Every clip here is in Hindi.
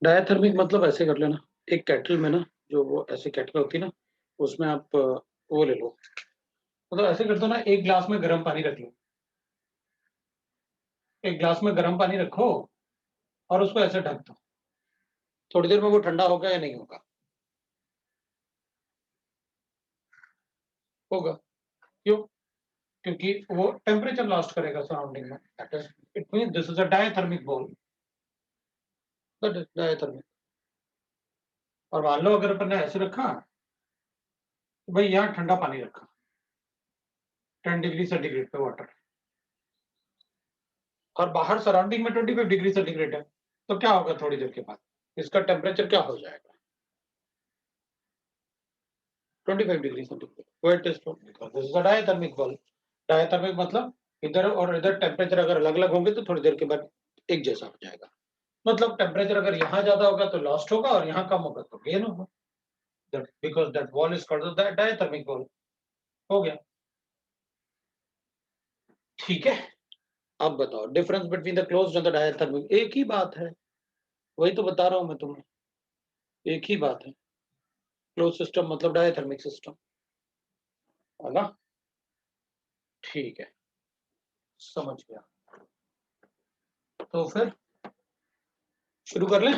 डायथर्मिक मतलब ऐसे कर लेना, एक केटल में ना, जो वो ऐसे केटल होती है ना, उसमें आप वो ले लो, मतलब ऐसे कर दो ना, एक ग्लास में गर्म पानी रख लो, एक ग्लास में गर्म पानी रखो और उसको ऐसे ढक दो, थोड़ी देर में वो ठंडा होगा या नहीं होगा? होगा। क्यों? क्योंकि वो टेम्परेचर लॉस्ट करेगा सराउंडिंग में, that is, it means this is a diathermic बोल, दैट इज डायथर्मिक। और मान लो अगर अपन ने ऐसे रखा तो भाई यहाँ ठंडा पानी रखा 10 डिग्री सेंटीग्रेड पे वाटर, और बाहर सराउंडिंग में 25 डिग्री सेंटीग्रेड है, तो क्या होगा थोड़ी देर के बाद? इसका टेम्परेचर क्या हो जाएगा? 25 degree centigrade. Wait is this is a diathermic bulb. Diathermic मतलब इधर और इधर टेम्परेचर अगर अलग अलग होंगे तो थोड़ी देर के बाद एक जैसा हो जाएगा। मतलब टेम्परेचर अगर यहाँ ज्यादा होगा तो लॉस्ट होगा और यहाँ कम होगा तो गेन होगा, that because that wall is called the diathermic wall। हो गया? ठीक है। अब बताओ difference between the closed end the diathermic, एक ही बात है, वही तो बता रहा हूं मैं तुम्हें, एक ही बात है। क्लोज सिस्टम मतलब डायथर्मिक सिस्टम, है ना? ठीक है, समझ गया। तो फिर शुरू कर लें।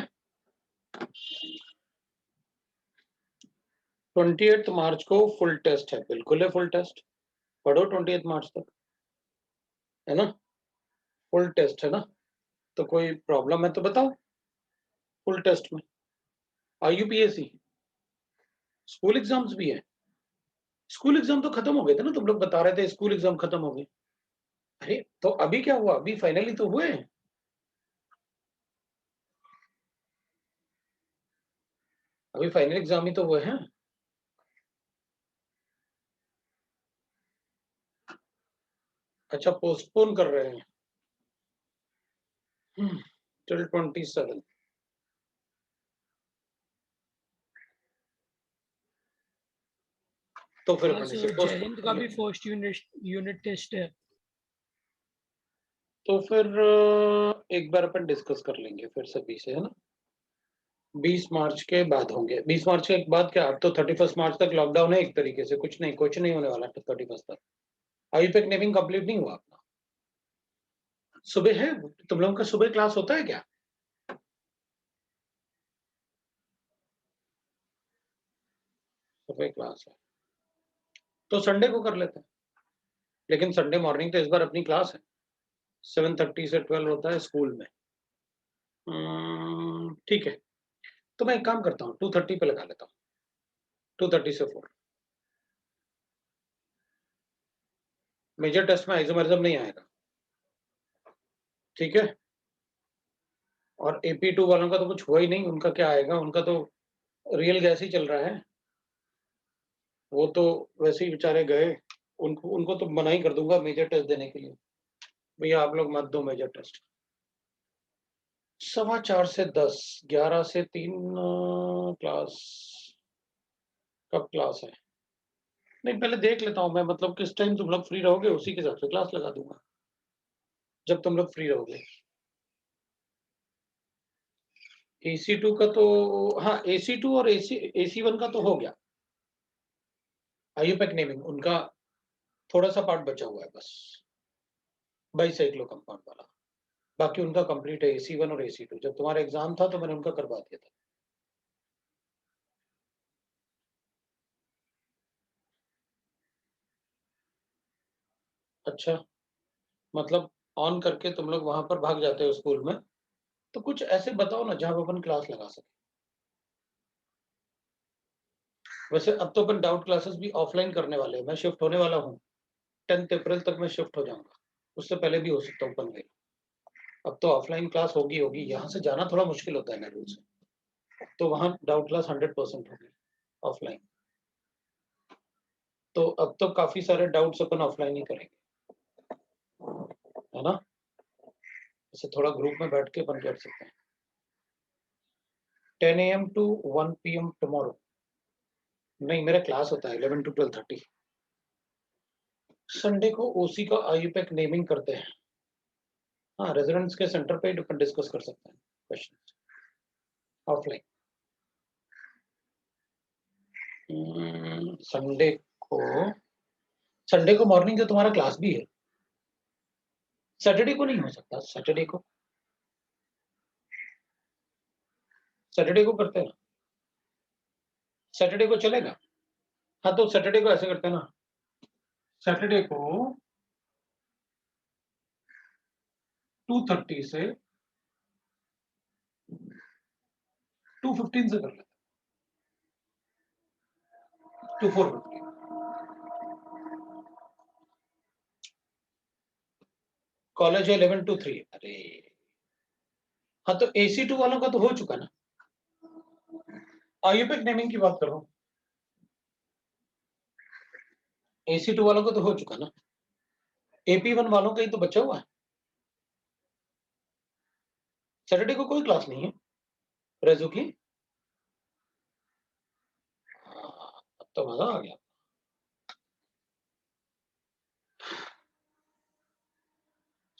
28 मार्च को फुल टेस्ट है, बिल्कुल है फुल टेस्ट, पढ़ो 28 मार्च तक, है ना? फुल टेस्ट है ना, तो कोई प्रॉब्लम है तो बताओ। फुल टेस्ट में IUPAC स्कूल एग्जाम्स भी है। स्कूल एग्जाम तो खत्म हो गए थे ना, तुम लोग बता रहे थे स्कूल एग्जाम खत्म हो गए। अरे तो अभी क्या हुआ? अभी फाइनली तो हुए। अभी फाइनल एग्जाम ही तो हुए हैं। अच्छा, पोस्टपोन कर रहे हैं टिल 27। तो फिर हाँ अपन इसे सर, जय पोस्टपोन हिंद कर का भी लेंगे। फर्स्ट यूनिट टेस्ट है। तो फिर एक बार अपन डिस्कस कर लेंगे फिर सभी से, है ना? 20 मार्च के बाद होंगे। 20 मार्च के बाद क्या, अब तो 31 मार्च तक लॉकडाउन है एक तरीके से, कुछ नहीं होने वाला 31 तक। अभी तक नेमिंग कंप्लीट नहीं हुआ अपना। सुबह है, तुम लोगों का सुबह क्लास होता है क्या? सुबह क्लास है तो संडे को कर लेते हैं, लेकिन संडे मॉर्निंग तो इस बार अपनी क्लास है, 7:30 से 12 होता है स्कूल में। ठीक है, तो मैं एक काम करता हूँ 2:30 पे लगा लेता हूँ, 2:30 से 4। मेजर टेस्ट में आइसोमेरिज्म नहीं आएगा, ठीक है? और AP2 वालों का तो कुछ हुआ ही नहीं, उनका क्या आएगा, उनका तो रियल गैस ही चल रहा है। वो तो वैसे ही बेचारे गए, उनको उनको तो मना ही कर दूंगा मेजर टेस्ट देने के लिए, भैया आप लोग मत दो मेजर टेस्ट। 4:15 से 10, 11 से 3 क्लास। कब क्लास है? नहीं, पहले देख लेता हूँ मैं, मतलब किस टाइम तुम लोग फ्री रहोगे उसी के हिसाब से क्लास लगा दूंगा, जब तुम लोग फ्री रहोगे। AC2 का तो, हाँ AC2 और AC1 का तो हो गया। आयुपेक नेमिंग उनका थोड़ा सा पार्ट बचा हुआ है बस, बाईसाइक्लो कंपाउंड वाला, बाकी उनका कंप्लीट है। AC1 और AC2 जब तुम्हारा एग्जाम था तो मैंने उनका करवा दिया था। अच्छा, मतलब ऑन करके तुम लोग वहां पर भाग जाते हो स्कूल में, तो कुछ ऐसे बताओ ना जहां अपन क्लास लगा सके। वैसे अब तो अपन डाउट क्लासेस भी ऑफलाइन करने वाले हैं, मैं शिफ्ट होने वाला हूँ, 10 अप्रैल तक मैं शिफ्ट हो जाऊंगा, उससे पहले भी हो सकता हूँ अपन गए। अब तो ऑफलाइन क्लास होगी होगी, यहाँ से जाना थोड़ा मुश्किल होता है नेहरू से, तो वहाँ डाउट क्लास 100% होगी ऑफलाइन। तो अब तो काफी सारे डाउट्स अपन ऑफलाइन ही करेंगे, है ना? जैसे थोड़ा ग्रुप में बैठ के अपन कर सकते हैं। 10 AM to 1 PM टुमारो। नहीं, मेरा क्लास होता है 11 to 12:30। संडे को OC का IUPAC नेमिंग करते हैं। हाँ, रेजिडेंट्स के सेंटर पे अपन डिस्कस कर सकते हैं क्वेश्चन। ऑफलाइन। संडे को, संडे को मॉर्निंग का तुम्हारा क्लास भी है, सैटरडे को नहीं हो सकता। सैटरडे को, सैटरडे को करते हैं ना, सैटरडे को चलेगा। हाँ तो सैटरडे को ऐसे करते हैं ना, सैटरडे को 2:30 से 2:15 से कर लेते हैं, 2 4:15। College 11 to 3। अरे हाँ तो AC2 वालों का तो हो चुका ना। आयुपेक नेमिंग की बात कर रहा हूँ, AC2 वालों का तो हो चुका ना, AP1 वालों का ही तो बचा हुआ है। सैटरडे को कोई क्लास नहीं है रेजू की। अब तो मजा आ गया।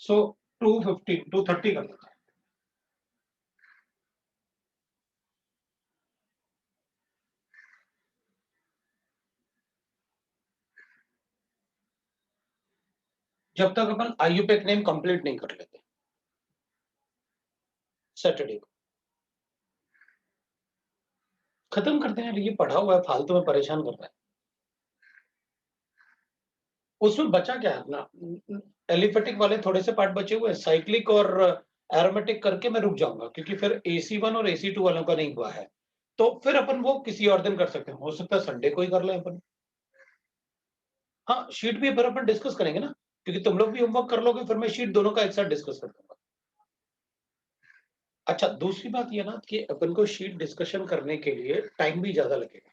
सो 2:15 2:30 कर लेते हैं। जब तक अपन आयुपेक नेम कंप्लीट नहीं कर लेते सैटरडे को। खत्म करते हैं, ये पढ़ा हुआ है फालतू में परेशान कर रहा है। उसमें बचा क्या है अपना, एलिफेटिक वाले थोड़े से पार्ट बचे हुए हैं, साइक्लिक और एरोमेटिक करके मैं रुक जाऊंगा, क्योंकि फिर AC1 और AC2 वालों का नहीं हुआ है। तो फिर अपन वो किसी और दिन कर सकते हैं, हो सकता है संडे को ही कर लें अपन। हाँ शीट भी फिर अपन डिस्कस करेंगे ना, क्योंकि तुम लोग भी होमवर्क कर लोगे, फिर मैं शीट दोनों का एक साथ डिस्कस कर दूंगा। अच्छा दूसरी बात ये ना कि अपन को शीट डिस्कशन करने के लिए टाइम भी ज्यादा लगेगा,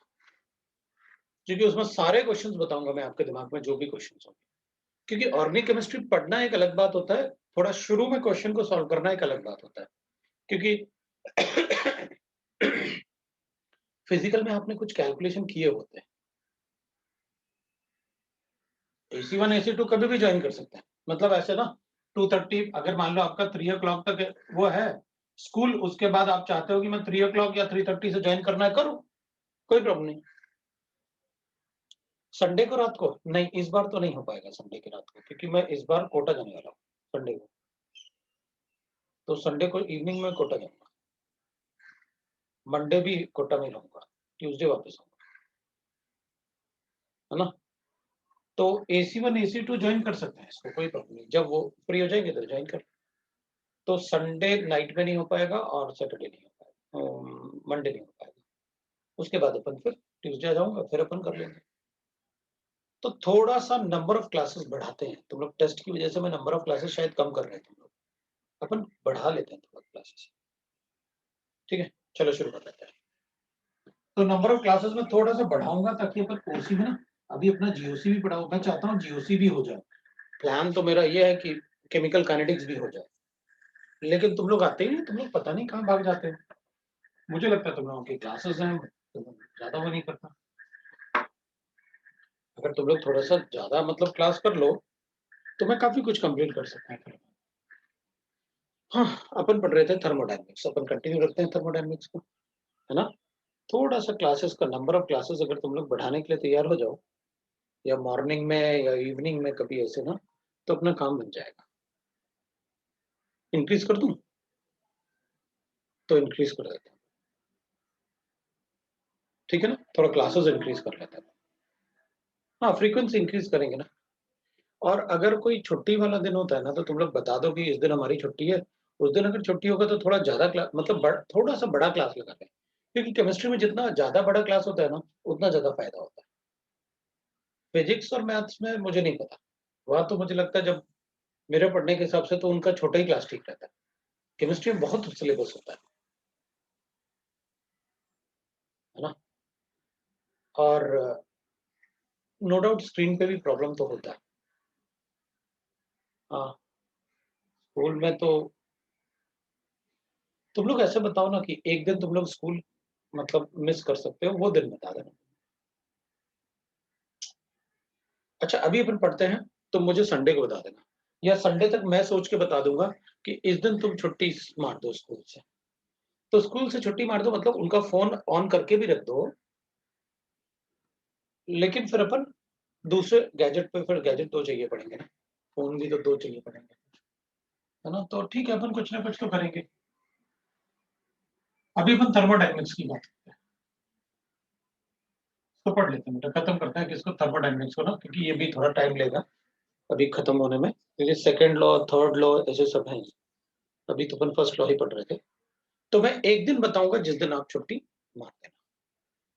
क्योंकि उसमें सारे क्वेश्चंस बताऊंगा मैं आपके दिमाग में जो भी क्वेश्चंस होंगे। क्योंकि ऑर्गेनिक केमिस्ट्री पढ़ना एक अलग बात होता है, थोड़ा शुरू में क्वेश्चन को सॉल्व करना एक अलग बात होता है। क्योंकि फिजिकल में आपने कुछ कैलकुलेशन किए होते हैं। AC1 AC2 कभी भी ज्वाइन कर सकते हैं, मतलब ऐसे ना 2:30, अगर मान लो आपका 3 o'clock तक वो है स्कूल, उसके बाद आप चाहते हो कि मैं 3 o'clock या 3:30 से ज्वाइन करना है, करो, कोई प्रॉब्लम नहीं। संडे को रात को नहीं, इस बार तो नहीं हो पाएगा संडे की रात को, क्योंकि मैं इस बार कोटा जाने वाला हूँ संडे को। तो संडे को इवनिंग में कोटा जाऊंगा, मंडे भी कोटा में रहूंगा, ट्यूसडे वापस आऊंगा, है ना। तो AC1 AC2 ज्वाइन कर सकते हैं, इसको कोई प्रॉब्लम नहीं, जब वो फ्री हो जाएंगे तो ज्वाइन कर। तो संडे नाइट में नहीं हो पाएगा और सैटरडे नहीं हो पाएगा, मंडे नहीं हो पाएगा। उसके बाद अपन फिर ट्यूसडे आ जाऊंगा, फिर अपन कर लेंगे। तो थोड़ा सा नंबर ऑफ क्लासेस बढ़ाते हैं, तुम लोग टेस्ट की वजह से मैं नंबर ऑफ क्लासेस शायद कम कर रहे हैं तुम लोग, अपन बढ़ा लेते हैं थोड़ा क्लासेस। ठीक है चलो शुरू कर लेते हैं। तो नंबर ऑफ क्लासेस में थोड़ा सा बढ़ाऊंगा, ताकि अपन ओसी में ना, अभी अपना जीओसी भी पढ़ाओ, मैं चाहता हूँ जीओसी भी हो जाए। प्लान तो मेरा ये है कि केमिकल काइनेटिक्स भी हो जाए, लेकिन तुम लोग आते ही नहीं, तुम लोग पता नहीं कहाँ भाग जाते हैं। मुझे लगता है तुम लोगों की क्लासेस हैं तो ज्यादा वो नहीं करता। अगर तुम लोग थोड़ा सा ज्यादा मतलब क्लास कर लो तो मैं काफी कुछ कंप्लीट कर सकता हूँ। हाँ अपन पढ़ रहे थे थर्मोडायनेमिक्स, अपन कंटिन्यू रखते हैं थर्मोडायनेमिक्स को, है ना। थोड़ा सा क्लासेस का नंबर ऑफ क्लासेस अगर तुम लोग बढ़ाने के लिए तैयार हो जाओ, या मॉर्निंग में या इवनिंग में कभी ऐसे ना, तो अपना काम बन जाएगा। इंक्रीज कर दूं तो इंक्रीज कर देता हूँ, ठीक है ना, थोड़ा क्लासेस इंक्रीज कर लेता हूँ। हाँ फ्रीक्वेंसी इंक्रीज करेंगे ना। और अगर कोई छुट्टी वाला दिन होता है ना, तो तुम लोग बता दो कि इस दिन हमारी छुट्टी है, उस दिन अगर छुट्टी होगा तो थोड़ा ज्यादा क्लास, मतलब थोड़ा सा बड़ा क्लास लगा लें, क्योंकि केमिस्ट्री में जितना ज्यादा बड़ा क्लास होता है ना, उतना ज्यादा फायदा होता है। फिजिक्स और मैथ्स में मुझे नहीं पता, वहां तो मुझे लगता है जब मेरे पढ़ने के हिसाब से तो उनका छोटा ही क्लास ठीक रहता है। केमिस्ट्री में बहुत सिलेबस होता है ना। और नो डाउट स्क्रीन पे भी प्रॉब्लम तो होता है। हाँ स्कूल में तो तुम लोग ऐसे बताओ ना कि एक दिन तुम लोग स्कूल मतलब मिस कर सकते हो, वो दिन बता देना। अच्छा अभी अपन पढ़ते हैं, तो मुझे संडे को बता देना, या संडे तक मैं सोच के बता दूंगा कि इस दिन तुम छुट्टी मार दो स्कूल से, तो स्कूल से छुट्टी मार दो मतलब उनका फोन ऑन करके भी रख दो, लेकिन फिर अपन दूसरे गैजेट पे फिर गैजेट 2 चाहिए पड़ेंगे ना, फोन भी तो 2 चाहिए पड़ेंगे, है ना? तो ठीक है, अपन कुछ ना कुछ तो करेंगे। अभी अपन थर्मोडायनेमिक्स की बात करते हैं, तो पढ़ लेते हैं बेटा, खत्म करते हैं किसको, थर्मोडायनेमिक्स को ना, क्योंकि ये भी थोड़ा टाइम लेगा अभी खत्म होने में, क्योंकि सेकंड लॉ, थर्ड लॉ ऐसे सब हैं। अभी तो अपन फर्स्ट लॉ ही पढ़ रहे थे। तो मैं एक दिन बताऊंगा जिस दिन आप छुट्टी मार देना,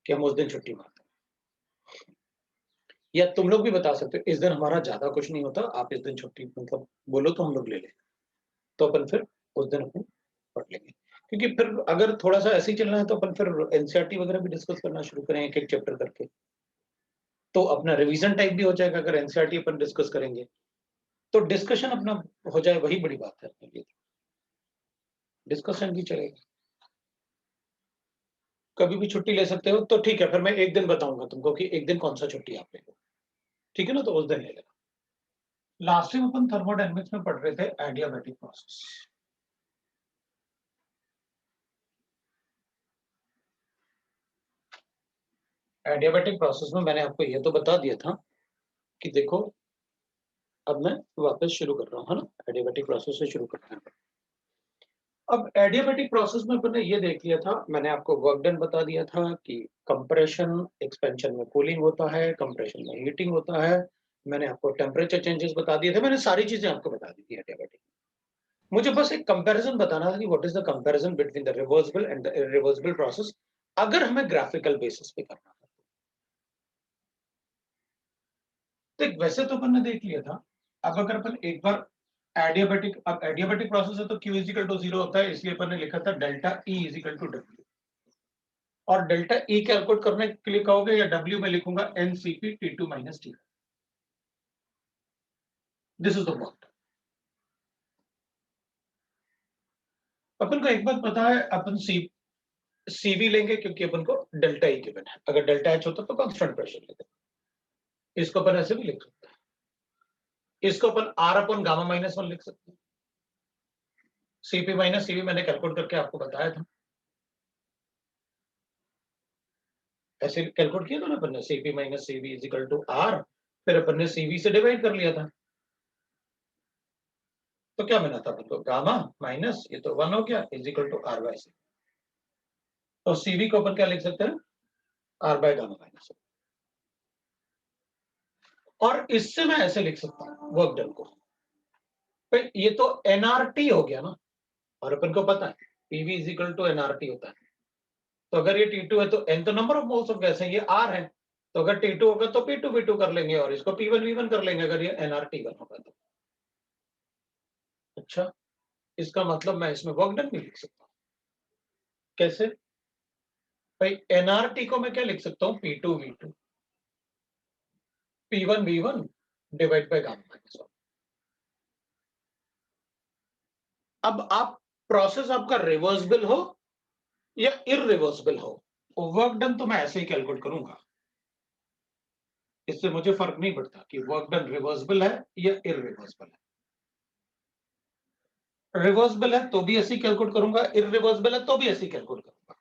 कि हम उस दिन छुट्टी मारते हैं। या तुम लोग भी बता सकते हो इस दिन हमारा ज्यादा कुछ नहीं होता, आप इस दिन छुट्टी मतलब बोलो तो हम लोग ले लें, तो अपन फिर उस दिन अपन पढ़ लेंगे। क्योंकि फिर अगर थोड़ा सा ऐसे ही चलना है तो अपन फिर एनसीईआरटी वगैरह भी डिस्कस करना शुरू करें एक एक चैप्टर करके, तो अपना रिवीजन टाइप भी हो जाएगा अगर एनसीईआरटी अपन डिस्कस करेंगे, तो डिस्कशन अपना हो जाए, वही बड़ी बात है अपने लिए, डिस्कशन भी चलेगा। कभी भी छुट्टी ले सकते हो, तो ठीक है, फिर मैं एक दिन बताऊंगा तुमको कि एक दिन कौन सा छुट्टी आप ले लो, ठीक है ना? तो उस दिन ले लेना। लास्ट टाइम अपन थर्मोडायनेमिक्स में पढ़ रहे थे एडियाबैटिक प्रोसेस। एडियाबैटिक प्रोसेस में मैंने आपको ये तो बता दिया था कि देखो, अब मैं वापस शुरू कर रहा हूँ, है ना? एडियाबैटिक प्रोसेस से शुरू करते हैं। अब एडियाबैटिक प्रोसेस में मैंने ये देख लिया था, मैंने आपको वर्क डन बता दिया था कि कंप्रेशन एक्सपेंशन में कूलिंग होता है, कंप्रेशन में हीटिंग होता है। मैंने आपको टेम्परेचर चेंजेस बता दिए थे, मैंने सारी चीजें आपको बता दी थी एडियाबैटिक। मुझे बस एक कंपैरिजन बताना था कि what is the comparison between the reversible and the irreversible process, अगर हमें ग्राफिकल बेसिस पे करना है। तो वैसे तो अपन ने देख लिया था, अब अगर अपन एक बार एडियाबैटिक, अब एडियाबैटिक प्रोसेस है तो Q इज इक्वल टू 0 होता है, इसलिए अपन ने लिखा था delta E is equal to W, और डेल्टा E कैलकुलेट करने के लिए कहोगे या W में लिखूंगा NCP T2 minus T, this is the work. अपन को एक बात पता है, अपन CV लेंगे क्योंकि अपन को डेल्टा E गिवन है, अगर डेल्टा H होता तो कांस्टेंट प्रेशर लेते, इसको अपन ऐसे भी लिख सकते हैं, इसको अपन R अपन गामा माइनस 1 लिख सकते हैं। CP माइनस CV मैंने कैलकुलेट करके आपको बताया था, ऐसे कैलकुलेट किया था ना अपन ने, CP minus CV is equal to R, फिर अपन ने CV से डिवाइड कर लिया था, तो क्या बना था अपन को, गामा माइनस ये तो 1 हो गया is equal to R by C, तो CV को अपन क्या लिख सकते हैं, R बाय गामा माइनस। और इससे मैं ऐसे लिख सकता हूँ वर्क डन को, तो ये तो NRT हो गया ना, और अपन को पता है PV is equal to NRT होता है, तो अगर ये T2 है तो N तो number of moles of gas है, ये R है, तो अगर T2 होगा तो P2 कर लेंगे और इसको P1 V1 कर लेंगे अगर ये NRT1 होगा तो। अच्छा, इसका मतलब मैं इसमें वर्क डन भी लिख सकता हूँ, कैसे भाई? NRT को मैं क्या लिख सकता हूँ, P2 V2 P1 V1 divide by gamma minus 1। अब आप प्रोसेस आपका रिवर्सिबल हो या इररिवर्सिबल हो, वर्क डन तो मैं ऐसे ही कैलकुलेट करूंगा, इससे मुझे फर्क नहीं पड़ता कि वर्क डन रिवर्सिबल है या इररिवर्सिबल है। रिवर्सिबल है तो भी ऐसे ही कैलकुलेट करूंगा, इररिवर्सिबल है तो भी ऐसे ही कैलकुलेट करूंगा।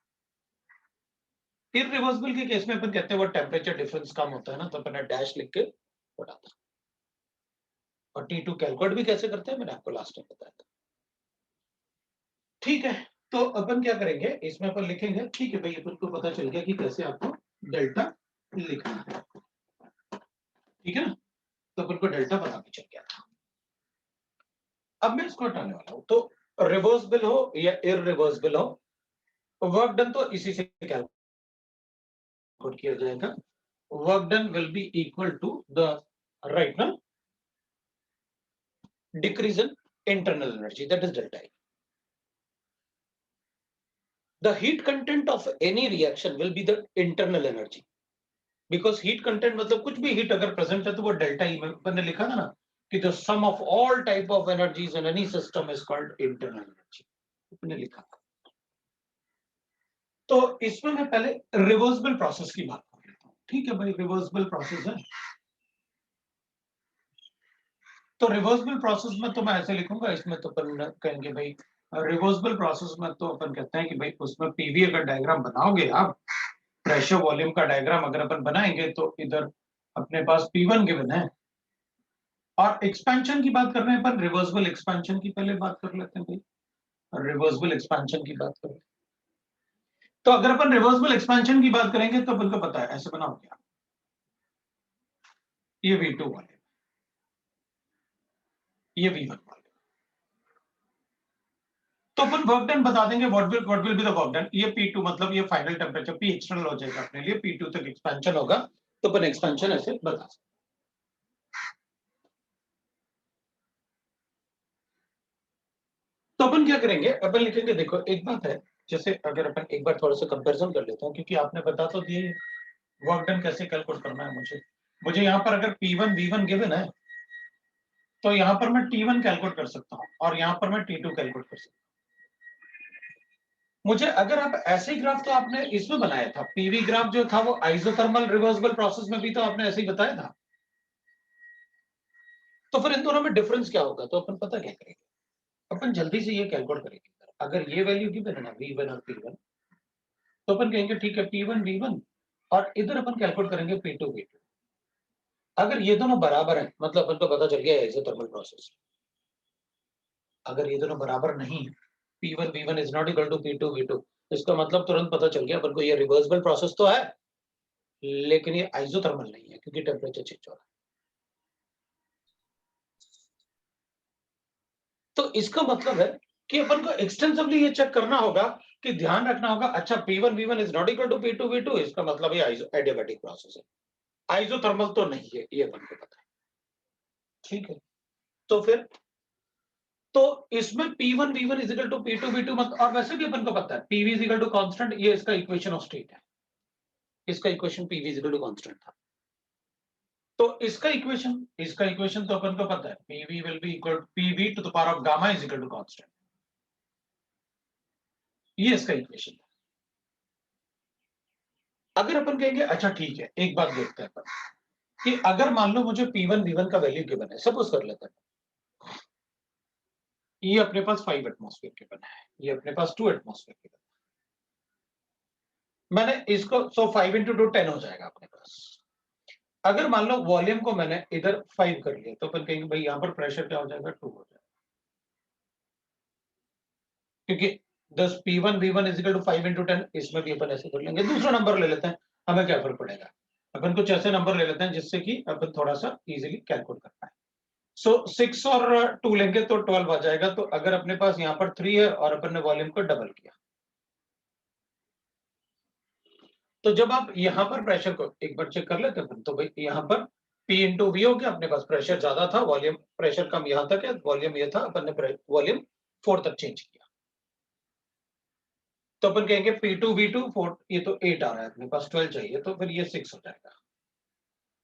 इररिवर्सिबल के केस में अपन कहते हैं वो टेम्परेचर डिफरेंस कम होता है ना, तो अपन डैश लिख के बढ़ाता। और T2 कैलकुलेट भी कैसे करते हैं मैंने आपको लास्ट टाइम बताया था, ठीक है? तो अपन क्या करेंगे, इसमें अपन लिखेंगे, ठीक है भाई, अपन को पता चल गया कि कैसे आपको डेल्टा लिखना है, ठीक है ना? तो अपन को डेल्टा पता भी चल गया था। अब मैं इसको हटाने वाला हूं, तो रिवर्सिबल हो या इररिवर्सिबल हो, वर्क डन तो इसी से कैलकुलेट किया जाएगा, work done will be equal to the right ना decrease in internal energy, that is delta E. The heat content of any reaction will be the internal energy, because heat content मतलब कुछ भी heat अगर present है तो वो delta E में अपन ने लिखा था ना कि the sum of all type of energies in any system is called internal energy, अपने लिखा था। तो इसमें मैं पहले रिवर्सिबल प्रोसेस की बात कर लेता हूँ, ठीक है भाई? रिवर्सिबल प्रोसेस है, तो रिवर्सिबल प्रोसेस में तो मैं ऐसे लिखूंगा, इसमें तो अपन कहेंगे भाई रिवर्सिबल प्रोसेस में तो अपन कहते हैं कि भाई उसमें पीवी अगर डायग्राम बनाओगे आप, प्रेशर वॉल्यूम का डायग्राम अगर अपन बनाएंगे तो इधर अपने पास P1 गिवन है, और एक्सपेंशन की बात कर रहे हैं अपन, रिवर्सिबल एक्सपेंशन की पहले बात कर लेते हैं भाई, रिवर्सिबल एक्सपेंशन की बात करें तो अगर अपन रिवर्सिबल एक्सपेंशन की बात करेंगे तो अपन को पता है ऐसे बनाओ क्या, ये V2 वाले, ये V1 वाले, तो अपन वर्क डन बता देंगे, what will be the work done, ये P2 मतलब ये फाइनल टेम्परेचर P एक्सटर्नल हो जाएगा अपने लिए, P2 तक एक्सपेंशन होगा, तो अपन एक्सपेंशन ऐसे बता सकते। तो अपन क्या करेंगे, अपन लिखेंगे, देखो एक बात है, जैसे अगर अपन एक बार थोड़ा सा कंपैरिजन कर लेते हैं, क्योंकि आपने बता तो दिए वर्क डन कैसे कैलकुलेट करना है मुझे यहाँ पर अगर P1 V1 गिवन है तो यहाँ पर मैं T1 कैलकुलेट कर सकता हूँ और यहाँ पर मैं T2 कैलकुलेट कर सकता हूँ। मुझे अगर आप ऐसे ही ग्राफ, तो आपने इसमें बनाया था पीवी ग्राफ जो था वो आइसोथर्मल रिवर्सिबल प्रोसेस में भी तो आपने ऐसे ही बताया था, तो फिर इन दोनों में डिफरेंस क्या होगा, तो अपन पता क्या करेंगे, अपन जल्दी से ये कैलकुलेट करेंगे, अगर ये वैल्यू गिवन है ना V1 और P1, तो अपन कहेंगे ठीक है P1 V1, और इधर अपन कैलकुलेट करेंगे P2 V2। अगर ये दोनों बराबर हैं मतलब अपन को पता चल गया आइसोथर्मल प्रोसेस। अगर ये दोनों बराबर नहीं, P1 V1 is not equal to P2 V2, इसका मतलब तुरंत पता चल गया अपन को ये रिवर्सिबल प्रोसेस तो है लेकिन ये आइसोथर्मल नहीं है क्योंकि टेम्परेचर चेंज हो रहा है। तो इसका मतलब है कि अपन को एक्सटेंसिवली ये चेक करना होगा कि ध्यान रखना होगा, अच्छा P1 V1 is not equal to P2 V2, इसका मतलब ये एडियाबैटिक प्रोसेस है, आइसोथर्मल तो नहीं है, ये अपन को पता है। ठीक है, तो फिर तो इसमें P1 V1 is equal to P2 V2 मत, और वैसे भी अपन को पता है PV is equal to constant, ये इसका इक्वेशन ऑफ स्टेट है, इसका equation PV is equal to constant था। तो इसका इक्वेशन तो अपन को पता है, PV will be equal PV to the power of gamma is equal to constant, ये इसका इक्वेशन है। अगर अपन कहेंगे अच्छा ठीक है, एक बात देखते हैं अपन कि अगर मान लो मुझे P1 V1 का वैल्यू गिवन है, सपोज कर लेते हैं ये अपने पास 5 एटमॉस्फेयर गिवन है, ये अपने पास 2 एटमॉस्फेयर गिवन है, मैंने इसको 5 into 2 10 हो जाएगा अपने पास। अगर मान लो वॉल्यूम को मैंने इधर 5 कर लिया तो अपन कहेंगे भाई यहाँ पर प्रेशर क्या हो जाएगा, 2 हो जाएगा, क्योंकि 10 P1 V1 is equal to 5 into 10, इसमें भी अपन ऐसे कर लेंगे। दूसरा नंबर ले लेते हैं, हमें क्या फर्क पड़ेगा, अपन कुछ ऐसे नंबर ले लेते हैं जिससे कि अपन थोड़ा सा इजीली कैलकुलेट कर पाए। सो 6 और 2 लेंगे तो 12 आ जाएगा। तो अगर अपने पास यहाँ पर 3 है और अपन ने वॉल्यूम को डबल किया, तो जब आप यहाँ पर प्रेशर को एक बार चेक कर लेते हैं तो भाई यहाँ पर P इंटू वी हो गया, अपने पास प्रेशर ज्यादा था, वॉल्यूम प्रेशर कम यहाँ तक है, वॉल्यूम ये था, अपन ने वॉल्यूम 4 तक चेंज किया, तो अपन कहेंगे P2 V2 4, ये तो 8 आ रहा है अपने पास, 12 चाहिए तो फिर ये 6 हो जाएगा।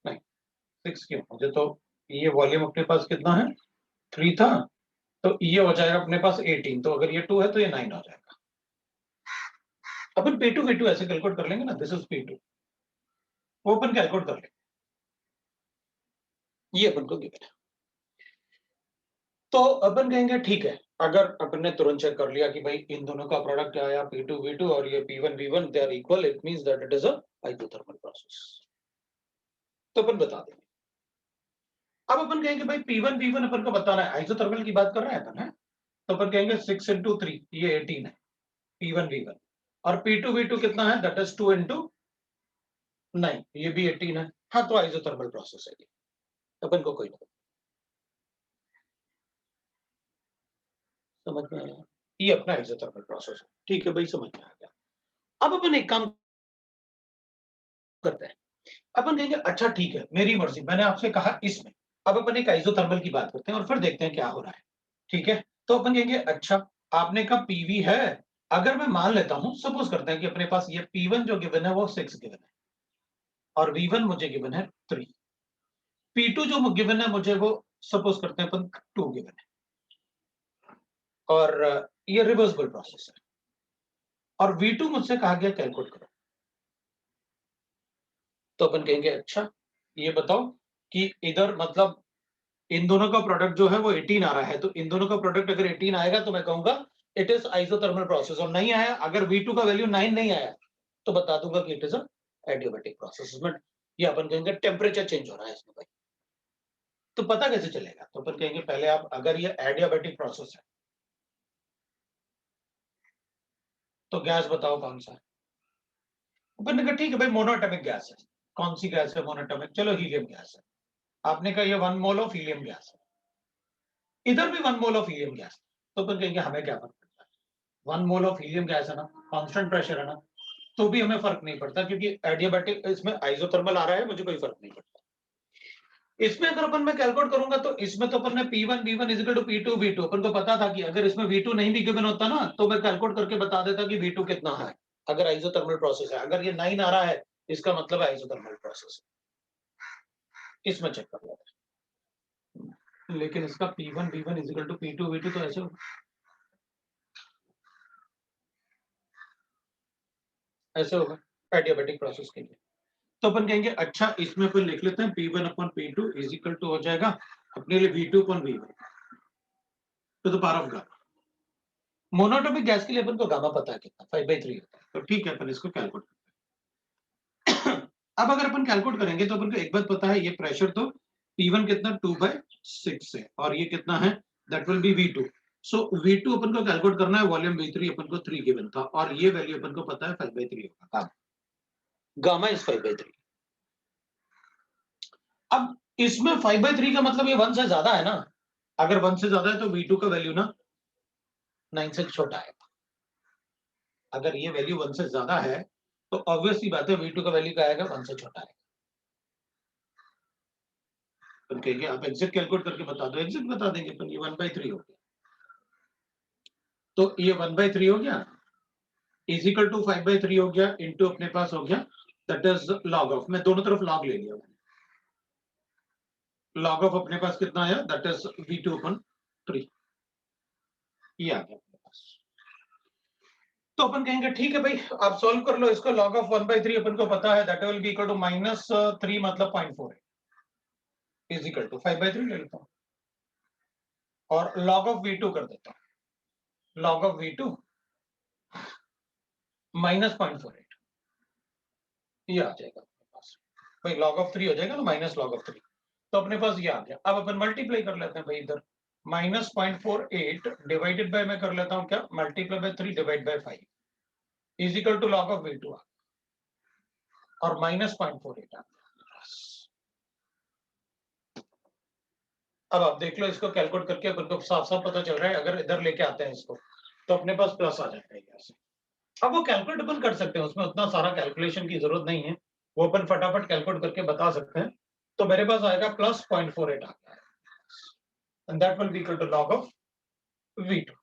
नहीं 6 क्यों, मुझे तो ये वॉल्यूम अपने पास कितना है 3 था, तो ये हो जाएगा अपने पास 18, तो अगर ये 2 है तो ये 9 हो जाएगा। अपन P2 V2 ऐसे कैलकुलेट कर लेंगे ना, दिस इज P2, वो अपन कैलकुलेट कर लेंगे, ये अपन को गिवन है। तो अपन कहेंगे ठीक है, अगर अपन ने तुरंत चेक कर लिया कि भाई इन दोनों का प्रोडक्ट क्या आया P2 V2 और ये P1 V1 they are equal, it means that it is a isothermal process, तो अपन बता देंगे। अब अपन कहेंगे भाई P1 V1 अपन को बताना है, आइसोथर्मल की बात कर रहे हैं अपन है, तो अपन कहेंगे 6 into 3 ये 18 है P1 V1, और P2 V2 कितना है, दैट इज 2 into 9 ये भी 18 है। हाँ तो आइसोथर्मल प्रोसेस है ये, अपन को कोई नहीं, समझ में आया, ये अपना आइसोथर्मल प्रोसेस है। ठीक है भाई, समझ में आ गया। अब अपन एक काम करते हैं, अपन कहेंगे अच्छा ठीक है मेरी मर्जी, मैंने आपसे कहा इसमें, अब अपन एक आइसोथर्मल की बात करते हैं और फिर देखते हैं क्या हो रहा है। ठीक है, तो अपन कहेंगे अच्छा आपने कहा पीवी है, अगर मैं मान लेता हूं, सपोज करते हैं कि अपने पास ये P1 जो गिवन है वो 6 गिवन है और V1 मुझे गिवन है 3, P2 जो गिवन है मुझे वो सपोज करते हैं अपन 2 गिवन है, और ये रिवर्सिबल प्रोसेस है, और V2 मुझसे कहा गया कैलकुलेट करो, तो अपन कहेंगे अच्छा ये बताओ कि इधर मतलब इन दोनों का प्रोडक्ट जो है वो 18 आ रहा है, तो इन दोनों का प्रोडक्ट अगर 18 आएगा तो मैं कहूंगा इट इज आइसोथर्मल प्रोसेस, और नहीं आया, अगर V2 का वैल्यू 9 नहीं आया तो बता दूंगा कि it is a adiabatic process. इसमें ये अपन कहेंगे टेम्परेचर चेंज हो रहा है इसमें भाई। तो पता कैसे चलेगा? तो अपन कहेंगे पहले आप, अगर ये एडियाबैटिक प्रोसेस है तो गैस बताओ कौन सा है। अपन ने कहा ठीक है भाई, मोनोएटॉमिक गैस है। कौन सी गैस है मोनोएटॉमिक? चलो हीलियम गैस है। आपने कहा ये 1 मोल ऑफ हीलियम गैस है, इधर भी 1 मोल ऑफ हीलियम गैस। तो अपन कहेंगे हमें क्या फर्क पड़ता है, 1 मोल ऑफ हीलियम गैस है ना, कांस्टेंट प्रेशर है ना, तो भी हमें फर्क नहीं पड़ता, क्योंकि एडियाबैटिक इसमें आइसोथर्मल आ रहा है, मुझे कोई फर्क नहीं पड़ता। इसमें अगर अपन मैं कैलकुलेट करूंगा तो इसमें तो अपन ने P1 V1 is equal to P2 V2, अपन को पता था कि अगर इसमें V2 नहीं भी गिवन होता ना तो मैं कैलकुलेट करके बता देता कि V2 कितना है, अगर आइसोथर्मल प्रोसेस है। अगर ये 9 आ रहा है इसका मतलब आइसोथर्मल प्रोसेस है। इसमें चेक कर लेते हैं, लेकिन इसका P1 V1 is equal to P2 V2 तो ऐसे होगा एडियाबैटिक प्रोसेस के लिए। तो अपन कहेंगे अच्छा, इसमें अपन लिख लेते हैं P1 upon P2 is equal to हो जाएगा अपने लिए V2 upon V1 to the power of gamma. Monatomic gas के लिए अपन को गामा पता है कितना, 5/3 होता है, तो ठीक है अपन इसको कैलकुलेट करते हैं। अब अगर अपन कैलकुलेट करेंगे तो अपन को एक बात पता है, ये प्रेशर तो P1 कितना 2/6 है, और ये कितना है, that will B V2। So V2 अपन को कैलकुलेट करना है, वॉल्यूम V3 अपन को 3 गिवन था, और ये वैल्यू अपन को पता है 5/3 होगा। Gamma is 5/3। अब इसमें 5/3 का मतलब ये 1 से ज्यादा है ना, अगर 1 से ज्यादा है तो V2 का वैल्यू ना 9 से छोटा है। अगर ये वैल्यू 1 से ज्यादा है तो ऑब्वियस सी बात है V2 का वैल्यू क्या आएगा, 1 से छोटा आएगा। तो कहेंगे आप एग्जैक्ट कैलकुलेट करके बता दो, एग्जैक्ट बता देंगे अपन, ये 1/3 हो गया। तो ये 1/3 हो गया इज इक्वल टू 5/3 हो गया इनटू अपने पास हो गया दैट इज लॉग ऑफ, मैं दोनों तरफ लॉग ले लिया मैंने। लॉग ऑफ अपने पास कितना आया, दैट इज V2/3, ये आ गया अपने पास। तो अपन कहेंगे ठीक है भाई, आप सॉल्व कर लो इसको। लॉग ऑफ 1/3 अपन को पता है that will be equal to -3 मतलब 0.4 इज इक्वल टू 5/3 ले लेता हूं, और log ऑफ V2 कर देता हूं। log ऑफ V2 -0.48, ये आ जाएगा अपने पास भाई। log ऑफ 3 हो जाएगा ना, माइनस log ऑफ 3, तो अपने पास ये आ गया। अब अपन मल्टीप्लाई कर लेते हैं भाई, इधर -0.48 डिवाइडेड बाय, मैं कर लेता हूं क्या, multiply by 3 divide by 5 is equal to log of V2 और -0.48 आ गया। अब आप देख लो इसको कैलकुलेट करके, अपन को साफ साफ पता चल रहा है, अगर इधर लेके आते हैं इसको तो अपने पास प्लस आ जाएगा यहाँ से। अब वो कैलकुलेट अपन कर सकते हैं, उसमें उतना सारा कैलकुलेशन की जरूरत नहीं है, वो अपन फटाफट कैलकुलेट करके बता सकते हैं। तो मेरे पास आएगा +0.48 आ गया है, and that will be equal to log of V2।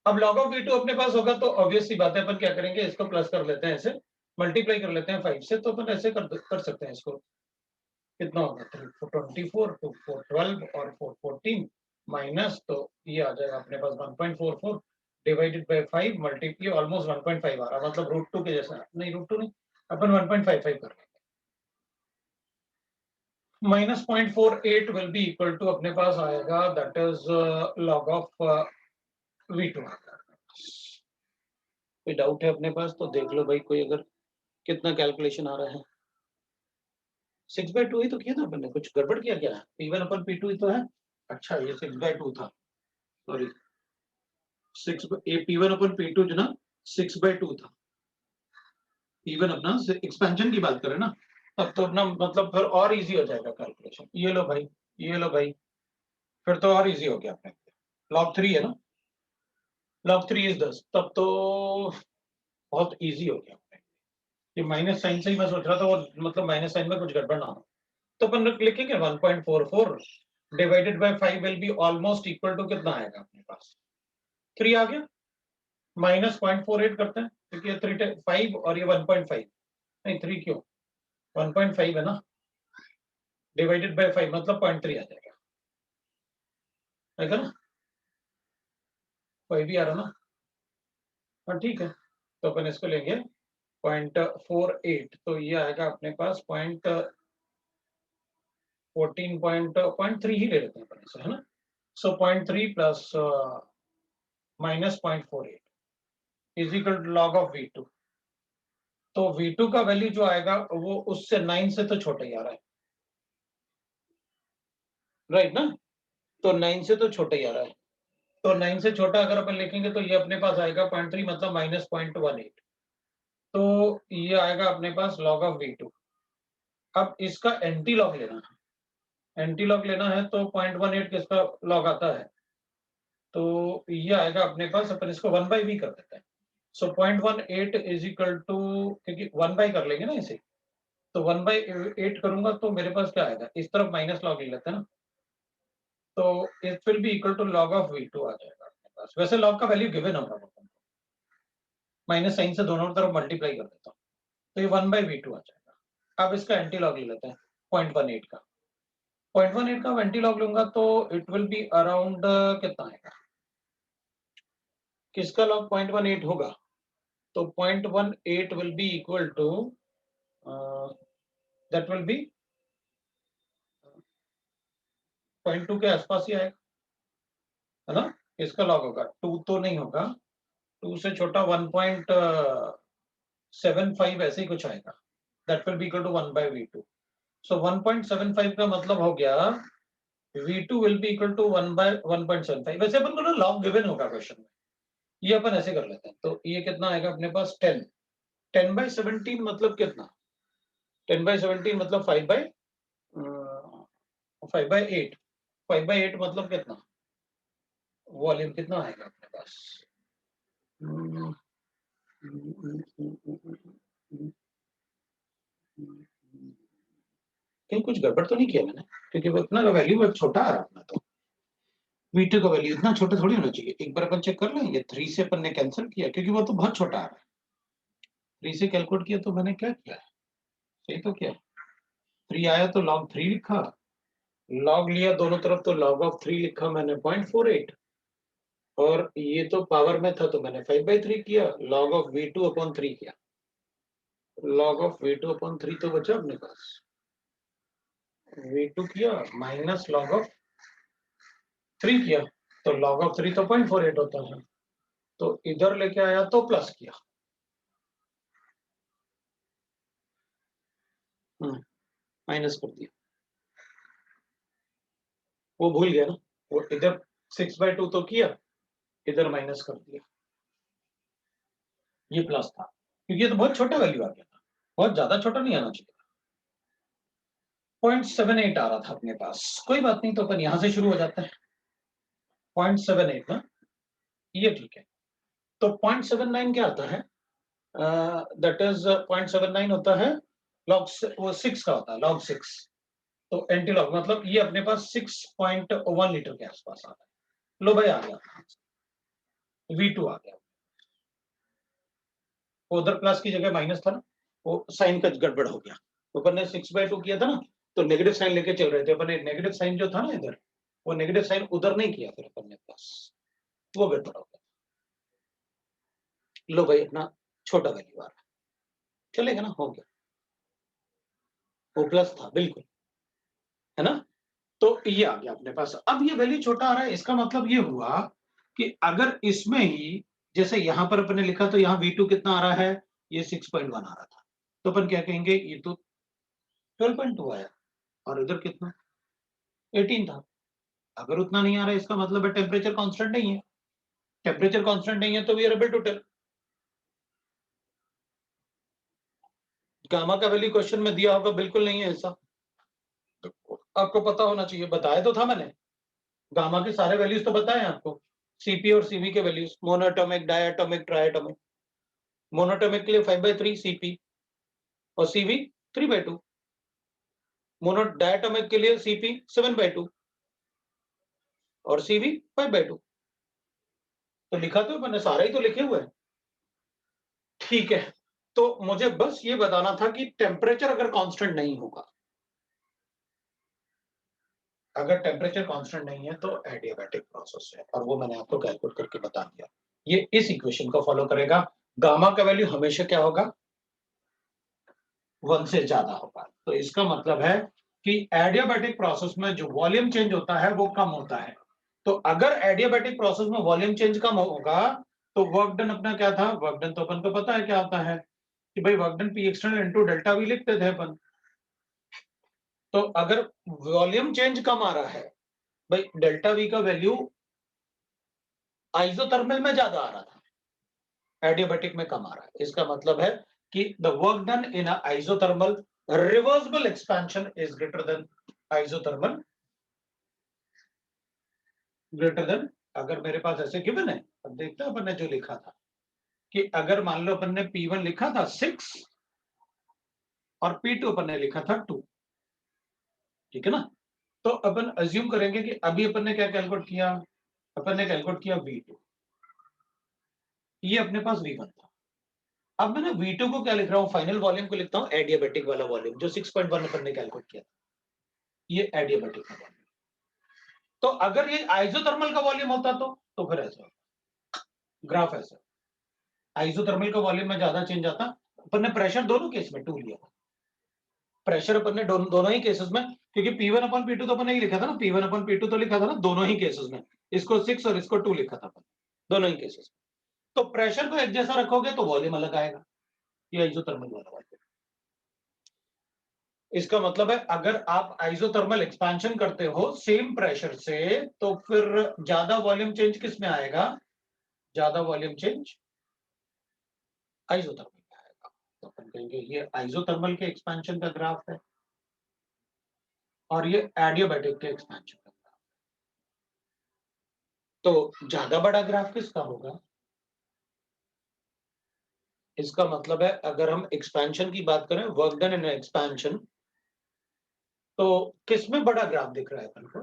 अब log ऑफ V2 अपने पास होगा तो ऑब्वियस सी बात है, अपन क्या करेंगे, इसको प्लस कर लेते हैं, ऐसे मल्टीप्लाई कर लेते हैं 5 से, तो अपन ऐसे कर सकते हैं इसको। कितना होगा, 3 4 24 2 4 12 और 4 14 माइनस, तो ये आ जाएगा अपने पास 1.44 डिवाइडेड बाय 5 मल्टीप्लाई, ऑलमोस्ट 1.5 आ रहा, मतलब √2 के जैसा नहीं, √2 नहीं, अपन 1.55 कर लेंगे। -0.48 विल बी इक्वल टू अपने पास आएगा that is log of V2। कोई डाउट है अपने पास तो देख लो भाई, कोई अगर कितना कैलकुलेशन आ रहा है। 6/2 ही तो किया था अपन ने, कुछ गड़बड़ किया क्या? P1/P2 ही तो है। अच्छा ये 6/2 था, सॉरी P1/P2 जो ना 6/2 था। P1 अपना एक्सपेंशन की बात करें ना, तब तो अपना मतलब फिर और इजी हो जाएगा कैलकुलेशन। ये लो भाई, ये लो भाई, फिर तो और इजी हो गया अपने। log 3 है ना, log 3 इज 10, तब तो बहुत इजी हो गया अपने। ये माइनस साइन से ही मैं सोच रहा था, वो मतलब माइनस साइन में कुछ गड़बड़ ना हो, तो अपन लिखेंगे 1.44 divided by 5 will be almost equal to कितना आएगा अपने पास, 3 आ गया। -0.48 करते हैं, क्योंकि ये 5 और ये 1.5, नहीं 3 क्यों, 1.5 है ना, डिवाइडेड बाय 5 मतलब 0.3 आ जाएगा, है ना, 5 भी आ रहा ना। हाँ ठीक है, तो अपन इसको लेंगे 0.48, तो ये आएगा अपने पास 0.3 ही ले लेते हैं अपन इसे, है ना। So 0.3 plus minus 0.48 is equal to log of V2। तो V2 का वैल्यू जो आएगा वो उससे 9 से तो छोटा ही आ रहा है, राइट ना? तो 9 से तो छोटा ही आ रहा है, तो 9 से छोटा अगर अपन लिखेंगे तो ये अपने पास आएगा 0.3 मतलब माइनस 0.18। तो ये आएगा अपने पास लॉग ऑफ V2। अब इसका एंटी लॉग लेना है, एंटी लॉग लेना है तो 0.18 किसका लॉग आता है, तो ये आएगा अपने पास, अपन इसको 1/v कर देते हैं। सो 0.18 इज इक्वल टू, क्योंकि 1/, कर लेंगे ना इसे, तो 1/8 करूंगा तो मेरे पास क्या आएगा, इस तरफ माइनस लॉग ले लेते हैं ना, तो it will be equal to log of V2 आ जाएगा अपने पास। वैसे लॉग का वैल्यू गिवन होगा, माइनस साइन से दोनों तरफ मल्टीप्लाई कर देता हूँ, तो ये 1/V2 आ जाएगा। अब इसका एंटी लॉग ले लेते हैं 0.18 का, 0.18 का एंटी लॉग लूंगा तो इट विल बी अराउंड कितना आएगा, किसका लॉग 0.18 होगा, तो 0.18 will be equal to that will be 0.2 के आसपास ही आएगा, है ना? इसका लॉग होगा 2 तो नहीं होगा, 2 से छोटा 1.75 ऐसे ही कुछ आएगा, that will be equal to 1/V2। So 1.75 का मतलब हो गया V2 will be equal to 1/1.75। वैसे अपन को ना लॉग गिवन होगा क्वेश्चन में, ये अपन ऐसे कर लेते हैं, तो ये कितना आएगा अपने पास 10, 10/17 मतलब कितना, 10/17 मतलब 5/8, 5/8 मतलब कितना, वॉल्यूम कितना आएगा अपने पास, कहीं कुछ गड़बड़ तो नहीं किया मैंने, क्योंकि वो इतना वैल्यू बहुत छोटा आ रहा है अपना, तो V2 का वैल्यू इतना छोटा थोड़ी होना चाहिए। एक बार अपन चेक कर लें, ये 3 से अपन ने कैंसिल किया क्योंकि वो तो बहुत छोटा आ रहा है, 3 से कैलकुलेट किया तो मैंने क्या किया, सही तो किया, 3 आया तो log 3 लिखा, लॉग लिया दोनों तरफ तो log ऑफ 3 लिखा मैंने 0.48, और ये तो पावर में था तो मैंने 5/3 किया, log ऑफ V2 अपॉन 3 किया, log ऑफ V2 अपॉन 3 तो बचा अपने पास, V2 किया माइनस log ऑफ 3 किया, तो log ऑफ 3 तो 0.48 होता है, तो इधर लेके आया तो प्लस किया, माइनस कर दिया, वो भूल गया ना, वो इधर 6/2 तो किया, इधर माइनस कर दिया, ये प्लस था क्योंकि ये तो बहुत छोटा वैल्यू आ गया था, बहुत ज्यादा छोटा नहीं आना चाहिए, 0.78 आ रहा था अपने पास, कोई बात नहीं, तो अपन यहां से शुरू हो जाता है 0.78 ना, ये ठीक है, तो 0.79 क्या आता है, दैट इज 0.79 होता है लॉग, वो 6 का होता है लॉग 6, तो एंटी लॉग मतलब ये अपने पास 6.1 लीटर के आसपास आता है, लो भाई आ गया, V2 आ गया, उधर प्लस की जगह माइनस था ना, वो साइन का गड़बड़ हो गया, अपन ने 6/2 किया था ना, तो नेगेटिव साइन लेके चल रहे थे अपन ने, नेगेटिव साइन जो था ना इधर, वो नेगेटिव साइन उधर नहीं किया फिर अपन ने प्लस, वो गड़बड़ हो गया, लो भाई अपना छोटा वैल्यू आ रहा है, चलेगा ना, हो गया, वो प्लस था बिल्कुल, है ना? तो ये आ गया अपने पास, अब ये वैल्यू छोटा आ रहा है, इसका मतलब ये हुआ कि अगर इसमें ही, जैसे यहां पर अपने लिखा तो यहाँ V2 कितना आ रहा है, ये 6.1 आ रहा था, तो अपन क्या कहेंगे, ये तो 12.2 आया, और इधर कितना 18 था, अगर उतना नहीं आ रहा है इसका मतलब है टेम्परेचर कांस्टेंट नहीं है, टेम्परेचर कांस्टेंट नहीं है तो we are able to tell, gamma का वैल्यू क्वेश्चन में दिया होगा, बिल्कुल नहीं है ऐसा, तो आपको पता होना चाहिए, बताया तो था मैंने, गामा के सारे वैल्यूज तो बताए हैं आपको, सीपी और सीवी के वैल्यूज, मोनोएटॉमिक, डायटोमिक, ट्राइएटोमिक, मोनोएटॉमिक के लिए 5/3 सीपी और सीवी 3/2, मोनो डायटोमिक के लिए सीपी 7/2 और सीवी 5/2, तो लिखा तो मैंने सारा ही तो लिखे हुए हैं, ठीक है, तो मुझे बस ये बताना था कि टेम्परेचर अगर कांस्टेंट नहीं होगा, अगर टेम्परेचर कांस्टेंट नहीं है तो एडियाबैटिक प्रोसेस है, और वो मैंने आपको कैलकुलेट करके बता दिया, ये इस इक्वेशन को फॉलो करेगा, गामा का वैल्यू हमेशा क्या होगा, 1 से ज्यादा होगा, तो इसका मतलब है कि एडियाबैटिक प्रोसेस में जो वॉल्यूम चेंज होता है वो कम होता है, तो अगर एडियाबैटिक प्रोसेस में वॉल्यूम चेंज कम होगा तो वर्क डन अपना क्या था, वर्क डन तो अपन को पता है क्या होता है कि भाई work done P external into delta we लिखते थे अपन। तो अगर वॉल्यूम चेंज कम आ रहा है, भाई डेल्टा वी का वैल्यू आइसोथर्मल में ज्यादा आ रहा था, एडियाबैटिक में कम आ रहा है, इसका मतलब है कि the work done in isothermal reversible expansion is greater than isothermal greater than. अगर मेरे पास ऐसे गिवन है, अब देखते हैं अपन ने जो लिखा था कि अगर मान लो अपन ने P1 लिखा था 6 और P2 अपन ने लिखा था 2, ठीक है ना। तो अपन अज्यूम करेंगे कि अभी अपन ने क्या कैलकुलेट किया, अपन ने कैलकुलेट किया V2, ये अपने पास V1 था। अब मैंने V2 को क्या लिख रहा हूं, फाइनल वॉल्यूम को लिखता हूं एडियाबैटिक वाला वॉल्यूम जो 6.1 अपन ने कैलकुलेट किया था, ये एडियाबैटिक का वॉल्यूम। तो अगर ये आइसोथर्मल का वॉल्यूम होता तो फिर ऐसा ग्राफ ऐसा, आइसोथर्मल का वॉल्यूम में ज्यादा चेंज आता। अपन ने प्रेशर दोनों केस में 2 लिया था, प्रेशर अपन ने दोनों ही केसेस में, क्योंकि P1 अपन P2 तो अपन ने ही लिखा था ना, P1 अपन P2 तो लिखा था ना दोनों ही केसेस में, इसको 6 और इसको 2 लिखा था अपन दोनों ही केसेस में। तो प्रेशर को एक जैसा रखोगे तो वॉल्यूम अलग आएगा, ये आइसोथर्मल वाला वॉल्यूम। इसका मतलब है अगर आप आइसोथर्मल एक्सपेंशन करते हो सेम प्रेशर से तो फिर ज्यादा वॉल्यूम चेंज किस में आएगा, ज्यादा वॉल्यूम चेंज आइसोथर्मल में आएगा। तो अपन कहेंगे ये आइसोथर्मल के एक्सपेंशन का ग्राफ है और ये एडियाबैटिक के एक्सपेंशन का ग्राफ। तो ज्यादा बड़ा ग्राफ किसका होगा, इसका मतलब है अगर हम एक्सपेंशन की बात करें, वर्क डन इन एक्सपेंशन, तो किसमें बड़ा ग्राफ दिख रहा है अपन को,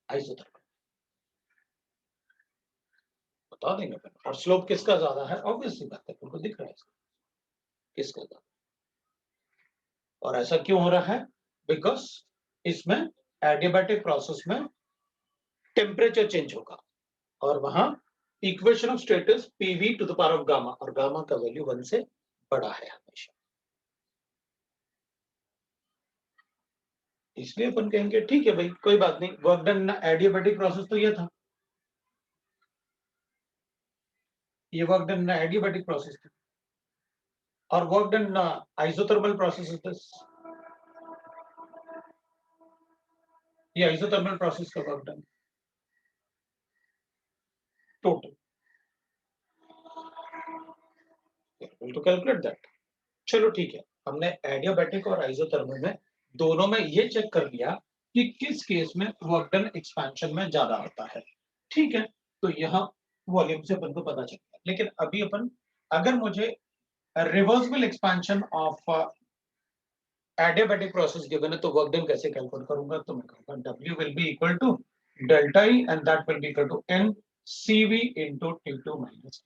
आइसोथर्मल, बता देंगे अपन। और स्लोप किसका ज्यादा है, ऑब्वियसली बात है, अपन को दिख रहा है किसका ज्यादा। और ऐसा क्यों हो रहा है, बिकॉज इसमें एडियाबैटिक प्रोसेस में टेम्परेचर चेंज होगा और वहां equation of status PV to the power of gamma, और गामा का वैल्यू 1 से बड़ा है हमेशा। इसलिए अपन कहेंगे ठीक है भाई कोई बात नहीं, वर्क डन एडियाबैटिक प्रोसेस तो ये था, ये वर्क डन एडियाबैटिक प्रोसेस था, और work done isothermal process is this, ये आइसोथर्मल प्रोसेस का वर्क डन टोटल, तो कैलकुलेट दैट। चलो ठीक है, हमने एडियाबैटिक और आइसोथर्मल में दोनों में ये चेक कर लिया कि किस केस में वर्क डन एक्सपेंशन में ज्यादा होता है, ठीक है। तो यहाँ वॉल्यूम से अपन को पता चल गया, लेकिन अभी अपन अगर मुझे reversible expansion of adiabatic process given है तो वर्क डन कैसे कैलकुलेट करूंगा, तो मैं कहूंगा W will be equal to delta E and that will be equal to N CV into T2 minus,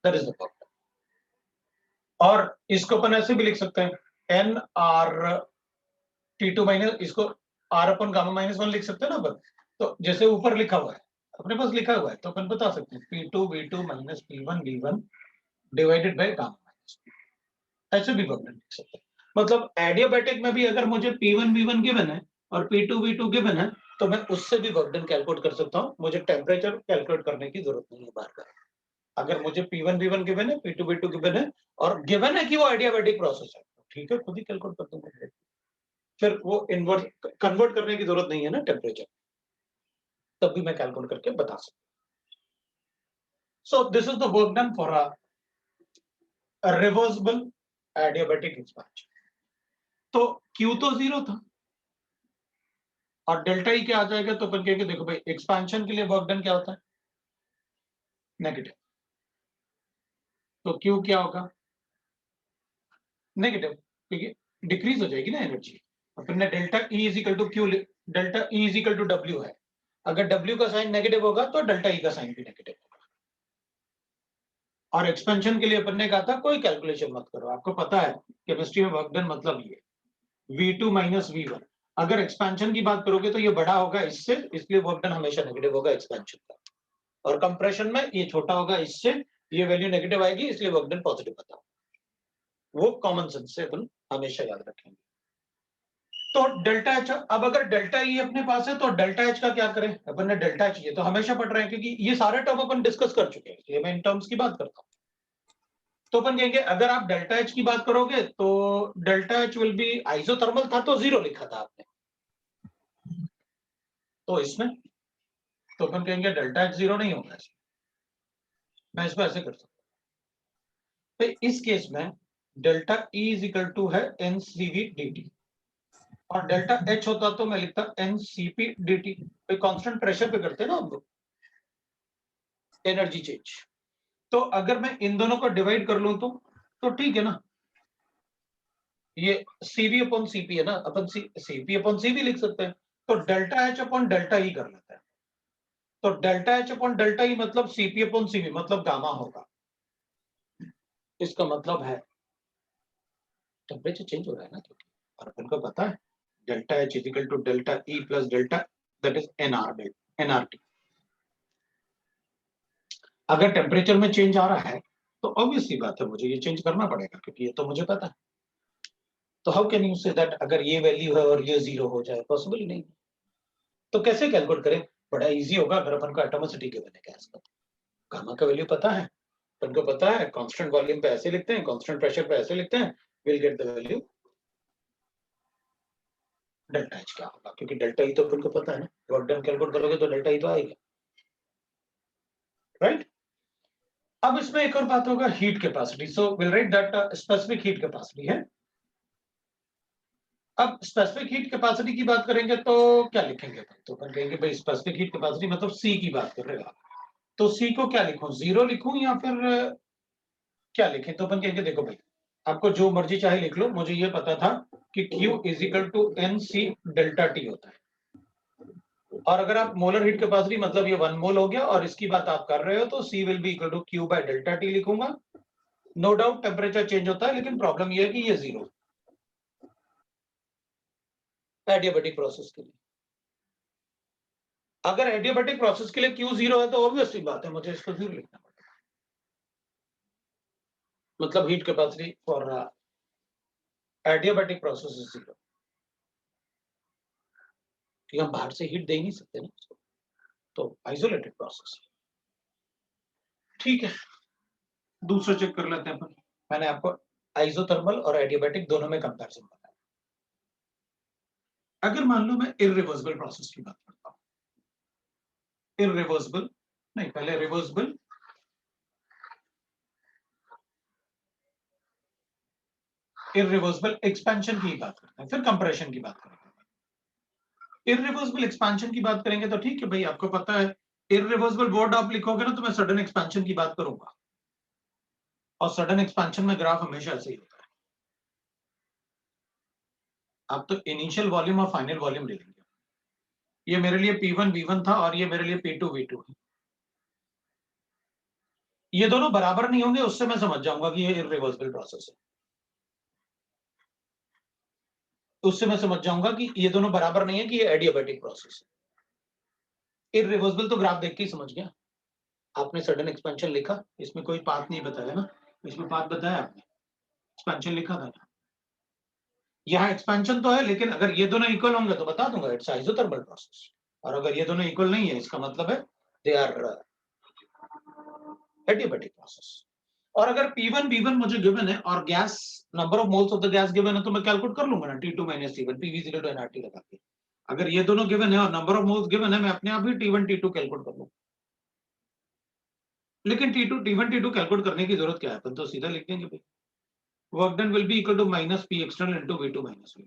that is the work. और इसको अपन ऐसे भी लिख सकते हैं N R T2 माइनस, इसको R अपन गामा माइनस 1 लिख सकते हैं ना अपन। तो जैसे ऊपर लिखा हुआ है अपने पास लिखा हुआ है तो अपन बता सकते हैं P2 V2 minus P1 V1 divided by gamma minus, ऐसे भी वर्क डन लिख सकते हैं। मतलब एडियाबैटिक में भी अगर मुझे P1 V1 गिवन है और P2 V2 गिवन है तो मैं उससे भी वर्क डन कैलकुलेट कर सकता हूं, मुझे टेम्परेचर कैलकुलेट करने की जरूरत नहीं है बार बार। अगर मुझे P1 V1 गिवन है, P2 V2 गिवन है और गिवन है कि वो एडियाबैटिक प्रोसेस है, ठीक है खुद ही कैलकुलेट कर दूंगा, फिर वो इन्वर्ट कन्वर्ट करने की जरूरत नहीं है ना टेम्परेचर, तब भी मैं कैलकुलेट करके बता सकता हूं। So this is the work done for a reversible adiabatic expansion. तो Q तो 0 था और डेल्टा ई क्या आ जाएगा, तो अपन कहेंगे देखो भाई एक्सपेंशन के लिए वर्क डन क्या होता है, नेगेटिव, तो Q क्या होगा, नेगेटिव, क्योंकि डिक्रीज हो जाएगी ना एनर्जी। अपन ने delta E is equal to Q, delta E is equal to W है, अगर डब्ल्यू का साइन नेगेटिव होगा तो डेल्टा ई का साइन भी नेगेटिव होगा। और एक्सपेंशन के लिए अपन ने कहा था कोई कैलकुलेशन मत करो, आपको पता है केमिस्ट्री में वर्क डन मतलब ये V2 माइनस V1, अगर एक्सपेंशन की बात करोगे तो ये बड़ा होगा इससे, इसलिए वर्क डन हमेशा नेगेटिव होगा एक्सपेंशन का, और कंप्रेशन में ये छोटा होगा इससे, ये वैल्यू नेगेटिव आएगी इसलिए वर्क डन पॉजिटिव आता है। वो कॉमन सेंस से अपन हमेशा याद रखेंगे। तो डेल्टा एच, अब अगर डेल्टा ई अपने पास है तो डेल्टा एच का क्या करें, अपन ने डेल्टा एच, ये तो हमेशा पढ़ रहे हैं क्योंकि ये सारे टर्म अपन डिस्कस कर चुके हैं, ये मैं इन टर्म्स की बात करता हूं। तो अपन कहेंगे अगर आप डेल्टा एच की बात करोगे तो delta H will be, isothermal था तो 0 लिखा था आपने, तो इसमें तो अपन कहेंगे डेल्टा एच 0 नहीं होगा इसमें, मैं इसको ऐसे कर सकता हूं। तो इस केस में delta E is equal to है N C V D T, और डेल्टा एच होता तो मैं लिखता N C P D T. Constant pressure पे करते हैं ना हम लोग एनर्जी चेंज। तो अगर मैं इन दोनों को डिवाइड कर लूं तो ठीक है ना, ये सीवी अपॉन सीपी है ना, अपन सीपी अपॉन सीवी लिख सकते हैं। तो delta H upon delta E कर लेते हैं, तो delta H upon delta E मतलब सीपी अपॉन सीवी मतलब गामा होगा। इसका मतलब है टेम्परेचर चेंज हो रहा है ना, क्योंकि और अपन को पता है delta H is equal to delta E plus delta, that is NRT. अगर टेम्परेचर में चेंज आ रहा है तो ऑब्वियसली बात है मुझे ये चेंज करना पड़ेगा, क्योंकि ये तो मुझे पता है। तो how can you say that अगर ये वैल्यू है और ये 0 हो जाए, पॉसिबल ही नहीं। तो कैसे कैलकुलेट करें, बड़ा इजी होगा। अगर अपन को एटॉमिसिटी गिवन है गैस का, गामा का वैल्यू पता है, अपन को पता है कांस्टेंट वॉल्यूम पे ऐसे लिखते हैं, कांस्टेंट प्रेशर पे ऐसे लिखते हैं, will get the value delta H क्या होगा, क्योंकि डेल्टा ई तो अपन को पता है ना, वर्क डन कैलकुलेट करोगे तो डेल्टा ई तो आएगा, राइट। अब इसमें एक और बात होगा, heat capacity. So will write that specific heat capacity है। अब स्पेसिफिक हीट कैपेसिटी की बात करेंगे तो क्या लिखेंगे, तो अपन कहेंगे भाई स्पेसिफिक हीट कैपेसिटी मतलब सी की बात कर रहे हैं, तो सी को क्या लिखूं, 0 लिखूं या फिर क्या लिखें। तो अपन कहेंगे देखो भाई, आपको जो मर्जी चाहे लिख लो, मुझे ये पता था कि Q is equal to N C delta T होता है। और अगर आप मोलर हीट कैपेसिटी मतलब ये 1 मोल हो गया और इसकी बात आप कर रहे हो तो C will be equal to Q by delta T लिखूंगा। नो डाउट टेम्परेचर चेंज होता है, लेकिन प्रॉब्लम ये है कि ये 0 एडियाबैटिक प्रोसेस के लिए। अगर एडियाबैटिक प्रोसेस के लिए Q 0 है तो ऑब्वियसली बात है मुझे इसको 0 लिखना पड़ेगा, मतलब heat capacity for adiabatic process is 0, कि हम बाहर से हीट दे ही नहीं सकते ना उसको, तो आइसोलेटेड प्रोसेस। ठीक है, दूसरा चेक कर लेते हैं अपन। मैंने आपको आइसोथर्मल और एडियाबैटिक दोनों में कंपैरिजन बताया। अगर मान लो मैं इररिवर्सिबल प्रोसेस की बात करता हूं, इररिवर्सिबल नहीं, पहले रिवर्सिबल, इररिवर्सिबल एक्सपेंशन की बात करते हैं, फिर कंप्रेशन की बात करेंगे। इररिवर्सिबल एक्सपेंशन की बात करेंगे तो ठीक है भाई, आपको पता है इररिवर्सिबल वर्ड आप लिखोगे ना तो मैं सडन एक्सपेंशन की बात करूंगा, और सडन एक्सपेंशन में ग्राफ हमेशा ऐसे ही होता है। आप तो इनिशियल वॉल्यूम और फाइनल वॉल्यूम ले लेंगे, ये मेरे लिए P1 V1 था और ये मेरे लिए P2 V2 है। ये दोनों बराबर नहीं होंगे, उससे मैं समझ जाऊंगा कि ये इररिवर्सिबल प्रोसेस है, उससे मैं समझ जाऊंगा कि ये दोनों बराबर नहीं है, कि ये एडियाबैटिक प्रोसेस है। इररिवर्सिबल तो ग्राफ देख के ही समझ गया, आपने सडन एक्सपेंशन लिखा, इसमें कोई पाथ नहीं बताया ना, इसमें पाथ बताया आपने, एक्सपेंशन लिखा था। यहाँ एक्सपेंशन तो है, लेकिन अगर ये दोनों इक्वल होंगे तो बता दूंगा इट्स आइसोथर्मल प्रोसेस, और अगर ये दोनों इक्वल नहीं है इसका मतलब है दे आर एडियाबैटिक प्रोसेस। और अगर P1 V1 मुझे गिवन है और gas number of moles of the gas given है तो मैं कैलकुलेट कर लूंगा ना T2 - T1 PV = nRT लगा के। अगर ये दोनों गिवन है और नंबर ऑफ मोल्स गिवन है, मैं अपने आप ही T1 T2 कैलकुलेट कर लूंगा। लेकिन T1 T2 कैलकुलेट करने की जरूरत क्या है, अपन तो सीधा लिख देंगे भाई work done will be equal to minus P external into V2 - V1,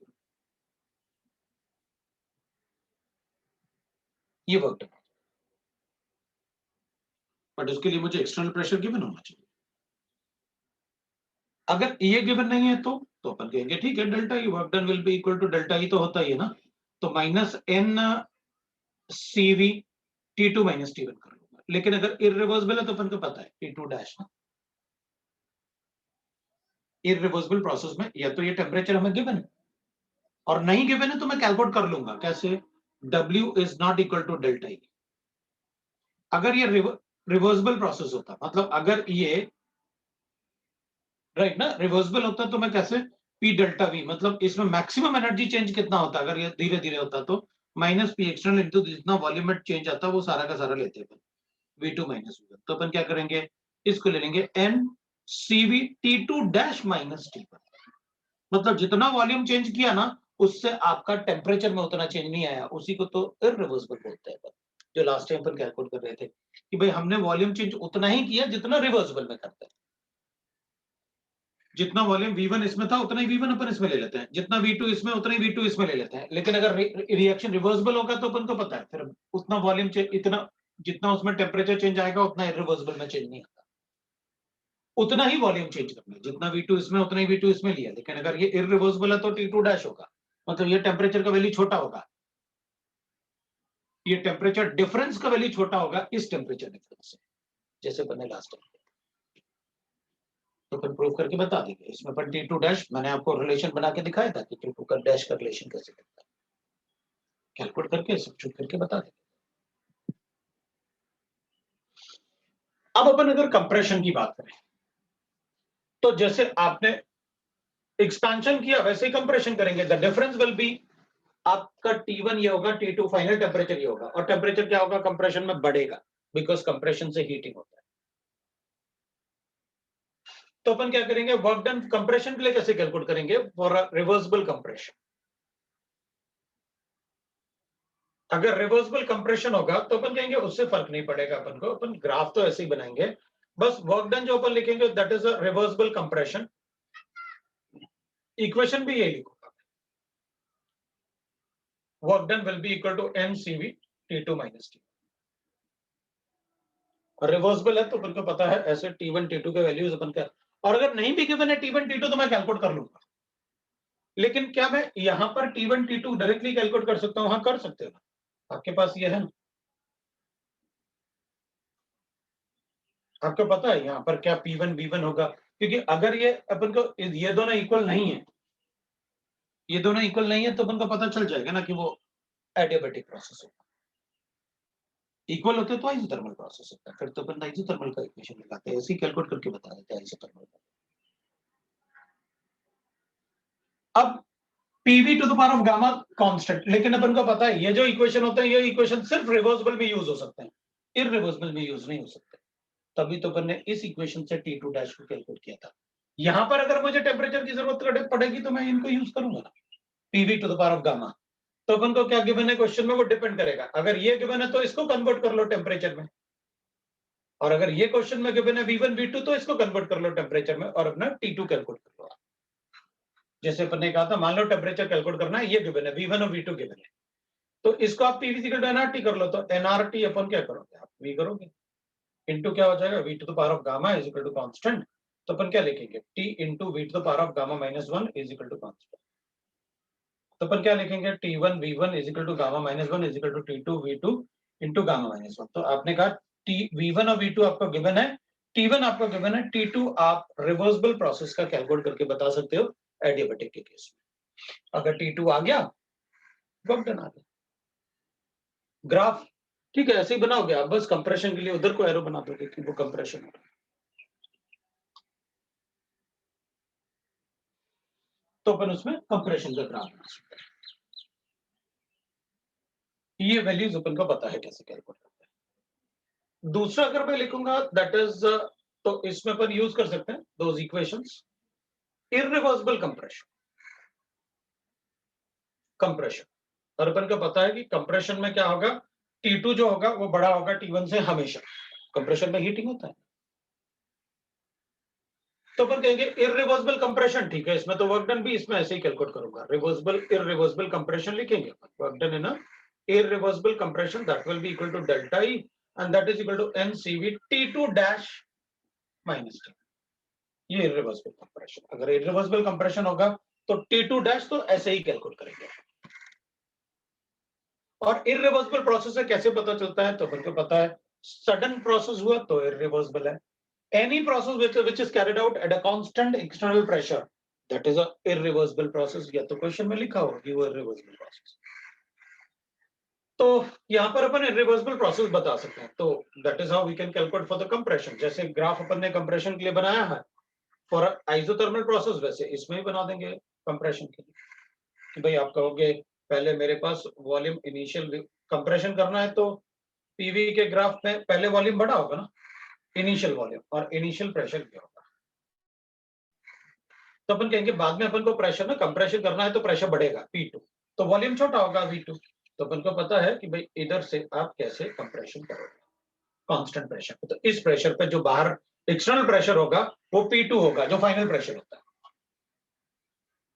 ये वर्क डन। बट उसके लिए मुझे एक्सटर्नल प्रेशर गिवन होना चाहिए। अगर ये गिवन नहीं है तो अपन कहेंगे ठीक है delta E, work done will be equal to delta E तो होता ही है ना, तो minus N CV T2 - T1 कर लूंगा। लेकिन अगर इररिवर्सिबल है तो अपन को पता है T2 डैश ना, इररिवर्सिबल प्रोसेस में या तो ये टेम्परेचर हमें गिवन है, और नहीं गिवन है तो मैं कैलकुलेट कर लूंगा कैसे, W is not equal to delta E. अगर ये रिवर्सिबल प्रोसेस होता, मतलब अगर ये राइट ना रिवर्सिबल होता, तो मैं कैसे पी डेल्टा वी, मतलब इसमें मैक्सिमम एनर्जी चेंज कितना होता है अगर ये धीरे धीरे होता तो माइनस पी एक्सटर्नल इंटू जितना वॉल्यूम चेंज आता है वो सारा का सारा लेते हैं V2 माइनस V1। तो अपन क्या करेंगे, इसको ले लेंगे n CV T2 dash minus T1। मतलब जितना वॉल्यूम चेंज किया ना उससे आपका टेम्परेचर में उतना चेंज नहीं आया, उसी को तो इररिवर्सिबल बोलते हैं। जो लास्ट टाइम अपन कैलकुलेट कर रहे थे कि भाई हमने वॉल्यूम चेंज उतना ही किया जितना रिवर्सिबल में करते हैं। जितना वॉल्यूम V1 इसमें था उतना ही V1 अपन इसमें ले लेते हैं, जितना V2 इसमें उतना ही V2 इसमें ले लेते हैं। लेकिन अगर रिएक्शन रिवर्सिबल होगा तो अपन को पता है फिर उतना वॉल्यूम इतना जितना उसमें टेम्परेचर चेंज आएगा उतना इररिवर्सिबल में चेंज नहीं आता। उतना ही वॉल्यूम चेंज करना है, जितना V2 इसमें उतना ही V2 इसमें लिया। लेकिन अगर ये इररिवर्सिबल है तो T2 डैश होगा, मतलब ये टेम्परेचर का वैल्यू छोटा होगा, ये टेम्परेचर डिफरेंस का वैल्यू छोटा होगा इस टेम्परेचर डिफरेंस से, जैसे बने लास्ट टाइम। तो फिर प्रूव करके बता देंगे। इसमें पर T2 डैश मैंने आपको रिलेशन बना के दिखाया था कि T2 का डैश का रिलेशन कैसे करता है, कैलकुलेट करके सब्स्टिट्यूट करके बता देंगे। अब अपन अगर कंप्रेशन की बात करें तो जैसे आपने एक्सपेंशन किया वैसे ही कंप्रेशन करेंगे। द डिफरेंस विल बी आपका T1 ये होगा, T2 फाइनल टेम्परेचर ये होगा, और टेम्परेचर क्या होगा कंप्रेशन में बढ़ेगा बिकॉज कंप्रेशन से हीटिंग होता है। तो अपन क्या करेंगे, वर्क डन कंप्रेशन के लिए कैसे कैलकुलेट करेंगे, फॉर रिवर्सिबल कंप्रेशन। अगर रिवर्सिबल कंप्रेशन होगा तो अपन कहेंगे उससे फर्क नहीं पड़ेगा अपन को, अपन ग्राफ तो ऐसे ही बनाएंगे। बस वर्क डन जो अपन लिखेंगे that is a reversible compression. Equation भी यही लिखूंगा, work done will be equal to mcv T2 minus T। और रिवर्सिबल है तो अपन को पता है ऐसे T1 T2 के वैल्यूज अपन का, और अगर नहीं भी गिवन है T1 T2 तो मैं कैलकुलेट कर लूंगा। लेकिन क्या मैं यहां पर T1 T2 डायरेक्टली कैलकुलेट कर सकता हूं? हाँ कर सकते हो, आपके पास ये है ना, आपको पता है यहाँ पर क्या P1 V1 होगा, क्योंकि अगर ये अपन को ये दोनों इक्वल नहीं है, ये दोनों इक्वल नहीं है तो अपन को पता चल जाएगा ना कि वो एडियाबैटिक प्रोसेस होगा। इक्वल होते तो आइसोथर्मल प्रोसेस होता है, फिर तो अपन आइसोथर्मल का इक्वेशन लगाते हैं, ऐसे ही कैलकुलेट करके बता देते हैं आइसोथर्मल का। अब PV to the power of gamma constant, लेकिन अपन को पता है ये जो इक्वेशन होते हैं ये इक्वेशन सिर्फ रिवर्सिबल में यूज हो सकते हैं, इररिवर्सिबल में यूज नहीं हो सकते। तभी तो अपन ने इस इक्वेशन से T2 डैश को कैलकुलेट किया था। यहां पर अगर मुझे टेम्परेचर की जरूरत पड़ेगी तो मैं इनको यूज करूंगा ना, PV to the power of gamma. तो अपन को क्या गिवन है क्वेश्चन में वो डिपेंड करेगा, अगर ये गिवन है तो इसको कन्वर्ट कर लो टेम्परेचर में, और अगर ये क्वेश्चन में गिवन है V1 V2 तो इसको कन्वर्ट कर लो टेम्परेचर में और अपना T2 कैलकुलेट कर लो। जैसे अपन ने कहा था मान लो टेम्परेचर कैलकुलेट करना है, ये गिवन है V1 और V2 गिवन है, तो इसको आप P फिजिकल nRT कर लो, तो nRT अपन क्या करोगे, आप V करोगे, इनटू क्या हो जाएगा V to the power of gamma is equal to constant. तो अपन क्या लिखेंगे, T into V to the power of gamma minus 1 is equal to constant. तो अपन क्या लिखेंगे, T1 V1 is equal to gamma minus 1 is equal to T2 V2 into gamma minus 1। तो आपने कहा T V1 और V2 आपको गिवन है, T1 आपको गिवन है, T2 आप रिवर्सिबल प्रोसेस का कैलकुलेट करके बता सकते हो एडियाबैटिक के केस में। अगर T2 आ गया वर्क डन आ गया। ग्राफ ठीक है ऐसे ही बनाओगे आप, बस कंप्रेशन के लिए उधर को एरो बना दोगे कि वो कंप्रेशन हो। तो अपन उसमें कंप्रेशन का ग्राफ बना सकते हैं। ये वैल्यूज अपन को पता है कैसे कैलकुलेट करते हैं। दूसरा अगर मैं लिखूंगा दैट इज, तो इसमें अपन यूज कर सकते हैं those equations, irreversible compression, compression. और अपन को पता है कि कंप्रेशन में क्या होगा, T2 जो होगा वो बड़ा होगा T1 से हमेशा, कंप्रेशन में हीटिंग होता है। तो अपन कहेंगे इररिवर्सिबल कंप्रेशन, ठीक है, इसमें तो वर्क डन भी इसमें ऐसे ही कैलकुलेट करूंगा, रिवर्सिबल इररिवर्सिबल कंप्रेशन लिखेंगे, वर्क डन है ना, irreversible compression that will be equal to delta E and that is equal to mcv T2 dash minus T। ये इररिवर्सिबल कंप्रेशन, अगर इररिवर्सिबल कंप्रेशन होगा तो T2 डैश तो ऐसे ही कैलकुलेट करेंगे। और इररिवर्सिबल प्रोसेस से कैसे पता चलता है, तो अपन को पता है सडन प्रोसेस हुआ तो इररिवर्सिबल है, any process which is carried out at a constant external pressure that is a irreversible process। या तो क्वेश्चन में लिखा होगा कि वो irreversible process। तो यहां पर अपन irreversible process बता सकते हैं, तो that is how we can calculate for the compression। जैसे ग्राफ अपन ने कंप्रेशन के लिए बनाया है, फॉर आइसोथर्मल प्रोसेस वैसे इसमें ही बना देंगे कंप्रेशन के लिए कि भाई आप कहोगे पहले मेरे पास वॉल्यूम इनिशियल कंप्रेशन करना है तो पीवी के ग्राफ में पहले वॉल्यूम बड़ा होगा ना, इनिशियल वॉल्यूम, और इनिशियल प्रेशर क्या होगा। तो अपन कहेंगे बाद में अपन को प्रेशर ना कंप्रेशन करना है तो प्रेशर बढ़ेगा P2, तो वॉल्यूम छोटा होगा V2। तो अपन को पता है कि भाई इधर से आप कैसे कंप्रेशन करोगे कांस्टेंट प्रेशर पे, तो इस प्रेशर पे जो बाहर एक्सटर्नल प्रेशर होगा वो P2 होगा जो फाइनल प्रेशर होता है।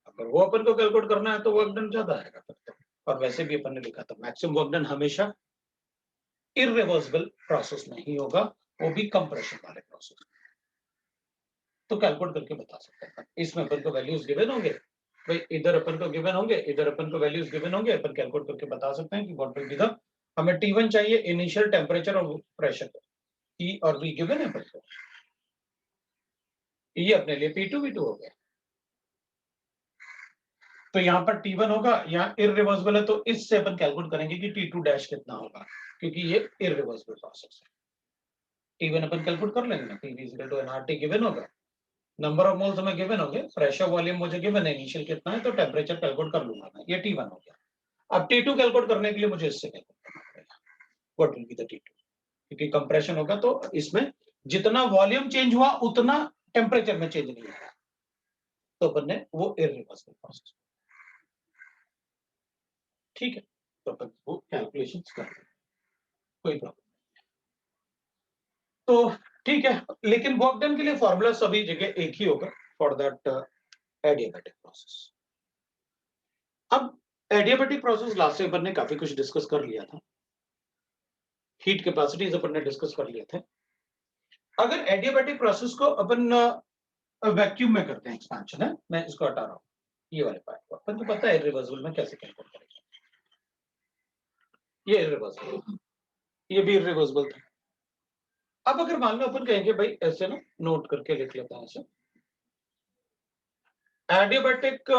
अगर वो अपन को कैलकुलेट करना है तो वर्क डन ज्यादा आएगा फिर तो। और वैसे भी अपन ने लिखा था मैक्सिमम वर्क डन हमेशा इरिवर्सिबल प्रोसेस में ही होगा, वो भी कंप्रेशन वाले प्रोसेस। तो कैलकुलेट करके बता सकते हैं। इसमें अपन को वैल्यूज गिवन होंगे, भाई इधर अपन को गिवन होंगे, इधर अपन को वैल्यूज गिवन होंगे, अपन कैलकुलेट करके बता सकते हैं कि व्हाट विल बी द, हमें T1 चाहिए इनिशियल टेम्परेचर और प्रेशर, E और V गिवन है अपन को, ये अपने लिए P2 V2 हो गया। तो यहाँ पर T1 होगा, यहाँ इरिवर्सिबल है तो इससे अपन कैलकुलेट करेंगे कि T2 डैश कितना होगा, क्योंकि ये इरिवर्सिबल प्रोसेस है। T1 अपन कैलकुलेट कर लेंगे ना, PV equal to nRT given होगा, नंबर ऑफ मोल्स हमें गिवन होंगे, प्रेशर वॉल्यूम मुझे गिवन है, इनिशियल कितना है तो टेम्परेचर कैलकुलेट कर लूंगा मैं, ये T1 हो गया। अब T2 कैलकुलेट करने के लिए मुझे इससे कैलकुलेट करना पड़ेगा what will be the T2, क्योंकि कंप्रेशन होगा तो इसमें जितना वॉल्यूम चेंज हुआ उतना टेम्परेचर में चेंज नहीं आया, तो अपन ने वो इरिवर्सिबल प्रोसेस। ठीक है, तो अपन वो कैलकुलेशंस कर लेंगे, कोई प्रॉब्लम। तो ठीक है, लेकिन वर्क डन के लिए फॉर्मूला सभी जगह एक ही होगा फॉर दैट एडियाबैटिक प्रोसेस। अब एडियाबैटिक प्रोसेस लास्ट से अपन ने काफी कुछ डिस्कस कर लिया था, हीट कैपेसिटीज अपन ने डिस्कस कर लिए थे। अगर एडियाबैटिक प्रोसेस को अपन वैक्यूम में करते हैं, एक्सपेंशन है, मैं इसको हटा रहा हूं, ये वाले पार्ट को अपन को पता है रिवर्सिबल में कैसे कैलकुलेट करेंगे, ये इरिवर्सिबल, ये भी इरिवर्सिबल था। अब अगर मान लो अपन कहेंगे भाई ऐसे ना, नोट करके लिख लेते हैं ऐसे, adiabatic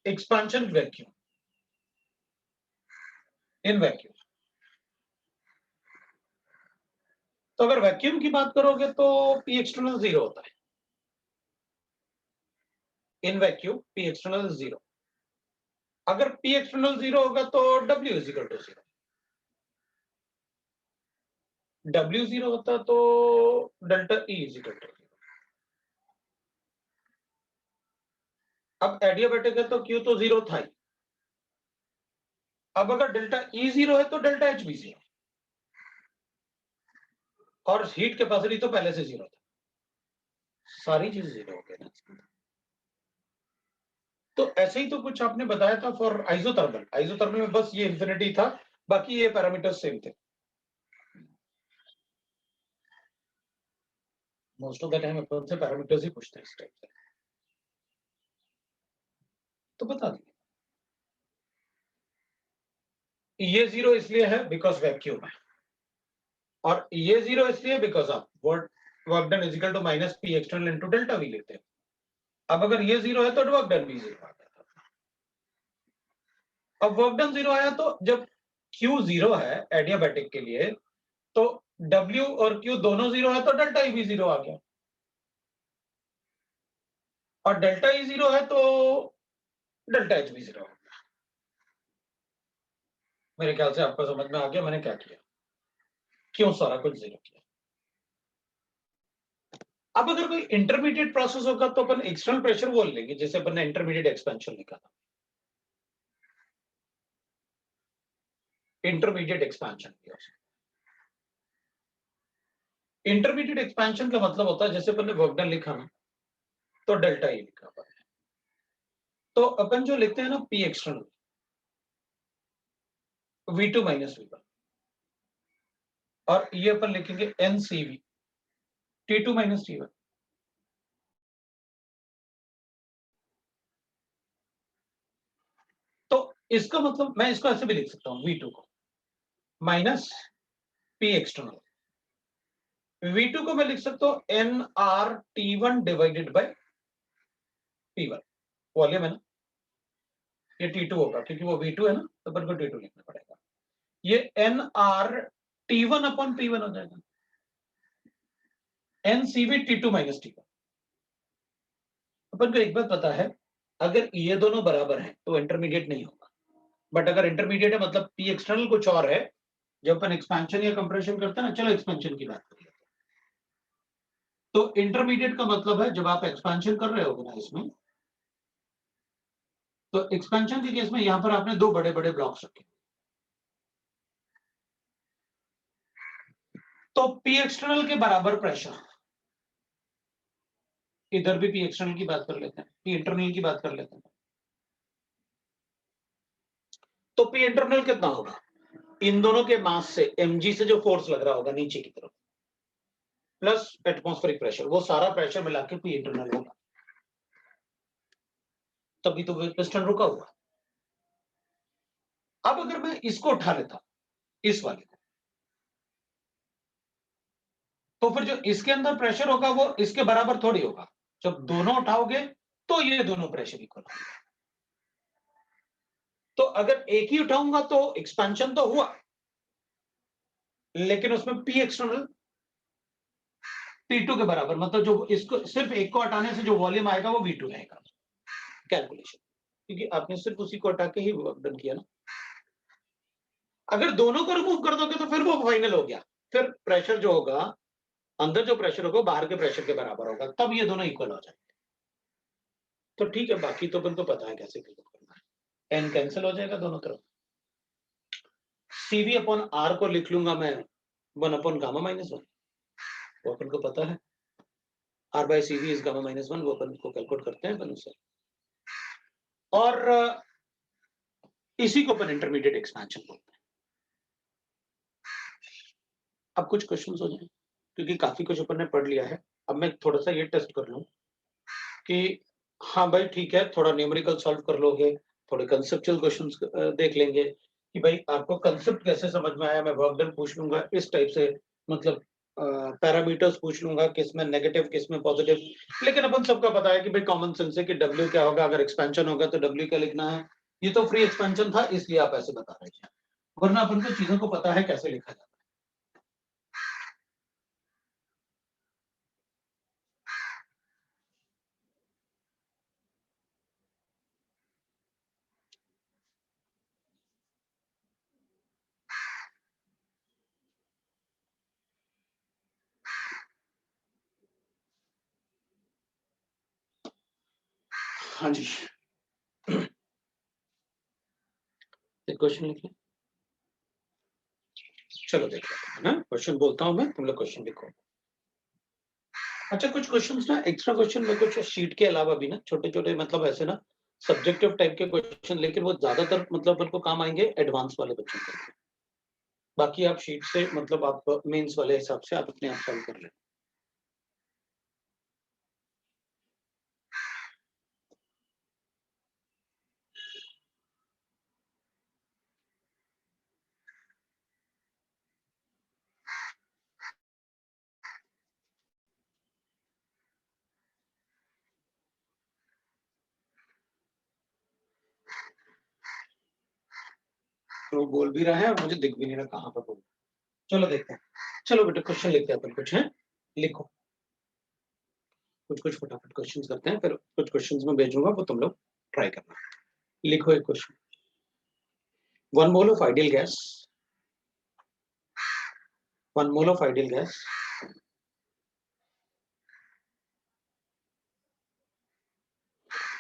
expansion vacuum in vacuum. तो अगर वैक्यूम की बात करोगे तो P एक्सटर्नल 0 होता है, इन वैक्यूम P एक्सटर्नल 0। अगर P एक्सटर्नल 0 होगा तो W is equal to 0, W 0 होता तो delta E is equal to 0। अब एडियाबैटिक है तो Q तो 0 था ही, अब अगर डेल्टा E 0 है तो डेल्टा H भी 0, और हीट कैपेसिटी तो पहले से 0 था, सारी चीज 0 हो गई ना। तो ऐसे ही तो कुछ आपने बताया था फॉर आइसोथर्मल, आइसोथर्मल में बस ये इंफिनिटी था, बाकी ये पैरामीटर्स सेम थे। मोस्ट ऑफ द टाइम अपन से पैरामीटर्स ही पूछते हैं इस टाइप से, तो बता देंगे। ये 0 इसलिए है बिकॉज वैक्यूम है, और ये 0 इसलिए because of work done is equal to minus P external into delta V लेते हैं। अब अगर ये 0 है तो वर्क डन भी 0 आ गया था। अब वर्क डन 0 आया तो जब Q 0 है एडियाबैटिक के लिए, तो W और Q दोनों 0 है तो डेल्टा E भी 0 आ गया, और डेल्टा E 0 है तो डेल्टा H भी 0 हो गया। मेरे ख्याल से आपको समझ में आ गया मैंने क्या किया, क्यों सारा कुछ 0 किया। अब अगर कोई इंटरमीडिएट प्रोसेस होगा तो अपन एक्सटर्नल प्रेशर बोल लेंगे, जैसे अपन ने इंटरमीडिएट एक्सपेंशन लिखा था, इंटरमीडिएट एक्सपेंशन किया। इंटरमीडिएट एक्सपेंशन का मतलब होता है जैसे अपन ने वर्क डन लिखा ना, तो डेल्टा ई लिखा हुआ है, तो अपन जो लिखते हैं ना P external V2 minus V1, और ये अपन लिखेंगे NCV T2 माइनस T1। तो इसका मतलब मैं इसको ऐसे भी लिख सकता हूँ, V2 को माइनस P एक्सटर्नल, V2 को मैं लिख सकता हूँ NRT1 divided by P1, volume है ना, ये T2 होगा क्योंकि वो V2 है ना, तो अपन को T2 लिखना पड़ेगा, ये NRT1 अपॉन P1 हो जाएगा, NCV T2 माइनस T1। अपन को एक बात पता है, अगर ये दोनों बराबर हैं तो इंटरमीडिएट नहीं होगा, बट अगर इंटरमीडिएट है मतलब P एक्सटर्नल कुछ और है, जब अपन एक्सपेंशन या कंप्रेशन करते हैं ना, चलो एक्सपेंशन की बात कर लेते हैं। तो इंटरमीडिएट का मतलब है जब आप एक्सपेंशन कर रहे होगे ना इसमें, तो एक्सपेंशन के केस में यहां पर आपने दो बड़े बड़े ब्लॉक्स रखे, तो P एक्सटर्नल के बराबर प्रेशर, इधर भी P एक्सटर्नल की बात कर लेते हैं, P इंटरनल की बात कर लेते हैं, तो P इंटरनल कितना होगा, इन दोनों के मास से mg से जो फोर्स लग रहा होगा नीचे की तरफ प्लस एटमॉस्फेरिक प्रेशर, वो सारा प्रेशर मिला के P इंटरनल होगा, तभी तो पिस्टन रुका हुआ। अब अगर मैं इसको उठा लेता, इस वाले को, तो फिर जो इसके अंदर प्रेशर होगा वो इसके बराबर थोड़ी होगा, जब दोनों उठाओगे तो ये दोनों प्रेशर इक्वल होंगे। तो अगर एक ही उठाऊंगा तो एक्सपेंशन तो हुआ, लेकिन उसमें P एक्सटर्नल P2 के बराबर, मतलब जो इसको सिर्फ एक को हटाने से जो वॉल्यूम आएगा वो V2 रहेगा कैलकुलेशन, क्योंकि आपने सिर्फ उसी को हटा के ही वर्क डन किया ना। अगर दोनों को रिमूव कर दोगे तो फिर वो फाइनल हो गया, फिर प्रेशर जो होगा अंदर, जो प्रेशर होगा बाहर के प्रेशर के बराबर होगा, तब ये दोनों इक्वल हो जाएंगे। तो ठीक है, बाकी तो अपन को पता है कैसे कैलकुलेट करना है। एन कैंसिल हो जाएगा दोनों तरफ, CV अपॉन आर को लिख लूंगा मैं 1 अपॉन गामा माइनस 1, वो अपन को पता है, R by CV is gamma minus 1, वो अपन को कैलकुलेट करते हैं अपन उससे, और इसी को अपन इंटरमीडिएट एक्सपेंशन बोलते हैं। अब कुछ क्वेश्चंस हो जाए, क्योंकि काफी कुछ अपन ने पढ़ लिया है, अब मैं थोड़ा सा ये टेस्ट कर लूं कि हाँ भाई ठीक है, थोड़ा न्यूमेरिकल सॉल्व कर लोगे, थोड़े कंसेप्चुअल क्वेश्चंस देख लेंगे कि भाई आपको कंसेप्ट कैसे समझ में आया, मैं वर्क डन पूछ लूंगा इस टाइप से, मतलब पैरामीटर्स पूछ लूंगा, किसमें नेगेटिव किसमें पॉजिटिव, लेकिन अपन सबका पता है कि भाई कॉमन सेंस है कि W क्या होगा, अगर एक्सपेंशन होगा तो W क्या लिखना है, ये तो फ्री एक्सपेंशन था इसलिए आप ऐसे बता रहे थे, वरना अपन को चीजों को पता है कैसे लिखा जाता है। हाँ जी, एक क्वेश्चन लिखिए, चलो देख लेते हैं ना, क्वेश्चन बोलता हूं मैं, तुम लोग क्वेश्चन लिखो। अच्छा, कुछ क्वेश्चंस ना एक्स्ट्रा क्वेश्चन में, कुछ शीट के अलावा भी ना छोटे छोटे, मतलब ऐसे ना सब्जेक्टिव टाइप के क्वेश्चन, लेकिन वो ज्यादातर मतलब अपन को काम आएंगे एडवांस वाले बच्चों के लिए, बाकी आप शीट से मतलब आप मेंस वाले हिसाब से आप अपने आप सॉल्व कर लें। तो बोल भी रहा है और मुझे दिख भी नहीं रहा कहाँ पर बोल, चलो देखते हैं, चलो बेटा क्वेश्चन लिखते हैं अपन, कुछ है लिखो, कुछ कुछ फटाफट क्वेश्चन करते हैं, फिर कुछ क्वेश्चन में भेजूंगा वो तुम लोग ट्राई करना। लिखो एक question, 1 mole of ideal gas, 1 mole of ideal gas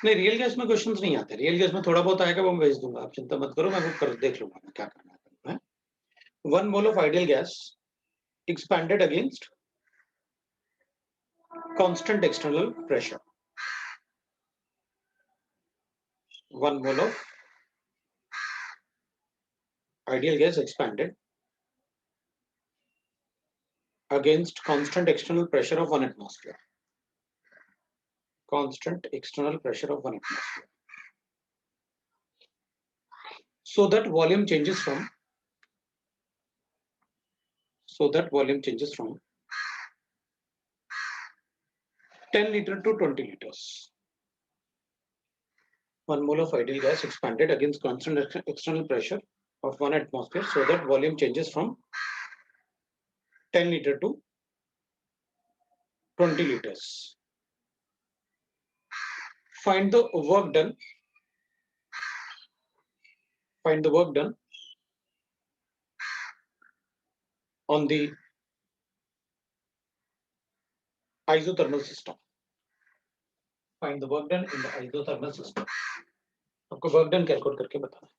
नहीं, रियल गैस में क्वेश्चंस नहीं आते, रियल गैस में थोड़ा बहुत आएगा वो मैं भेज दूंगा, आप चिंता मत करो, मैं वो कर देख लूंगा मैं क्या करना है। 1 mole of ideal gas expanded against constant external pressure, 1 mole of ideal gas expanded against constant external pressure of 1 atmosphere, constant external pressure of 1 atmosphere, so that volume changes from 10 liter to 20 liters. 1 mole of ideal gas expanded against constant external pressure of 1 atmosphere, so that volume changes from 10 liter to 20 liters. Find the work done. Find the work done on the isothermal system. Find the work done in the isothermal system. आपको वर्क डन कैलकुलेट करके बताना.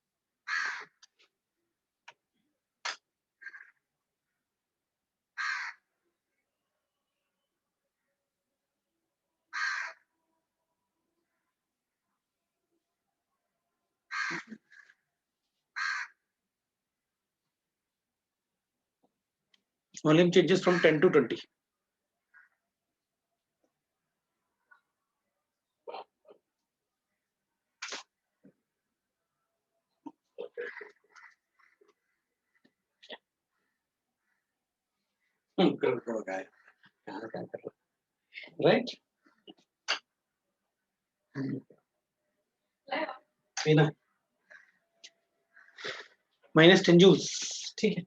Volume changes from 10 to 20. Right? minus 10 joules. ठीक है.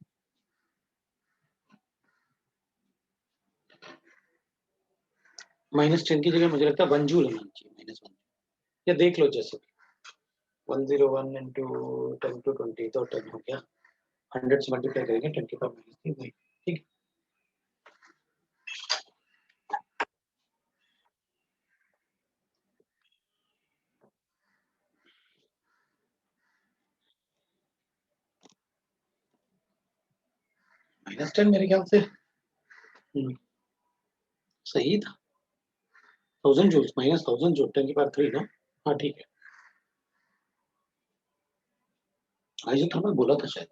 -10 की जगह मुझे लगता है 1 जूल होना चाहिए. -1 या देख लो जैसे 101 into 10 to 20 तो 10 हो गया. 100 से मल्टीप्लाई करेंगे 10 के पावर -3 ठीक है. -10 मेरे ख्याल से सही था. 1000 जूल्स -1000 जूल 10 की पावर 3 ना. हाँ ठीक है. आइसोथर्मल बोला था शायद.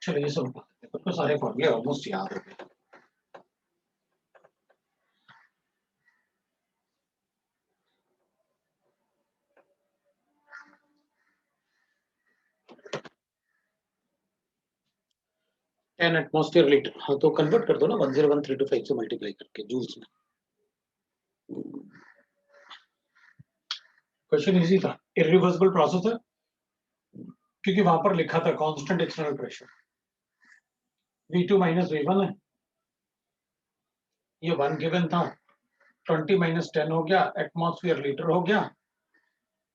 चलो ये सब तो सारे फॉर्मूले ऑलमोस्ट याद हो गए. Ten atmosphere litre. हाँ तो कन्वर्ट कर दो ना 101325 से मल्टीप्लाई करके जूल्स में. क्वेश्चन इजी था. इरिवर्सिबल प्रोसेस है क्योंकि वहां पर लिखा था constant external pressure. V2 - V1 है. ये 1 गिवन था. 20 - 10 हो गया. एटमॉस्फेयर लीटर हो गया.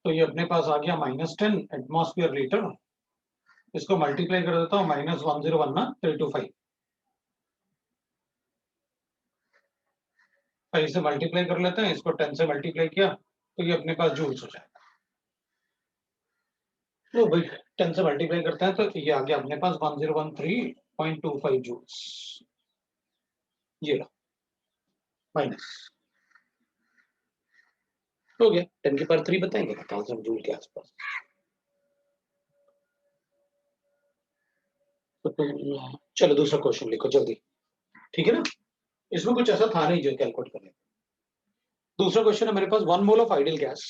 तो ये अपने पास आ गया -10 एटमॉस्फेयर लीटर. इसको मल्टीप्लाई कर देता हूँ -101 ना 325. 5 से मल्टीप्लाई कर लेते हैं. इसको 10 से मल्टीप्लाई किया तो ये अपने पास जूल्स हो जाएगा. तो भाई 10 से मल्टीप्लाई करते हैं तो ये आ गया अपने पास 1013.25 जूल्स. ये लो माइनस हो गया. 10 की पावर 3 बताएंगे 1000 जूल के आसपास. तो चलो दूसरा क्वेश्चन लिखो जल्दी. ठीक है ना. इसमें कुछ ऐसा था नहीं जो कैलकुलेट करने. दूसरा क्वेश्चन है मेरे पास 1 मोल ऑफ आइडियल गैस.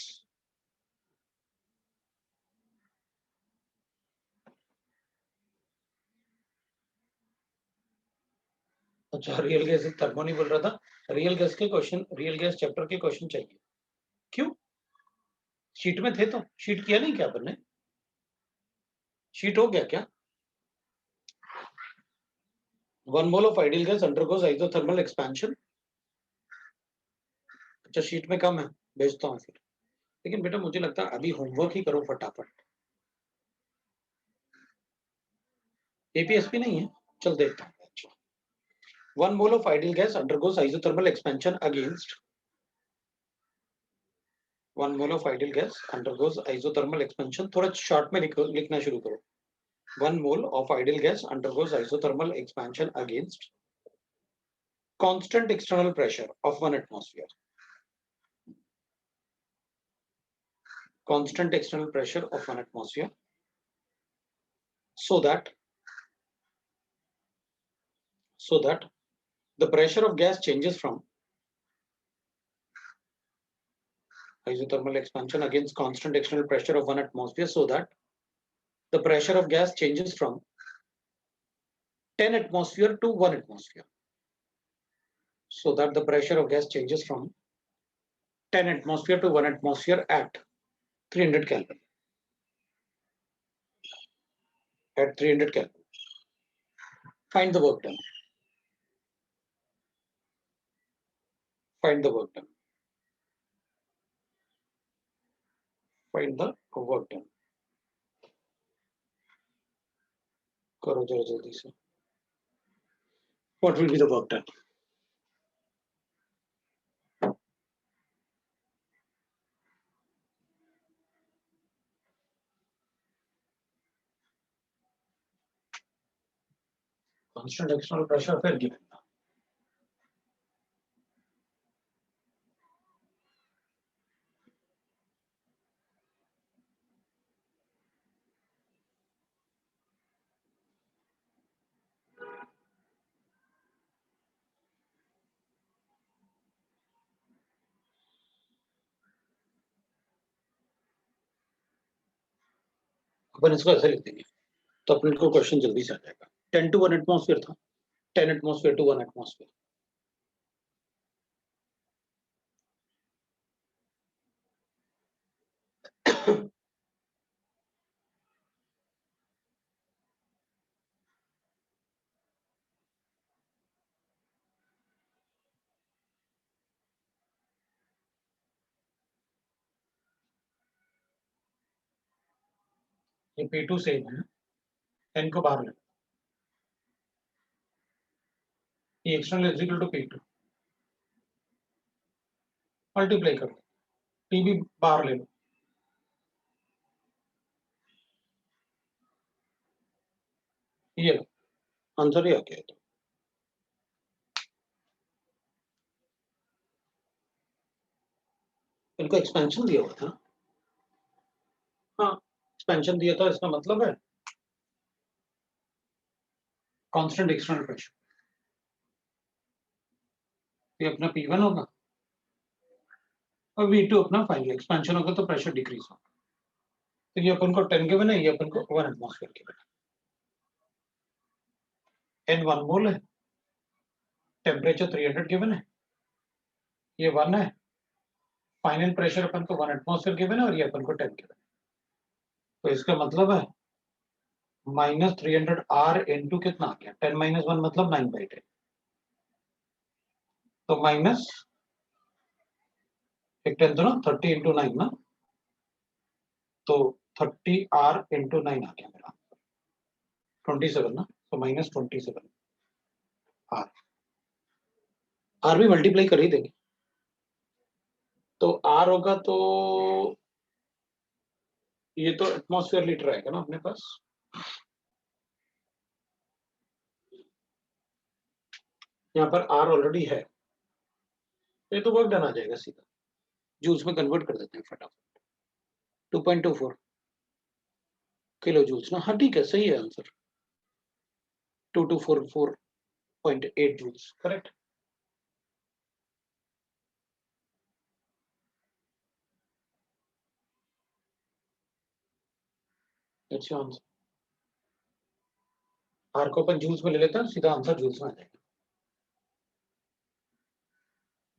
अच्छा रियल गैस थर्मो नहीं बोल रहा था. रियल गैस के क्वेश्चन रियल गैस चैप्टर के क्वेश्चन चाहिए. क्यों. शीट में थे तो शीट किया नहीं क्या अपन ने. शीट हो गया क्या. 1 mole of ideal gas undergoes isothermal expansion. अच्छा शीट में कम है. भेजता हूँ फिर. लेकिन बेटा मुझे लगता है अभी होमवर्क ही करो फटाफट. एपीएसपी नहीं है. चल देखता हूँ. 1 mole of ideal gas undergoes isothermal expansion against 1 mole of ideal gas undergoes isothermal expansion. थोड़ा शॉर्ट में लिखना शुरू करो. 1 mole of ideal gas undergoes isothermal expansion against constant external pressure of 1 atmosphere. Constant external pressure of 1 atmosphere so that the pressure of gas changes from isothermal expansion against constant external pressure of 1 atmosphere so that the pressure of gas changes from 10 atmosphere to 1 atmosphere. So that the pressure of gas changes from 10 atmosphere to 1 atmosphere at 300 Kelvin. At 300 Kelvin. Find the work done. Find the work done. Find the work done. करो जरा जल्दी से. What will be the work done? Constant external pressure फिर given. अपन इसको ऐसे लिख देंगे तो अपने को क्वेश्चन जल्दी से आ जाएगा. 10 to 1 एटमॉस्फेयर था. 10 एटमॉस्फेयर to 1 एटमॉस्फेयर. ये P2 सेम है. n को बाहर ले. ये external is equal to P2 multiply कर लो. P भी बाहर ले लो. ये आंसर ही आ गया. तो इनको एक्सपेंशन दिया हुआ था. हाँ एक्सपेंशन दिया था. इसका मतलब है कांस्टेंट एक्सटर्नल प्रेशर. ये अपना P1 होगा और V2 अपना फाइनल. एक्सपेंशन होगा तो प्रेशर डिक्रीज होगा. तो ये अपन को 10 के बने. ये अपन को 1 एटमॉस्फेयर के बने. n 1 मोल है. टेम्परेचर 300 गिवन है. ये 1 है. फाइनल प्रेशर अपन को 1 एटमॉस्फेयर गिवन है और ये अपन को 10 गिवन है. तो इसका मतलब है -300 R इंटू कितना आ गया. 10 - 1 मतलब 9/10. तो माइनस एक 10 तो ना 30 इंटू 9 ना. तो 30 R इंटू 9 आ गया मेरा 27 ना. तो -27 R. R भी मल्टीप्लाई कर ही देंगे. तो R होगा तो ये तो एटमॉस्फेयर लीटर आएगा ना अपने पास. यहाँ पर R ऑलरेडी है. ये तो वर्क डन आ जाएगा सीधा. जूल्स में कन्वर्ट कर देते हैं फटाफट. 2.24 किलो जूल्स ना. हाँ ठीक है सही है आंसर. 2244.8 joules correct. अच्छा आंसर. आर को अपन जूल्स में ले लेते हैं. सीधा आंसर जूल्स में आ जाएगा.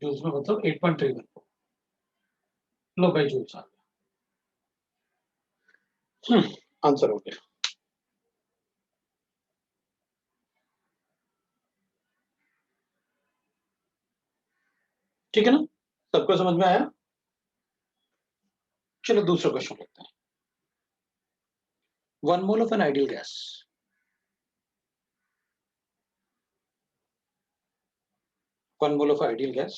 जूल्स में मतलब 8.31 लो भाई जूल्स आ गया. आंसर हो गया. ठीक है ना. सबको समझ में आया. चलो दूसरा क्वेश्चन लेते हैं. 1 mole of an ideal gas. 1 mole of ideal gas.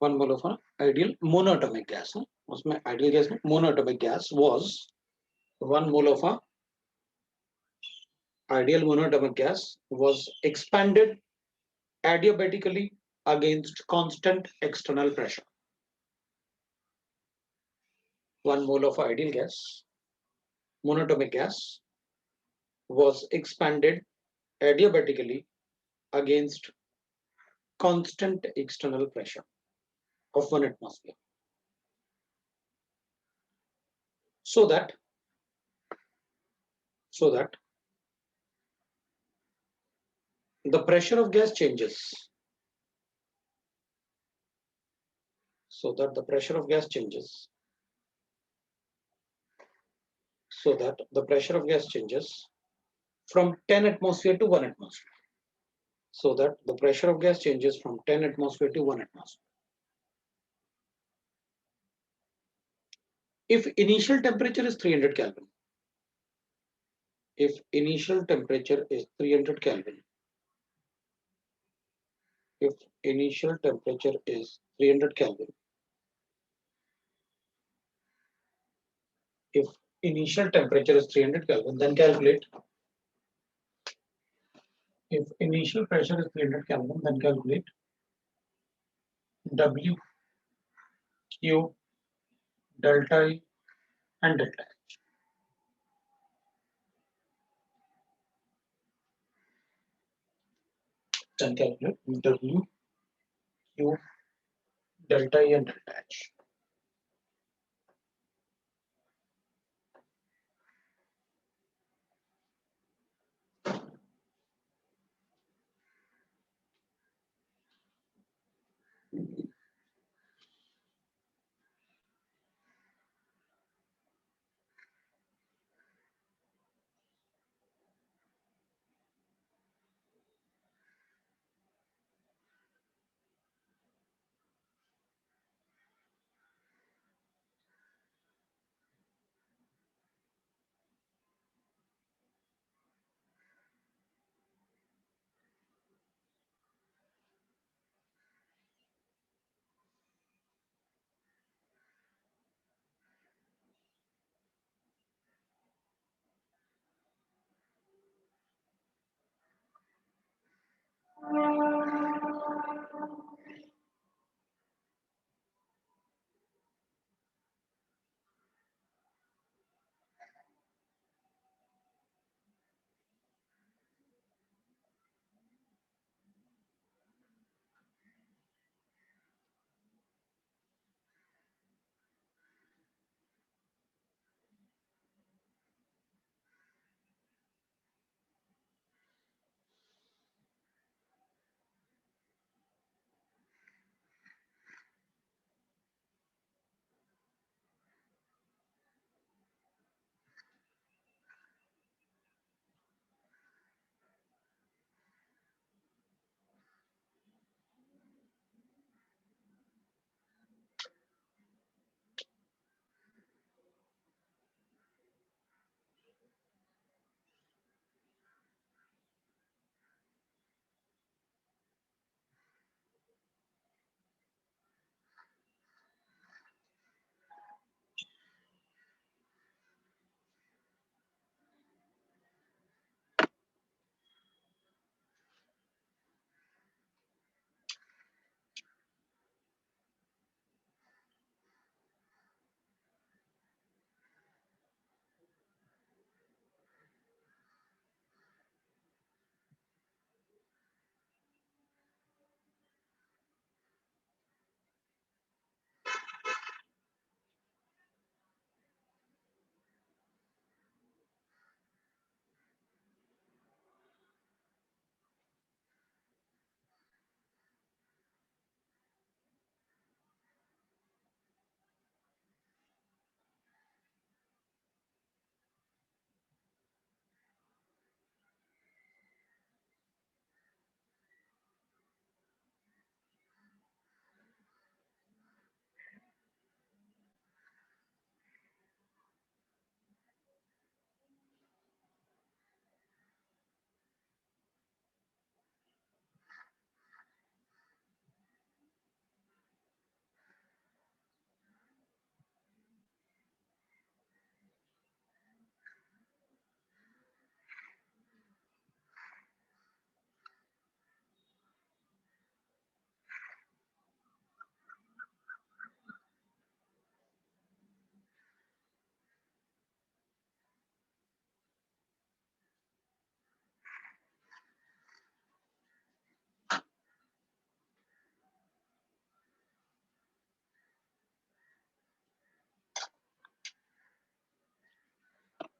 One mole of an ideal monoatomic gas. उसमें आइडियल गैस में monoatomic gas was 1 mole of a ideal monoatomic gas was expanded adiabatically against constant external pressure. 1 mole of ideal gas, monoatomic gas, was expanded adiabatically against constant external pressure of 1 atmosphere. So that the pressure of gas changes. So that the pressure of gas changes. So that the pressure of gas changes from 10 atmosphere to 1 atmosphere, so that the pressure of gas changes from 10 atmosphere to 1 atmosphere. If initial temperature is 300 Kelvin, if initial temperature is 300 Kelvin, if initial temperature is 300 Kelvin, if initial temperature is 300 Kelvin, then calculate. If initial pressure is 300 Kelvin, then calculate W, Q, delta E, and delta H. Then calculate W, Q, delta E, and delta H.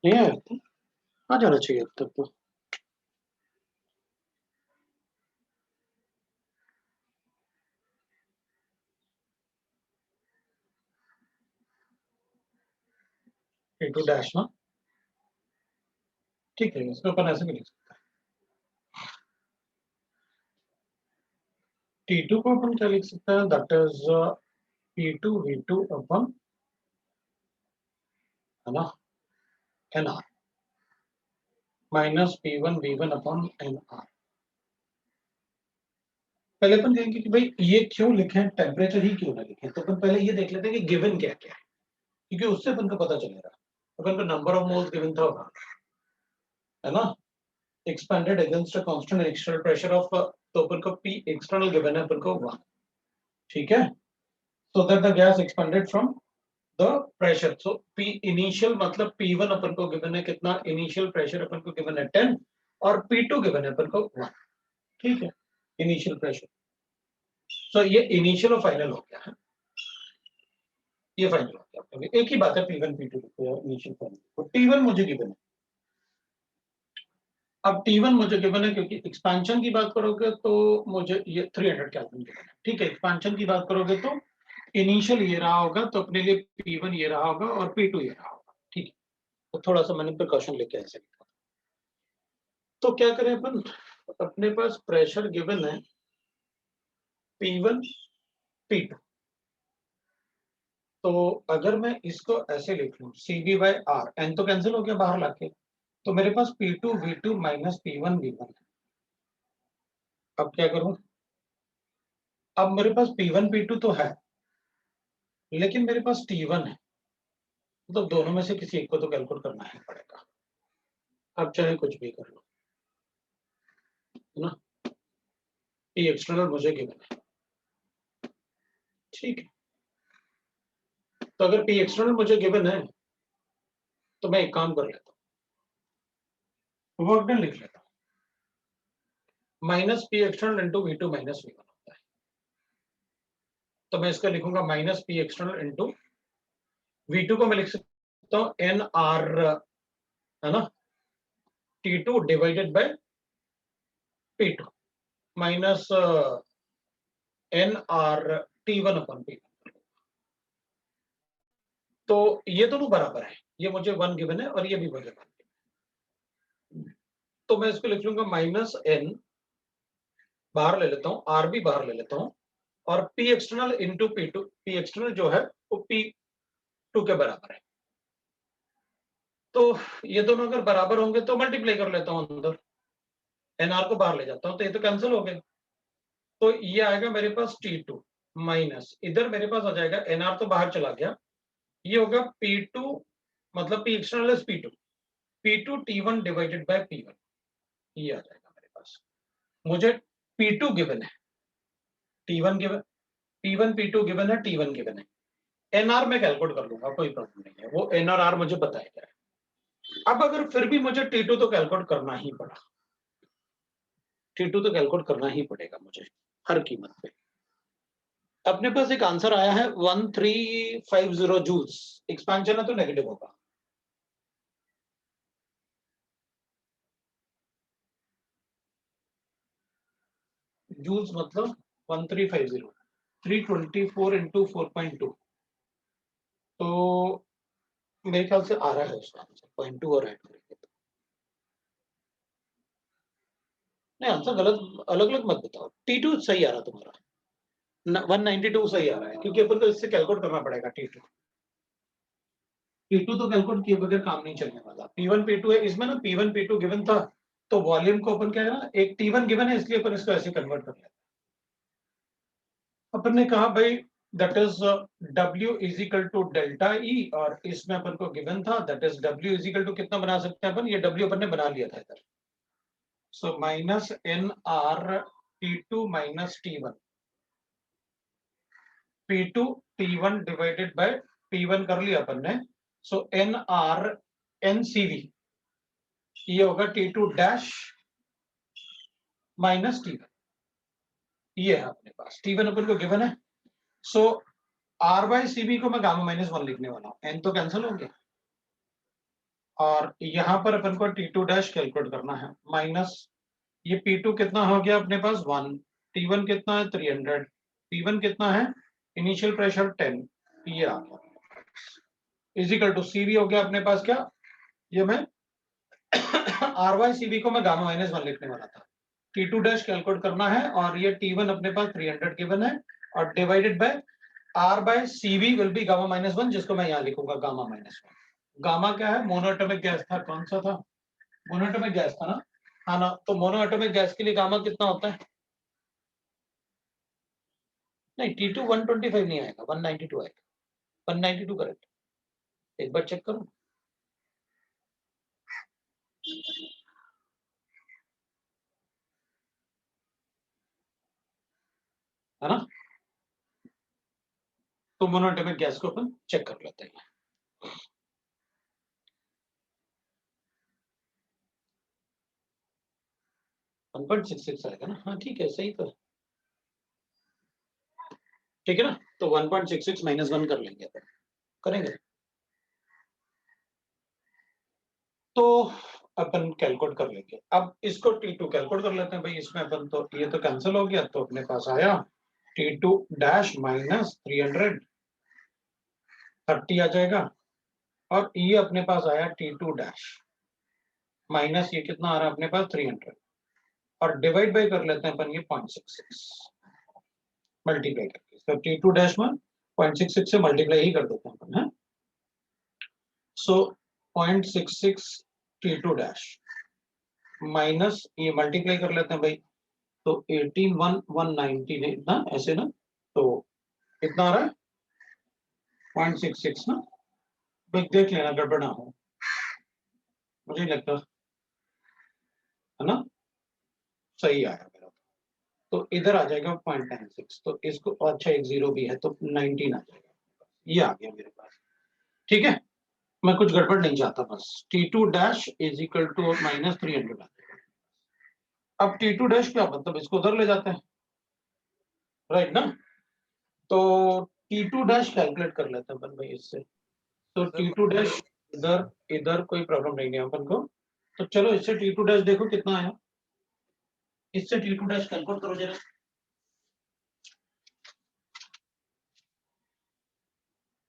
नहीं आया था, आ जाना चाहिए अब तक तो। A2 dash ना, ठीक है, इसको अपन ऐसे भी लिख सकते हैं, T2 को अपन क्या लिख सकते हैं, दैट इज P2 V2 अपन, है ना, NR माइनस P1 V1 अपन NR। पहले अपन कहेंगे कि भाई ये क्यों लिखे, टेम्परेचर ही क्यों ना लिखे, तो अपन पहले ये देख लेते हैं कि गिवन क्या क्या है, क्योंकि उससे अपन को पता चलेगा। अपन को नंबर ऑफ मोल्स गिवन था, है ना, expanded against a constant external pressure of, तो अपन को P एक्सटर्नल गिवन है अपन को 1, ठीक है, so that the gas expanded from the pressure, so P initial मतलब P1 अपन को गिवन है कितना, इनिशियल प्रेशर अपन को गिवन है 10 और P2 गिवन है अपन को 1, ठीक है, इनिशियल प्रेशर। सो ये इनिशियल और फाइनल हो गया है, ये फाइनल हो गया, क्योंकि एक ही बात है P1 P2 इनिशियल फाइनल। तो T1 मुझे गिवन है, अब T1 मुझे गिवन है क्योंकि एक्सपेंशन की बात करोगे तो मुझे ये 300 केल्विन गिवन है, ठीक है, एक्सपेंशन की बात करोगे तो इनिशियल ये रहा होगा, तो अपने लिए P1 ये रहा होगा और P2 ये रहा होगा, ठीक है, तो थोड़ा सा मैंने प्रिकॉशन लेके ऐसे लिखा। तो क्या करें अपन, अपने पास प्रेशर गिवन है P1 P2, तो अगर मैं इसको ऐसे लिख लूं CB बाय R, N तो कैंसिल हो गया बाहर लाके, तो मेरे पास P2 V2 minus P1 V1 है। अब क्या करूं, अब मेरे पास P1 P2 तो है, लेकिन मेरे पास T1 है, तो दोनों में से किसी एक को तो कैलकुलेट करना ही पड़ेगा, अब चाहे कुछ भी कर लो, है ना, P एक्सटर्नल मुझे गिवन है, ठीक है, तो अगर P एक्सटर्नल मुझे गिवन है तो मैं एक काम कर लेता हूँ, वर्क डन लिख लेता हूँ, minus P external into V2 minus V1 होता है, तो मैं इसका लिखूंगा minus P external into V2 को मैं लिख सकता हूँ NR, है ना, T2 divided by P2 minus NR T1 upon P1, तो ये दोनों बराबर है, ये मुझे 1 गिवन है और ये भी मुझे 1 गिवन है, तो मैं इसको लिख लूंगा माइनस N, बाहर ले लेता हूँ, R भी बाहर ले लेता हूँ, और P external into P2, P external जो है वो P2 के बराबर है, तो ये दोनों अगर बराबर होंगे तो मल्टीप्लाई कर लेता हूँ अंदर, NR को बाहर ले जाता हूँ, तो ये तो कैंसिल हो गए, तो ये आएगा मेरे पास T2 माइनस, इधर मेरे पास आ जाएगा NR तो बाहर चला गया, ये होगा P2 मतलब P external is P2, P2 T1 divided by P1, ये आ जाएगा मेरे पास, मुझे P2 गिवन है, T1 given, P1 P2 given है, T1 गिवन है, NR में कैलकुलेट कर लूंगा, कोई प्रॉब्लम नहीं है, वो NR मुझे बताया जाए। अब अगर फिर भी मुझे T2 तो कैलकुलेट करना ही पड़ा, T2 तो कैलकुलेट करना ही पड़ेगा मुझे हर कीमत पे। अपने पास एक आंसर आया है 1350 जूल्स, एक्सपेंशन है तो नेगेटिव होगा, जूल्स मतलब 1350, 324 इंटू 4.2, तो मेरे ख्याल से आ रहा है उसका आंसर 0.2 और ऐड करेंगे तो, नहीं आंसर गलत अलग अलग मत बताओ, T2 सही आ रहा तुम्हारा, 192 सही आ रहा है, क्योंकि अपन को इससे कैलकुलेट करना पड़ेगा T2, P2 तो कैलकुलेट किए बगैर काम नहीं चलने वाला, P1 P2 है, इसमें ना P1 P2 गिवन था, तो वॉल्यूम को अपन क्या है ना, एक T1 गिवन है इसलिए अपन इसको ऐसे कन्वर्ट कर लेते हैं, अपन ने कहा भाई that is W is equal to delta E, और इसमें अपन को गिवन था that is W is equal to कितना बना सकते हैं अपन, ये W अपन ने बना लिया था इधर, so minus NR T2 minus T1, P2 T1 divided by P1 कर लिया अपन ने, सो NR NCV ये होगा T2 डैश माइनस T1, ये है अपने पास, T1 अपन को गिवन है, सो R बाय CB को मैं गामा माइनस 1 लिखने वाला हूँ, N तो कैंसिल हो गया, और यहाँ पर अपन को T2 डैश कैलकुलेट करना है, माइनस ये P2 कितना हो गया अपने पास 1, T1 कितना है 300, P1 कितना है इनिशियल प्रेशर 10, ये आ गया इज इक्वल टू CV हो गया अपने पास क्या, ये मैं आर वाई सी बी को मैं गामा माइनस 1 लिखने वाला था, T2 डैश कैलकुलेट करना है और ये T1 अपने पास 300 गिवन है और divided by R by CV will be gamma minus 1, जिसको मैं यहाँ लिखूंगा गामा माइनस 1। गामा क्या है? मोनोएटॉमिक गैस था, कौन सा था? मोनोएटॉमिक गैस था ना, हाँ ना। तो मोनोएटॉमिक गैस के लिए गामा कितना होता है? नहीं, T2 125 नहीं आएगा, 192 आएगा, 192 करेक्ट। एक बार चेक करो, है ना। तो मोनोएटॉमिक गैस को अपन चेक कर लेते हैं। वन 1.66 आएगा ना, हाँ ठीक है, सही तो, ठीक है ना। तो 1.66 माइनस 1 कर लेंगे अपन, करेंगे तो अपन कैलकुलेट कर लेंगे। अब इसको T2 कैलकुलेट कर लेते हैं भाई, इसमें अपन तो ये तो कैंसिल हो गया, तो अपने पास आया T2 डैश माइनस 330 आ जाएगा, और ये अपने पास आया T2 डैश माइनस ये कितना आ रहा है अपने पास 300, और डिवाइड बाय कर लेते हैं अपन ये 0.66 मल्टीप्लाई करके, तो T2 डैश में 0.66 से मल्टीप्लाई ही कर देते हैं अपन, है। सो 0.66 T2 डैश माइनस ये मल्टीप्लाई कर लेते हैं भाई, तो 18,190 ने इतना ऐसे ना, तो कितना आ रहा है 0.66 ना। भाई देख लेना गड़बड़ ना हो, मुझे नहीं लगता, है ना, सही आया मेरा। तो इधर आ जाएगा 0.96, तो इसको अच्छा एक जीरो भी है तो 19 आ जाएगा, ये आ गया मेरे पास, ठीक है। मैं कुछ गड़बड़ नहीं चाहता, बस T2 dash is equal to minus 300 आ जाएगा। अब T2 डैश क्या मतलब, इसको उधर ले जाते हैं, राइट ना। तो T2 डैश कैलकुलेट कर लेते हैं अपन भाई इससे, तो T2 डैश इधर इधर कोई प्रॉब्लम नहीं है अपन को, तो चलो इससे T2 डैश देखो कितना आया, इससे T2 डैश कैलकुलेट करो जरा।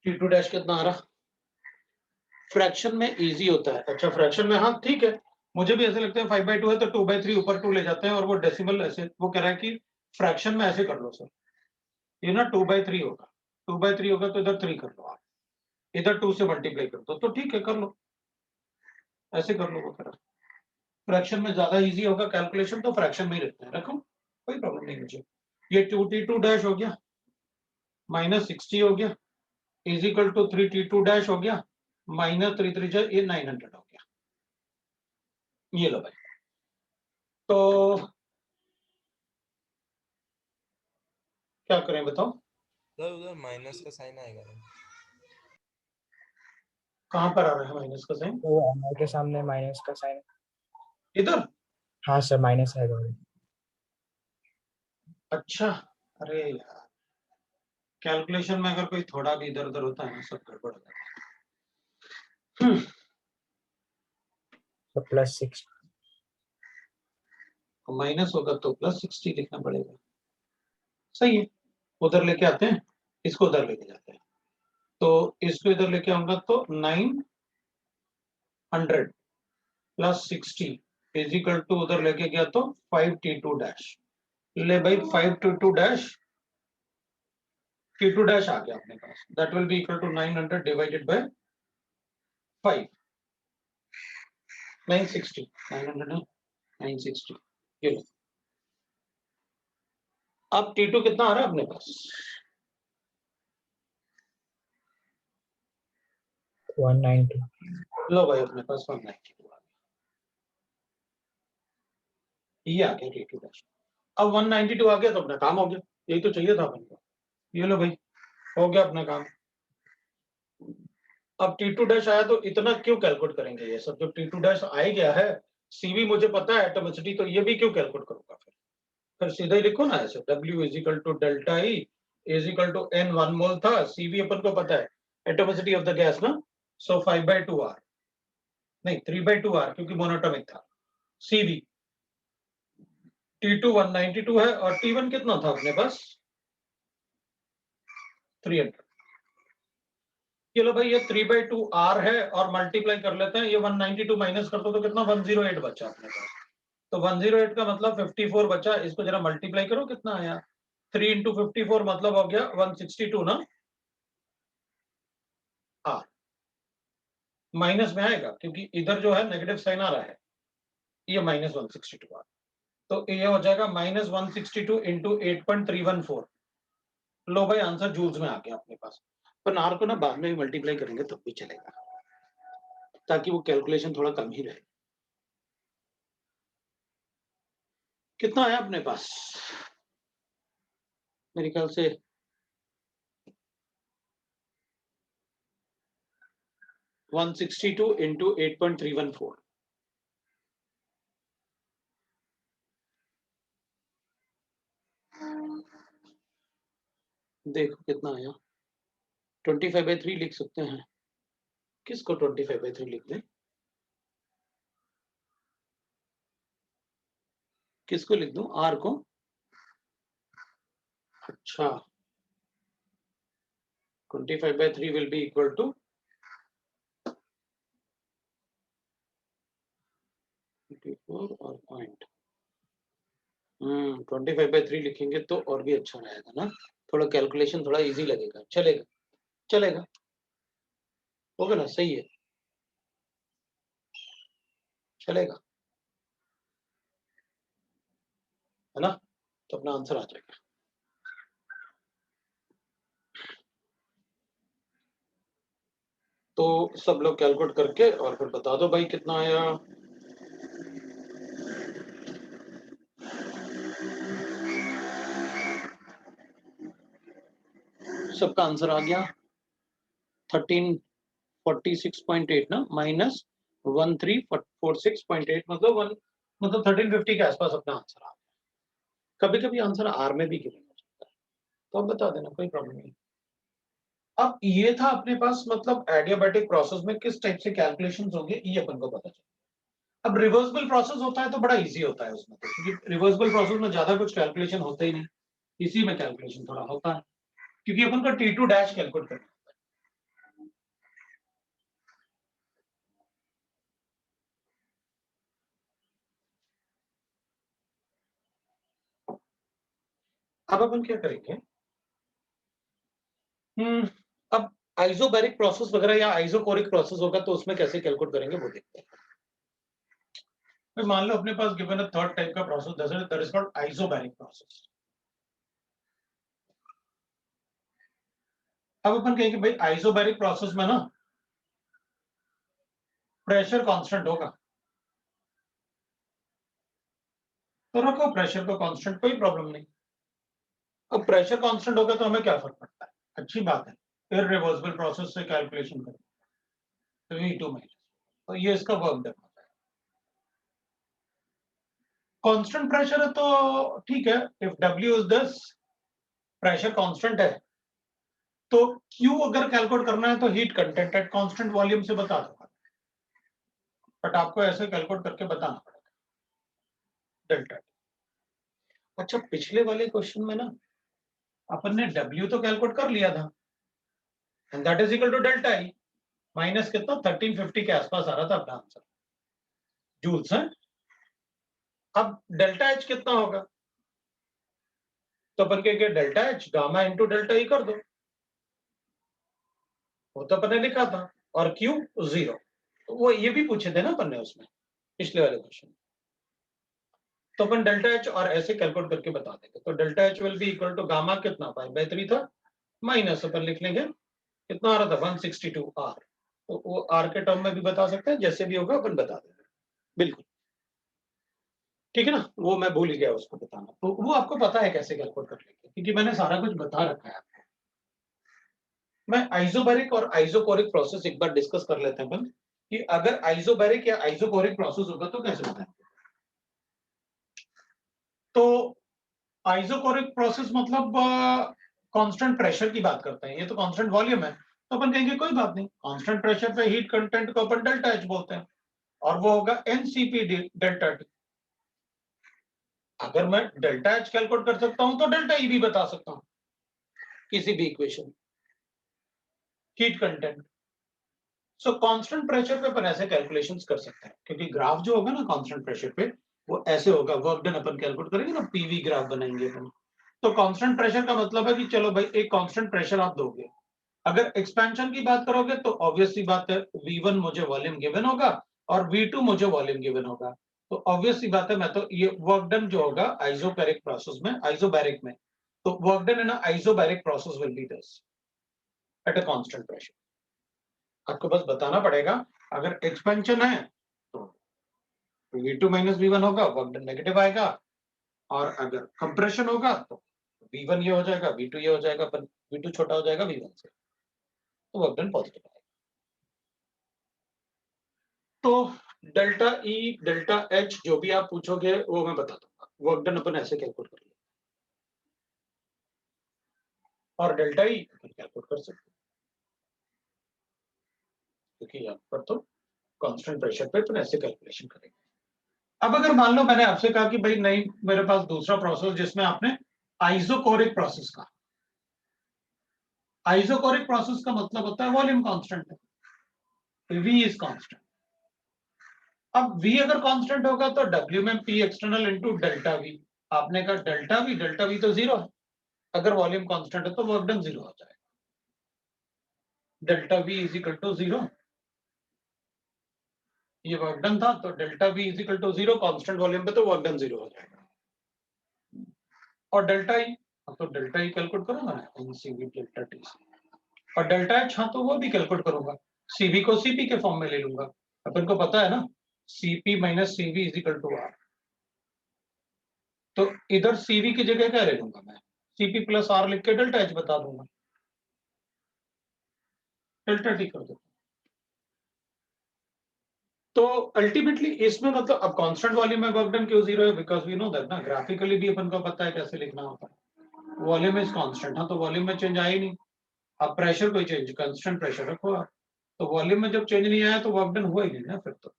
T2 डैश कितना आ रहा, फ्रैक्शन में इजी होता है, अच्छा फ्रैक्शन में, हाँ ठीक है, मुझे भी ऐसे लगता है 5/2 है तो 2/3 ऊपर 2 ले जाते हैं, और वो डेसिमल ऐसे वो कह रहा है कि फ्रैक्शन में ऐसे कर लो सर, ये ना 2/3 होगा, 2/3 होगा तो इधर 3 कर लो आप, इधर 2 से मल्टीप्लाई कर दो, तो ठीक है कर लो, ऐसे कर लो, वो कह रहा है फ्रैक्शन में ज्यादा इजी होगा कैलकुलेशन, तो फ्रैक्शन में ही रखते हैं, रखो कोई प्रॉब्लम नहीं मुझे। ये 2T2 डैश हो गया माइनस 60 हो गया is equal to 3T2 dash हो गया माइनस 3 ये 900 हो गया, ये लो भाई। तो क्या करें बताओ, सर उधर माइनस का साइन आएगा ना? कहाँ पर आ रहा है माइनस का साइन? वो एमआई के सामने माइनस का साइन। इधर? हाँ सर, माइनस आएगा। अच्छा, अरे यार कैलकुलेशन में अगर कोई थोड़ा भी इधर उधर होता है ना, सब गड़बड़ हो जाता है। तो +6। माइनस होगा तो +60 लिखना पड़ेगा, सही है। उधर लेके आते हैं, इसको उधर लेके जाते हैं, तो इसको इधर लेके आऊंगा तो 900 प्लस 60 इज इक्वल टू, उधर लेके गया तो 5T2 डैश, ले भाई 5T2 डैश, T2 डैश आ गया अपने पास, that will be equal to 900 divided by 5, 960, 900 960, ये लो। अब T2 कितना आ रहा है अपने पास? 190। लो भाई अपने पास 192 आ गया, ये आ गया T2 डैश। अब 192 आ गया तो अपना काम हो गया, यही तो चाहिए था अपन को, ये लो भाई, हो गया अपना काम। अब T2 डैश आया तो इतना क्यों कैलकुलेट करेंगे, ये सब जो T2 डैश आ ही गया है, CV मुझे पता है एटॉमिसिटी, तो ये भी क्यों कैलकुलेट करूंगा, फिर सीधा ही लिखो ना ऐसे, W is equal to delta E is equal to N 1 mole था, CV अपन को पता है एटॉमिसिटी ऑफ द गैस ना, सो 5/2 R, नहीं 3/2 R क्योंकि मोनोटॉमिक था। CV T2 192 है और T1 कितना था अपने पास 300, ये लो भाई, ये 3/2 R है और मल्टीप्लाई कर लेते हैं, ये 192 माइनस कर दो तो कितना 108 बचा अपने पास। तो 108 का मतलब 54 बचा, इसको जरा मल्टीप्लाई करो कितना आया, 3 इंटू 54 मतलब हो गया 162 ना। R माइनस में आएगा क्योंकि इधर जो है नेगेटिव साइन आ रहा है, ये -162 आ, तो ये हो जाएगा -162 इंटू 8.314। लो भाई आंसर जूल्स में आ गया अपने पास। पर आर को ना बाद में भी मल्टीप्लाई करेंगे तब भी चलेगा, ताकि वो कैलकुलेशन थोड़ा कम ही रहे। कितना आया अपने पास, मेरे ख्याल से 162 इंटू 8.314। देखो कितना आया, 25/3 लिख सकते हैं। किसको 25/3 लिख दें, किसको लिख दूं, आर को। अच्छा, 25/3 will be equal to 24 और पॉइंट 25/3 लिखेंगे तो और भी अच्छा रहेगा ना, थोड़ा कैलकुलेशन थोड़ा इजी लगेगा। चलेगा चलेगा, होगा ना, सही है, चलेगा, है ना, तो अपना आंसर आ जाएगा। तो सब लोग कैलकुलेट करके और फिर बता दो भाई कितना आया। सबका आंसर आ गया 1346.8 ना, -1346.8 मतलब 1350 के आसपास अपना आंसर आ गया। कभी कभी आंसर आर में भी गिवन हो जाता है, तो आप बता देना, कोई प्रॉब्लम नहीं। अब ये था अपने पास, मतलब एडियाबैटिक प्रोसेस में किस टाइप से कैलकुलेशंस होंगे ये अपन को पता चला। अब रिवर्सिबल प्रोसेस होता है तो बड़ा इजी होता है उसमें, तो क्योंकि रिवर्सिबल प्रोसेस में ज्यादा कुछ कैलकुलेशन होता ही नहीं, इसी में कैलकुलेशन थोड़ा होता है, क्योंकि अपन को T2 डैश कैलकुलेट करना होता है। अब अपन क्या करेंगे, अब आइसोबैरिक प्रोसेस वगैरह या आइसोकोरिक प्रोसेस होगा तो उसमें कैसे कैलकुलेट करेंगे वो देखते हैं। भाई मान लो अपने पास गिवन है थर्ड टाइप का process, that is called isobaric process. अब अपन कहेंगे भाई आइसोबैरिक प्रोसेस में ना प्रेशर कांस्टेंट होगा, तो रखो प्रेशर को कांस्टेंट, कोई प्रॉब्लम नहीं। अब प्रेशर कांस्टेंट होगा तो हमें क्या फर्क पड़ता है, अच्छी बात है, इररिवर्सिबल प्रोसेस से कैलकुलेशन करें तो V2 माइनस, तो ये इसका वर्क डन होता है। कांस्टेंट प्रेशर है तो ठीक है, if W is this, pressure constant है तो Q अगर कैलकुलेट करना है तो heat content at constant volume से बता दूंगा, बट आपको ऐसे कैलकुलेट करके बताना पड़ेगा डेल्टा। अच्छा, पिछले वाले क्वेश्चन में ना अपन ने W तो कैलकुलेट कर लिया था, and that is equal to delta I, minus कितना 1350 के आसपास आ रहा था अपना आंसर जूल्स है। अब डेल्टा H कितना होगा, तो अपन कहेंगे delta H gamma into delta E कर दो, वो तो अपन ने लिखा था, और Q 0, तो वो ये भी पूछे थे ना अपन ने उसमें पिछले वाले क्वेश्चन, तो अपन डेल्टा H और ऐसे कैलकुलेट करके बता देंगे। तो delta H will be equal to gamma कितना π/3 था, माइनस अपन लिख लेंगे कितना आ रहा था 162 R, तो वो R के टर्म में भी बता सकते हैं, जैसे भी होगा अपन बता देंगे, बिल्कुल ठीक है ना। वो मैं भूल गया उसको बताना, तो वो आपको पता है कैसे कैलकुलेट कर लेंगे, क्योंकि मैंने सारा कुछ बता रखा है आपको। मैं आइसोबैरिक और आइसोकोरिक प्रोसेस एक बार डिस्कस कर लेते हैं अपन, कि अगर आइसोबैरिक या आइसोकोरिक प्रोसेस होगा तो कैसे बताएंगे। तो आइसोकोरिक प्रोसेस मतलब कांस्टेंट प्रेशर की बात करते हैं, ये तो कांस्टेंट वॉल्यूम है, तो अपन कहेंगे कोई बात नहीं, कांस्टेंट प्रेशर पे हीट कंटेंट को अपन डेल्टा H बोलते हैं, और वो होगा NCP डेल्टा T। अगर मैं डेल्टा H कैलकुलेट कर सकता हूं तो डेल्टा E भी बता सकता हूं किसी भी इक्वेशन, हीट कंटेंट। सो कांस्टेंट प्रेशर पे अपन ऐसे कैलकुलेशंस कर सकते हैं, क्योंकि ग्राफ जो होगा ना कांस्टेंट प्रेशर पे वो ऐसे होगा, वर्क डन अपन कैलकुलेट करेंगे ना, पीवी ग्राफ बनाएंगे अपन। तो कांस्टेंट प्रेशर का मतलब है कि चलो भाई एक कांस्टेंट प्रेशर आप दोगे, अगर एक्सपेंशन की बात करोगे तो ऑब्वियस सी बात है V1 मुझे वॉल्यूम गिवन होगा और V2 मुझे वॉल्यूम गिवन होगा। तो ऑब्वियस सी बात है मैं तो ये वर्क डन जो होगा आइसोबैरिक प्रोसेस में, आइसोबैरिक में, तो work done in isobaric process will be this at a constant pressure. आपको बस बताना पड़ेगा अगर एक्सपेंशन है तो V2 माइनस V1 होगा, वर्क डन नेगेटिव आएगा, और अगर कंप्रेशन होगा तो V1 ये हो जाएगा, V2 ये हो जाएगा, पर V2 छोटा हो जाएगा V1 से, तो वर्क डन पॉजिटिव आएगा। तो डेल्टा E डेल्टा H जो भी आप पूछोगे वो मैं बता दूंगा, वर्क डन अपन ऐसे कैलकुलेट कर लेंगे और डेल्टा E अपन कैलकुलेट कर सकते हैं, क्योंकि यहाँ पर तो कांस्टेंट प्रेशर पे अपन ऐसे कैलकुलेशन करेंगे। अब अगर मान लो मैंने आपसे कहा कि भाई नहीं मेरे पास दूसरा प्रोसेस जिसमें आपने आइसोकोरिक प्रोसेस का, आइसोकोरिक प्रोसेस का मतलब होता है वॉल्यूम कांस्टेंट है, V इज कांस्टेंट। अब V अगर कांस्टेंट होगा तो W में P external into delta V, आपने कहा डेल्टा V तो जीरो है, अगर वॉल्यूम कांस्टेंट है तो वर्क डन जीरो हो जाएगा, delta V is equal to zero, ये वर्क डन था तो delta V is equal to zero, constant volume पे तो वर्क डन जीरो हो जाएगा। और डेल्टा E, तो डेल्टा E कैलकुलेट करूंगा ना, CV डेल्टा T, और डेल्टा H हाँ तो वो भी कैलकुलेट करूंगा, CV को CP के फॉर्म में ले लूंगा, अपन को पता है ना CP minus CV is equal to R, तो इधर CV की जगह क्या ले लूंगा मैं, CP प्लस R लिख के डेल्टा H बता दूंगा, डेल्टा T कर दो। तो अल्टीमेटली इसमें मतलब अब कांस्टेंट वॉल्यूम में वर्क डन क्यों जीरो है, बिकॉज वी नो दैट ना, ग्राफिकली भी अपन को पता है कैसे लिखना होता है, वॉल्यूम इज कांस्टेंट, हाँ तो वॉल्यूम में चेंज आया ही नहीं, अब प्रेशर कोई चेंज, कांस्टेंट प्रेशर रखो आप, तो वॉल्यूम में जब चेंज नहीं आया तो वर्क डन हुआ ही नहीं ना। फिर तो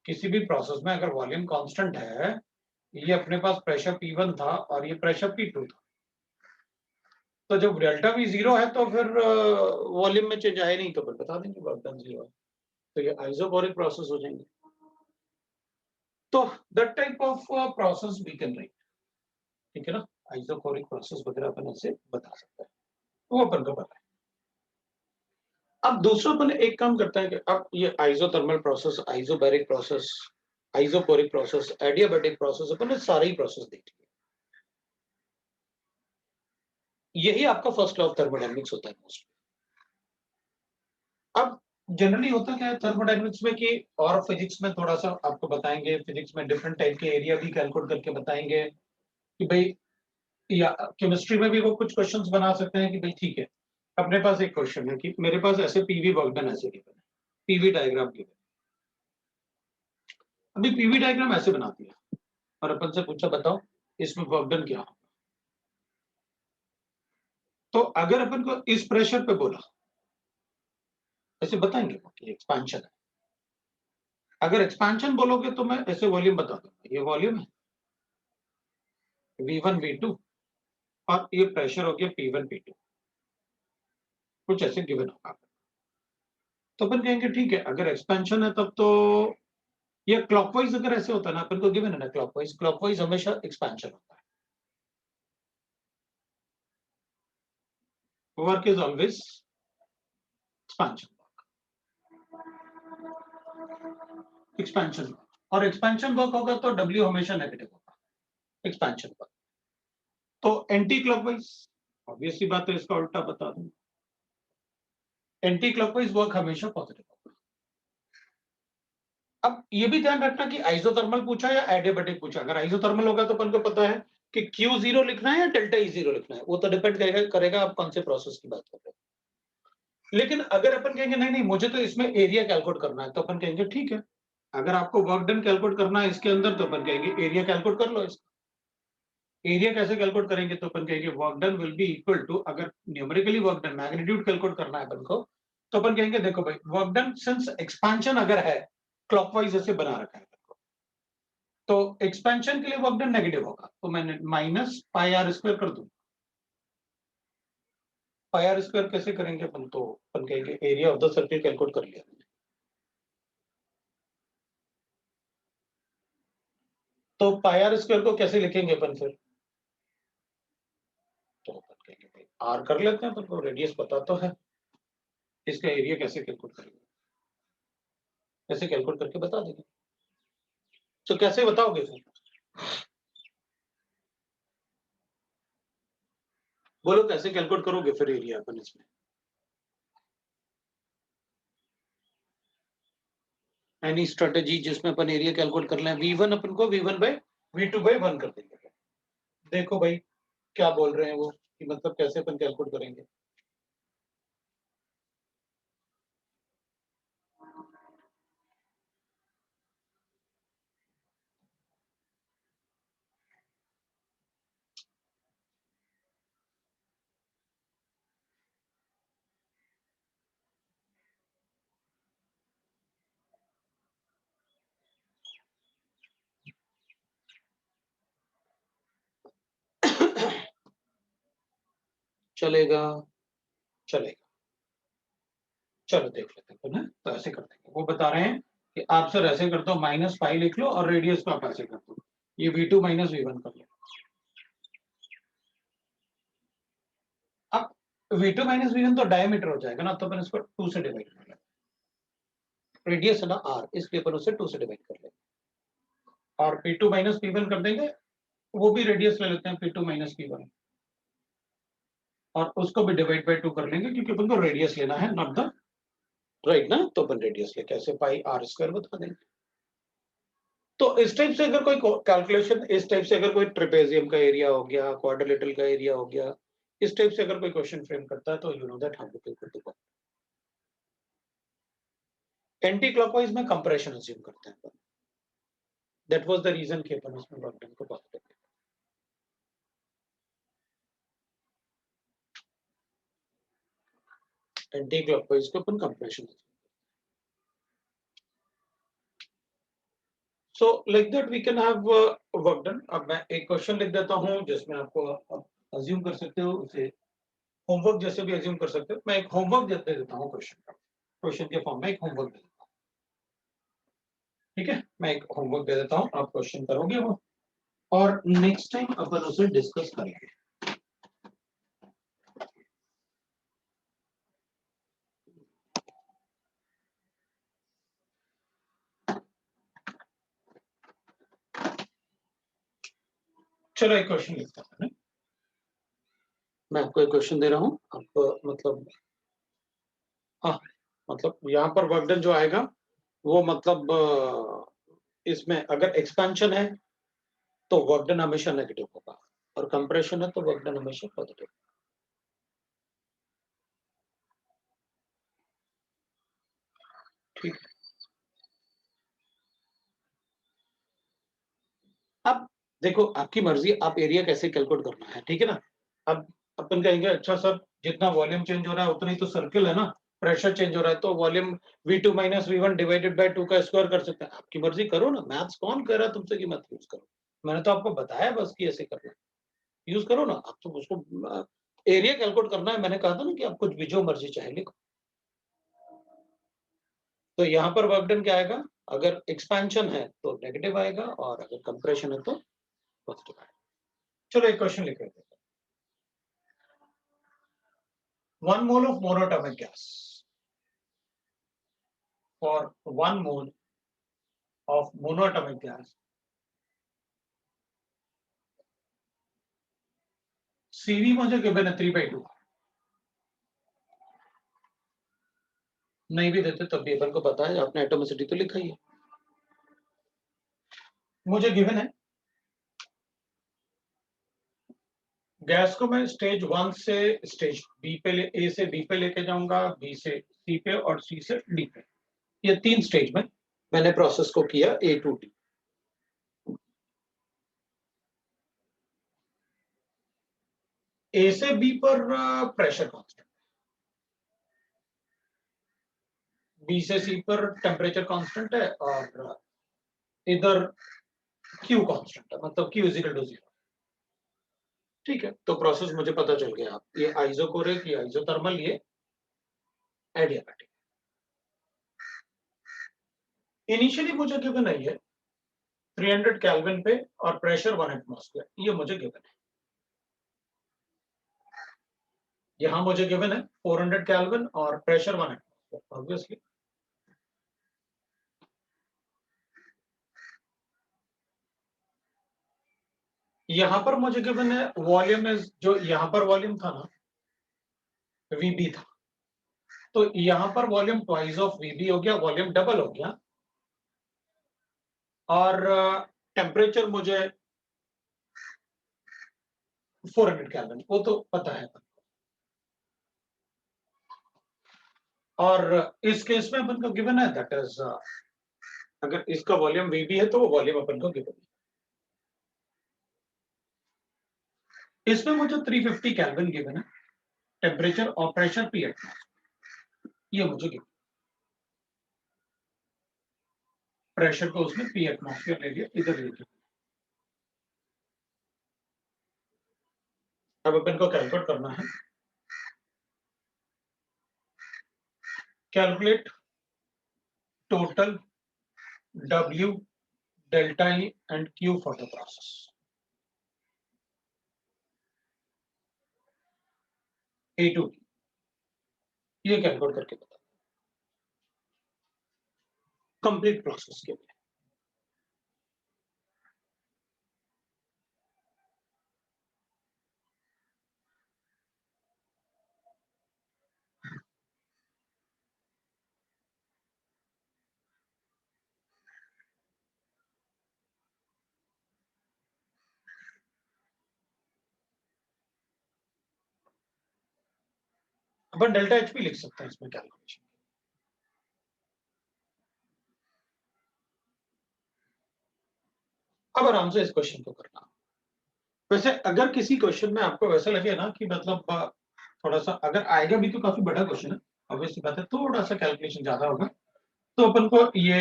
किसी भी प्रोसेस में अगर वॉल्यूम कांस्टेंट है, ये अपने पास प्रेशर P1 था और ये प्रेशर P2 था, तो जब डेल्टा V जीरो है तो फिर वॉल्यूम में चेंज आया नहीं तो फिर बता देंगे वर्क डन जीरो है, तो ये आइसोकोरिक प्रोसेस हो जाएंगे। तो that type of process we can write, ठीक है ना, आइसोकोरिक प्रोसेस वगैरह अपन ऐसे बता सकते हैं, वो अपन को पता है। अब दूसरा अपन एक काम करता है कि अब ये isothermal process, isobaric process, isochoric process, adiabatic process, अपन ने सारे ही प्रोसेस देख लिए, यही आपका फर्स्ट लॉ ऑफ थर्मोडायनेमिक्स होता है मोस्टली। अब जनरली होता क्या है थर्मोडायनेमिक्स में कि, और फिजिक्स में थोड़ा सा आपको बताएंगे, फिजिक्स में डिफरेंट टाइप के एरिया भी कैलकुलेट करके बताएंगे कि भाई, या केमिस्ट्री में भी वो कुछ क्वेश्चंस बना सकते हैं कि भाई ठीक है, अपने पास एक क्वेश्चन है कि मेरे पास ऐसे पीवी वर्क डन ऐसे गिवन है, पीवी डायग्राम गिवन, अभी पीवी डायग्राम ऐसे बना दिया और अपन से पूछा बताओ इसमें वर्क डन क्या होगा, तो अगर अपन को इस प्रेशर पे बोला ऐसे बताएंगे कि एक्सपेंशन है, अगर एक्सपेंशन बोलोगे तो मैं ऐसे वॉल्यूम बता दूंगा, ये वॉल्यूम है V1 V2 और ये प्रेशर हो गया P1 P2, कुछ ऐसे गिवन होगा, तो अपन कहेंगे ठीक है अगर एक्सपेंशन है तब तो ये क्लॉकवाइज अगर ऐसे होता है ना, अपन को गिवन है ना क्लॉकवाइज, क्लॉकवाइज हमेशा एक्सपेंशन होता है, work is always expansion, expansion, और एक्सपेंशन वर्क होगा तो W हमेशा नेगेटिव होगा एक्सपेंशन वर्क, तो एंटी क्लॉकवाइज ऑब्वियस सी बात है, इसका उल्टा बता दूं, एंटी क्लॉकवाइज वर्क हमेशा पॉजिटिव होगा। अब ये भी ध्यान रखना कि आइसोथर्मल पूछा या एडियाबैटिक पूछा, अगर आइसोथर्मल होगा तो अपन को पता है कि Q0 लिखना है या डेल्टा E0 लिखना है, वो तो डिपेंड करेगा आप कौन से प्रोसेस की बात कर रहे हो। लेकिन अगर अपन कहेंगे नहीं नहीं मुझे तो इसमें एरिया कैलकुलेट करना है, तो अपन कहेंगे ठीक है, अगर आपको वर्क डन कैलकुलेट करना है इसके अंदर तो अपन कहेंगे एरिया कैलकुलेट कर लो इसका, एरिया कैसे कैलकुलेट करेंगे तो अपन कहेंगे work done will be equal to, अगर numerically work done magnitude calculate करना है अपन को तो अपन कहेंगे देखो भाई वर्क डन सिंस एक्सपेंशन अगर है क्लॉकवाइज ऐसे बना रखा है तो एक्सपेंशन के लिए वर्क डन नेगेटिव होगा, तो मैंने माइनस पाई R स्क्वायर कर दूं, पाई आर स्क्वायर कैसे करेंगे अपन, तो अपन कहेंगे area of the circle calculate कर लिया, तो पाई आर स्क्वायर को कैसे लिखेंगे अपन फिर, तो अपन कहेंगे भाई आर कर लेते हैं, अपन को रेडियस पता तो है, इसका एरिया कैसे कैलकुलेट करेंगे, कैसे कैलकुलेट करके बता देंगे। तो कैसे बताओगे फिर, बोलो कैसे कैलकुलेट करोगे फिर एरिया अपन इसमें, एनी स्ट्रेटेजी जिसमें अपन एरिया कैलकुलेट कर लें। V1 अपन को V1 बाय V2 बाय 1 कर देंगे। देखो भाई क्या बोल रहे हैं वो, कि मतलब कैसे अपन कैलकुलेट करेंगे। चलेगा, चलेगा, चलो देख लेते हैं ना, तो ऐसे कर देंगे। वो बता रहे हैं कि आप सर ऐसे कर दो, माइनस पाई लिख लो और रेडियस को आप ऐसे कर दो, ये V2 माइनस V1 कर लो। अब V2 माइनस V1 तो डायमीटर हो जाएगा ना, तो अपन इसको 2 से डिवाइड कर लेंगे, रेडियस है ना R, इसलिए अपन उसे 2 से डिवाइड कर लेंगे, और P2 माइनस P1 कर देंगे, वो भी रेडियस ले लेते हैं P2 माइनस P1, और उसको भी डिवाइड बाय 2 कर लेंगे, क्योंकि अपन को रेडियस लेना है, नॉट द राइट ना, तो अपन रेडियस लेके ऐसे पाई आर स्क्वायर बता देंगे। तो इस टाइप से अगर कोई कैलकुलेशन, इस टाइप से अगर कोई ट्रेपेजियम का एरिया हो गया, क्वाड्रिलेटरल का एरिया हो गया, इस टाइप से अगर कोई क्वेश्चन फ्रेम करता है, तो you know that how to calculate the anti clockwise में कंप्रेशन अज्यूम करते हैं। दैट वाज द रीजन कि अपन उसमें वर्क डन को पॉजिटिव, एंटी क्लॉकवाइज को अपन compression. So like that we can have work done. अब मैं एक क्वेश्चन लिख देता हूं जिसमें आपको अज्यूम कर सकते हो, उसे होमवर्क जैसे भी अज्यूम कर सकते हो। मैं एक होमवर्क दे देता हूं, क्वेश्चन के फॉर्म में एक होमवर्क दे देता हूं, ठीक है। मैं एक होमवर्क दे देता हूं, आप क्वेश्चन करोगे वो, और नेक्स्ट टाइम अपन उसे डिस्कस करेंगे। चलो एक क्वेश्चन लिखता हूं मैं आपको एक क्वेश्चन दे रहा हूं, आप मतलब हाँ, मतलब यहाँ पर वर्क डन जो आएगा वो मतलब इसमें अगर एक्सपेंशन है तो वर्क डन हमेशा नेगेटिव होगा, और कंप्रेशन है तो वर्क डन हमेशा पॉजिटिव। ठीक, अब देखो आपकी मर्जी, आप एरिया कैसे कैलकुलेट करना है, ठीक है ना। अब अपन कहेंगे अच्छा सर जितना वॉल्यूम चेंज हो रहा है उतना ही तो सर्किल है ना, प्रेशर चेंज हो रहा है, तो volume V2 minus V1 divided by 2 का स्क्वायर कर सकते हैं। आपकी मर्जी, करो ना, मैथ्स कौन कह रहा है तुमसे कि मत यूज करो, मैंने तो आपको बताया बस कि ऐसे करना, यूज करो ना। आप तो उसको एरिया कैलकुलेट करना है, मैंने कहा था ना कि आप कुछ भी जो मर्जी चाहे लिखो। तो यहाँ पर वर्क डन क्या आएगा, अगर एक्सपेंशन है तो नेगेटिव आएगा, और अगर कंप्रेशन है तो पॉजिटिव आएगा। चलो एक क्वेश्चन लिख लेते हैं। 1 mole of monatomic gas, for 1 mole of monatomic gas, CV मुझे गिवन है 3/2, नहीं भी देते तब भी अपन को पता है, आपने एटोमिसिटी तो लिखा ही है। मुझे गिवन है गैस को मैं स्टेज 1 से स्टेज बी पे ए से बी पे लेके जाऊंगा, बी से सी पे, और सी से डी पे, ये 3 स्टेज में मैंने प्रोसेस को किया A to D। ए से बी पर प्रेशर कांस्टेंट, बी से सी पर टेम्परेचर कांस्टेंट है, और इधर Q कांस्टेंट है, मतलब Q इज इक्वल टू 0। ठीक है, तो प्रोसेस मुझे पता चल गया, ये आइसोकोरिक, ये आइसोथर्मल, ये एडियाबैटिक। इनिशियली मुझे गिवन है ये 300 केल्विन पे और प्रेशर 1 एटमॉस्फेयर, ये मुझे गिवन है। यहां मुझे गिवन है 400 केल्विन और प्रेशर 1 एटमॉस्फेयर, ऑब्वियसली। यहां पर मुझे गिवन है वॉल्यूम इज, जो यहां पर वॉल्यूम था ना वीबी था, तो यहां पर वॉल्यूम ट्वाइस ऑफ वीबी हो गया, वॉल्यूम डबल हो गया। और टेम्परेचर मुझे 400 केल्विन, वो तो पता है। और इस केस में अपन को गिवन है दैट इज, अगर इसका वॉल्यूम वीबी है तो वो वॉल्यूम अपन को गिवन है। इसमें मुझे 350 केल्विन गिवन है, टेम्परेचर और प्रेशर पी एटमॉस्फेयर, ये मुझे गिवन। प्रेशर को उसमें पी एटमॉस्फेयर ले लिया, इधर ले लिया। अब अपन को कैलकुलेट करना है, calculate total W delta E and Q for the process। A to B, ये कैलकुलेट करके बता कंप्लीट प्रोसेस के लिए। अपन डेल्टा एच भी लिख सकते हैं इसमें कैलकुलेशन। अब आराम से इस क्वेश्चन को करना। वैसे अगर किसी क्वेश्चन में आपको वैसा लगे ना कि मतलब थोड़ा सा अगर आएगा भी तो काफी बड़ा क्वेश्चन है, ऑब्वियसली बात है, थोड़ा सा कैलकुलेशन ज्यादा होगा, तो अपन को ये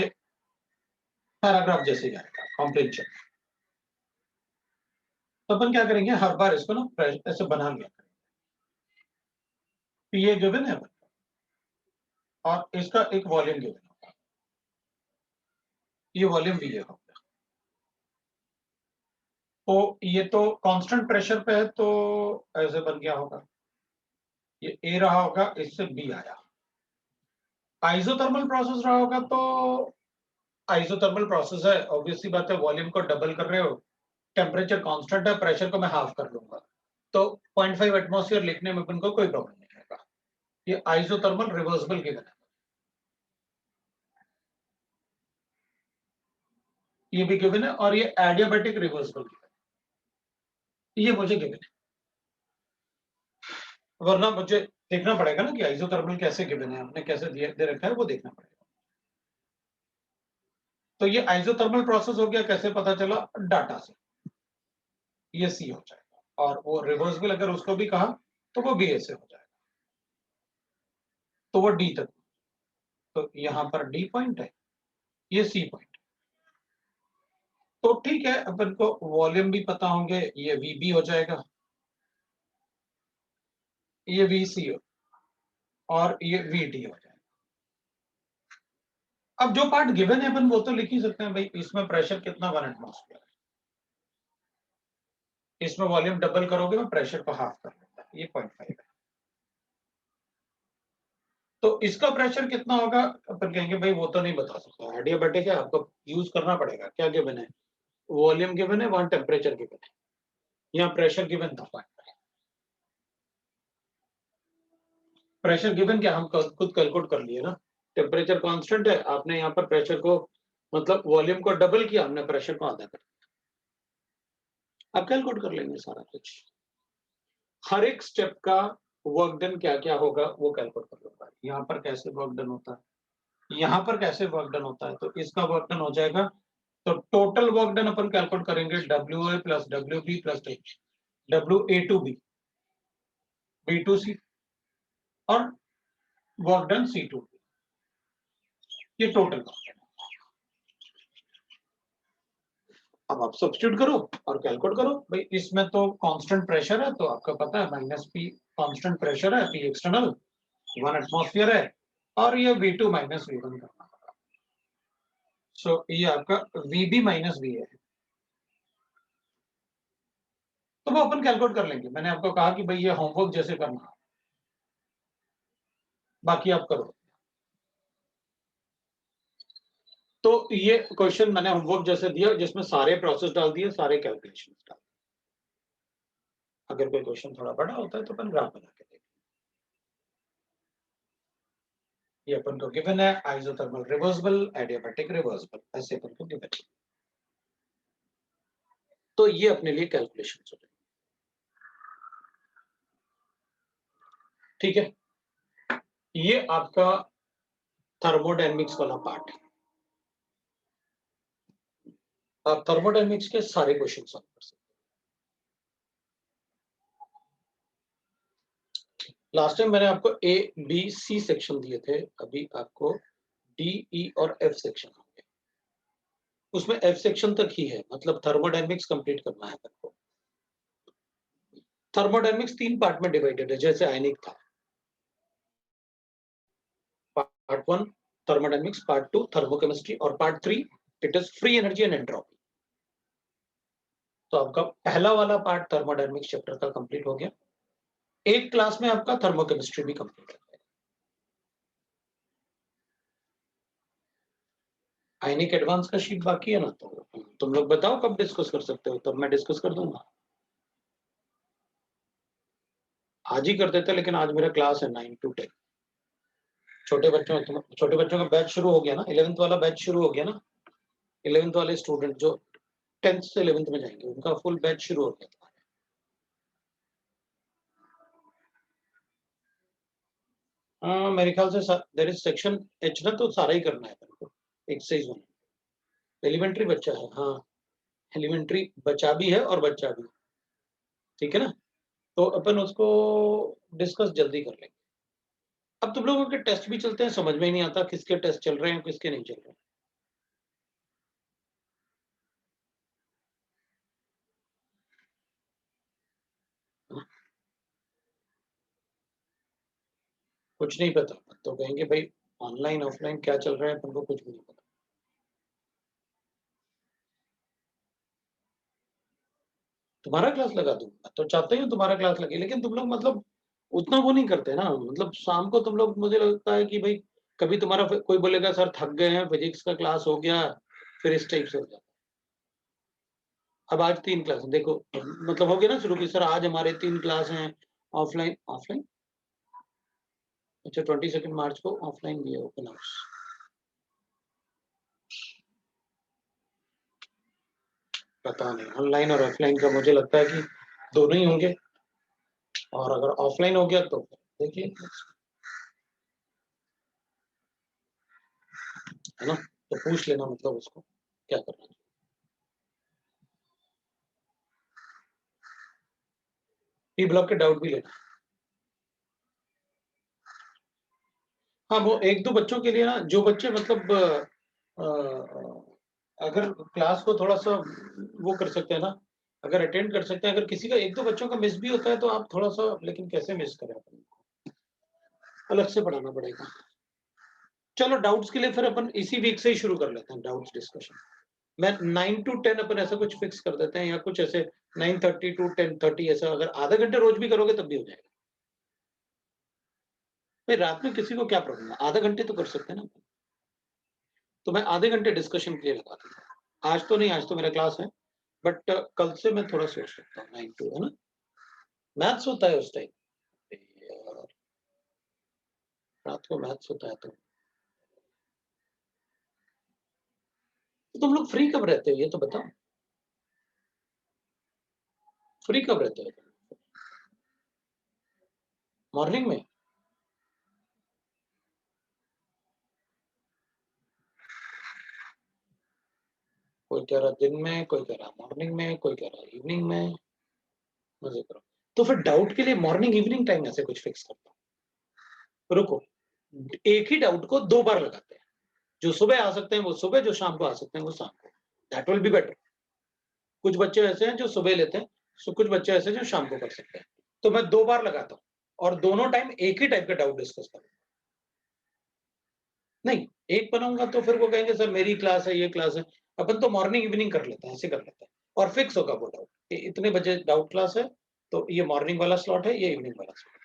पैराग्राफ जैसे जाएगा कॉम्प्रिहेंशन। तो अपन क्या करेंगे, हर बार इसको ना ऐसे बना लिया करेंगे। ये गिवन है अपन को, और इसका एक वॉल्यूम गिवन होगा, ये वॉल्यूम भी ये होगा। तो ये तो कांस्टेंट प्रेशर पे है, तो ऐसे बन गया होगा, ये ए रहा होगा, इससे बी आया। आइसोथर्मल प्रोसेस रहा होगा, तो आइसोथर्मल प्रोसेस है, ऑब्वियसली बात है, वॉल्यूम को डबल कर रहे हो, टेम्परेचर कांस्टेंट है, प्रेशर को मैं हाफ कर लूंगा, तो 0.5 एटमॉस्फेयर लिखने में अपन को कोई प्रॉब्लम नहीं आएगा। ये आइसोथर्मल रिवर्सिबल गिवन है, ये भी गिवन है, और ये एडियाबैटिक रिवर्सिबल गिवन है, ये मुझे गिवन है। वरना मुझे देखना पड़ेगा ना कि आइसोथर्मल कैसे गिवन है, हमने कैसे दे रखा है, वो देखना पड़ेगा। तो ये आइसोथर्मल प्रोसेस हो गया, कैसे पता चला, डाटा से, ये सी हो जाएगा, और वो रिवर्सिबल अगर उसको भी कहा तो वो भी ऐसे हो जाएगा, तो वो डी तक। तो यहां पर डी पॉइंट है, ये सी पॉइंट। तो ठीक है, अपन को वॉल्यूम भी पता होंगे, ये वीबी हो जाएगा, ये वीसी हो, और ये वीडी हो जाएगा। अब जो पार्ट गिवन है अपन वो तो लिख ही सकते हैं भाई, इसमें प्रेशर कितना 1 एटमॉस्फेयर है, इसमें वॉल्यूम डबल करोगे मैं प्रेशर को हाफ कर लूंगा, ये 0.5 है। तो इसका प्रेशर कितना होगा, अपन कहेंगे भाई वो तो नहीं बता सकता, एडियाबैटिक है, आपको यूज करना पड़ेगा। क्या गिवन है, वॉल्यूम गिवन है, वहां टेम्परेचर गिवन है, यहाँ प्रेशर गिवन था। प्रेशर गिवन क्या हम खुद कैलकुलेट कर लिए ना, टेम्परेचर कांस्टेंट है, आपने यहाँ पर प्रेशर को मतलब वॉल्यूम को डबल किया, हमने प्रेशर को आधा कर दिया। अब कैलकुलेट कर लेंगे सारा कुछ, हर एक स्टेप का वर्क डन क्या क्या होगा वो कैलकुलेट कर लूंगा। यहाँ पर कैसे वर्क डन होता है, यहाँ पर कैसे वर्क डन होता है, तो इसका वर्क डन हो जाएगा। तो टोटल वर्क डन अपन कैलकुलेट करेंगे, W A plus W B plus W A to B, B to C, और work done C to B, ये टोटल वर्क डन। अब अब आप सब्स्टिट्यूट करो और कैलकुलेट करो। भाई इसमें तो कांस्टेंट प्रेशर है, तो आपका पता है माइनस पी कांस्टेंट प्रेशर है, पी एक्सटर्नल 1 एटमॉस्फेयर है, और ये V2 माइनस V1 करना होगा। सो ये आपका VB माइनस V है, तो वो अपन कैलकुलेट कर लेंगे। मैंने आपको कहा कि भाई ये होमवर्क जैसे करना है, बाकी आप करो। तो ये क्वेश्चन मैंने होमवर्क जैसे दिया, जिसमें सारे प्रोसेस डाल दिए, सारे कैलकुलेशन डाल दिए। अगर कोई क्वेश्चन थोड़ा बड़ा होता है तो अपन ग्राफ बना के देखें। ये अपन को गिवन है आइसोथर्मल रिवर्सिबल, एडियाबैटिक रिवर्सिबल, ऐसे अपन को गिवन है। तो ये अपने लिए कैलकुलेशन हो जाएगी। ठीक है, ये आपका थर्मोडायनेमिक्स वाला पार्ट है। आप थर्मोडायनेमिक्स के सारे क्वेश्चन सॉल्व कर सकते हैं। लास्ट टाइम मैंने आपको A, B, C सेक्शन दिए थे, अभी आपको D, E और F सेक्शन होंगे। उसमें F सेक्शन तक ही है, मतलब थर्मोडायनेमिक्स कंप्लीट करना है आपको। थर्मोडायनेमिक्स 3 पार्ट में डिवाइडेड है, जैसे आयनिक था। पार्ट 1 थर्मोडायनेमिक्स, पार्ट 2 थर्मोकेमिस्ट्री, और part 3 it is free energy and entropy. तो आपका पहला वाला पार्ट थर्मोडायनेमिक्स चैप्टर का कंप्लीट हो गया। एक क्लास में आपका थर्मोकेमिस्ट्री भी कंप्लीट हो गया। आयनिक एडवांस का शीट बाकी है ना, तो तुम लोग बताओ कब डिस्कस कर सकते हो, तब मैं डिस्कस कर दूंगा। आज ही कर देते, लेकिन आज मेरा क्लास है 9 to 10। छोटे बच्चों का बैच शुरू हो गया ना, 11th वाला बैच शुरू हो गया ना। 11th वाले स्टूडेंट जो 10th से 11th में जाएंगे, उनका फुल बैच शुरू हो गया। मेरे ख्याल से देयर इज सेक्शन H ना, तो सारा ही करना है अपन को, एक्सरसाइज 1। एलिमेंट्री बच्चा है, हाँ एलिमेंट्री बचा भी है और बच्चा भी, ठीक है ना। तो अपन उसको डिस्कस जल्दी कर लेंगे। अब तुम लोगों के टेस्ट भी चलते हैं, समझ में ही नहीं आता किसके टेस्ट चल रहे हैं किसके नहीं चल रहे हैं। कुछ नहीं पता तो कहेंगे भाई ऑनलाइन ऑफलाइन क्या चल रहा है, अपन को कुछ भी नहीं पता। तुम्हारा क्लास लगा दूंगा तो चाहते ही तुम्हारा क्लास लगे, लेकिन तुम लोग मतलब उतना वो नहीं करते ना। मतलब शाम को तुम लोग, मुझे लगता है कि भाई कभी तुम्हारा कोई बोलेगा सर थक गए हैं, फिजिक्स का क्लास हो गया, फिर इस टाइप से हो जाता। अब आज 3 क्लास देखो, मतलब हो गया ना शुरू की, सर आज हमारे 3 क्लास हैं ऑफलाइन। ऑफलाइन अच्छा 22 मार्च को ऑफलाइन भी है ओपन हाउस। पता नहीं ऑनलाइन और ऑफलाइन का, मुझे लगता है कि दोनों ही होंगे। और अगर ऑफलाइन हो गया तो देखिए, है ना, तो पूछ लेना मतलब उसको क्या करना है। पी ब्लॉक के डाउट भी लेना। हाँ वो एक दो बच्चों के लिए ना, जो बच्चे मतलब अगर क्लास को थोड़ा सा वो कर सकते हैं ना, अगर अटेंड कर सकते हैं, अगर किसी का एक दो बच्चों का मिस भी होता है तो आप थोड़ा सा, लेकिन कैसे मिस करें, अलग से पढ़ाना पड़ेगा। चलो डाउट्स के लिए फिर अपन इसी वीक से ही शुरू कर लेते हैं डाउट्स डिस्कशन। मैं 9 to 10 अपन ऐसा कुछ फिक्स कर देते हैं, या कुछ ऐसे 9:30 to 10:30 ऐसा, अगर आधा घंटे रोज भी करोगे तब भी हो जाएगा। भाई रात में किसी को क्या प्रॉब्लम है, आधा घंटे तो कर सकते हैं ना। तो मैं आधे घंटे डिस्कशन के लिए लगा दूंगा। आज तो नहीं, आज तो मेरा क्लास है, बट कल से मैं थोड़ा सोच सकता हूँ 9 to, है ना। मैथ्स होता है उस टाइम, रात को मैथ्स होता है। तो तुम लोग फ्री कब रहते हो ये तो बताओ, फ्री कब रहते हो? मॉर्निंग में? कोई कह रहा दिन में, कोई कह रहा मॉर्निंग में, कोई कह रहा इवनिंग में। मजे करो। तो फिर डाउट के लिए मॉर्निंग इवनिंग टाइम ऐसे कुछ फिक्स करता हूँ। रुको, एक ही डाउट को 2 बार लगाते हैं। जो सुबह आ सकते हैं वो सुबह, जो शाम को आ सकते हैं वो शाम को। That will be better. कुछ बच्चे ऐसे हैं जो सुबह लेते हैं, कुछ बच्चे ऐसे हैं जो शाम को कर सकते हैं। तो मैं 2 बार लगाता हूँ और दोनों टाइम एक ही टाइप का डाउट डिस्कस करूँ। नहीं, एक बनाऊँगा तो फिर वो कहेंगे सर मेरी क्लास है, ये क्लास है। अपन तो मॉर्निंग इवनिंग कर लेते हैं, ऐसे कर लेते हैं और फिक्स होगा वो डाउट कि इतने बजे डाउट क्लास है, तो ये मॉर्निंग वाला स्लॉट है, ये इवनिंग वाला स्लॉट है।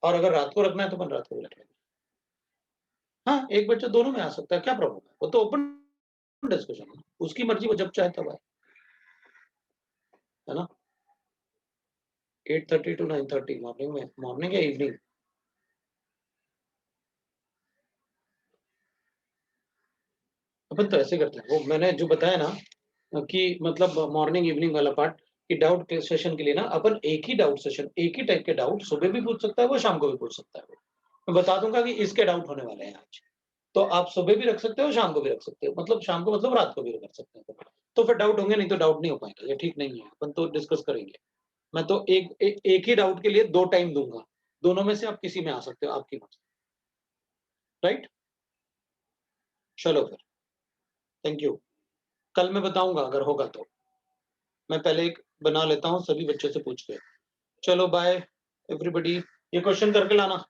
और अगर रात को रखना है तो अपन रात को भी रख लेंगे। हाँ, एक बच्चा दोनों में आ सकता है, क्या प्रॉब्लम है? वो तो ओपन डिस्कशन है, उसकी मर्ज़ी, वो जब चाहे तब आए। है ना? 8:30 टू 9:30 मॉर्निंग में, मॉर्निंग या इवनिंग? अपन तो ऐसे करते हैं, वो मैंने जो बताया ना कि मतलब मॉर्निंग इवनिंग वाला पार्ट कि डाउट के सेशन के लिए ना अपन एक ही डाउट सेशन, एक ही टाइप के डाउट सुबह भी पूछ सकता है वो, शाम को भी पूछ सकता है वो। मैं बता दूँगा कि इसके डाउट होने वाले हैं आज। तो आप सुबह भी रख सकते हो, शाम को भी रख सकते हो। मतलब शाम को मतलब रात को भी कर सकते हैं। तो फिर डाउट होंगे, नहीं तो डाउट नहीं हो पाएँगे, ये ठीक नहीं है। अपन तो डिस्कस करेंगे। मैं तो एक ही डाउट के लिए 2 टाइम दूँगा। दोनों में से आप किसी में आ सकते हो, आपकी मर्ज़ी। राइट? चलो फिर, थैंक यू। कल मैं बताऊँगा अगर होगा तो। मैं पहले एक बना लेता हूँ सभी बच्चों से पूछ के। चलो बाय एवरीबॉडी। ये क्वेश्चन करके लाना।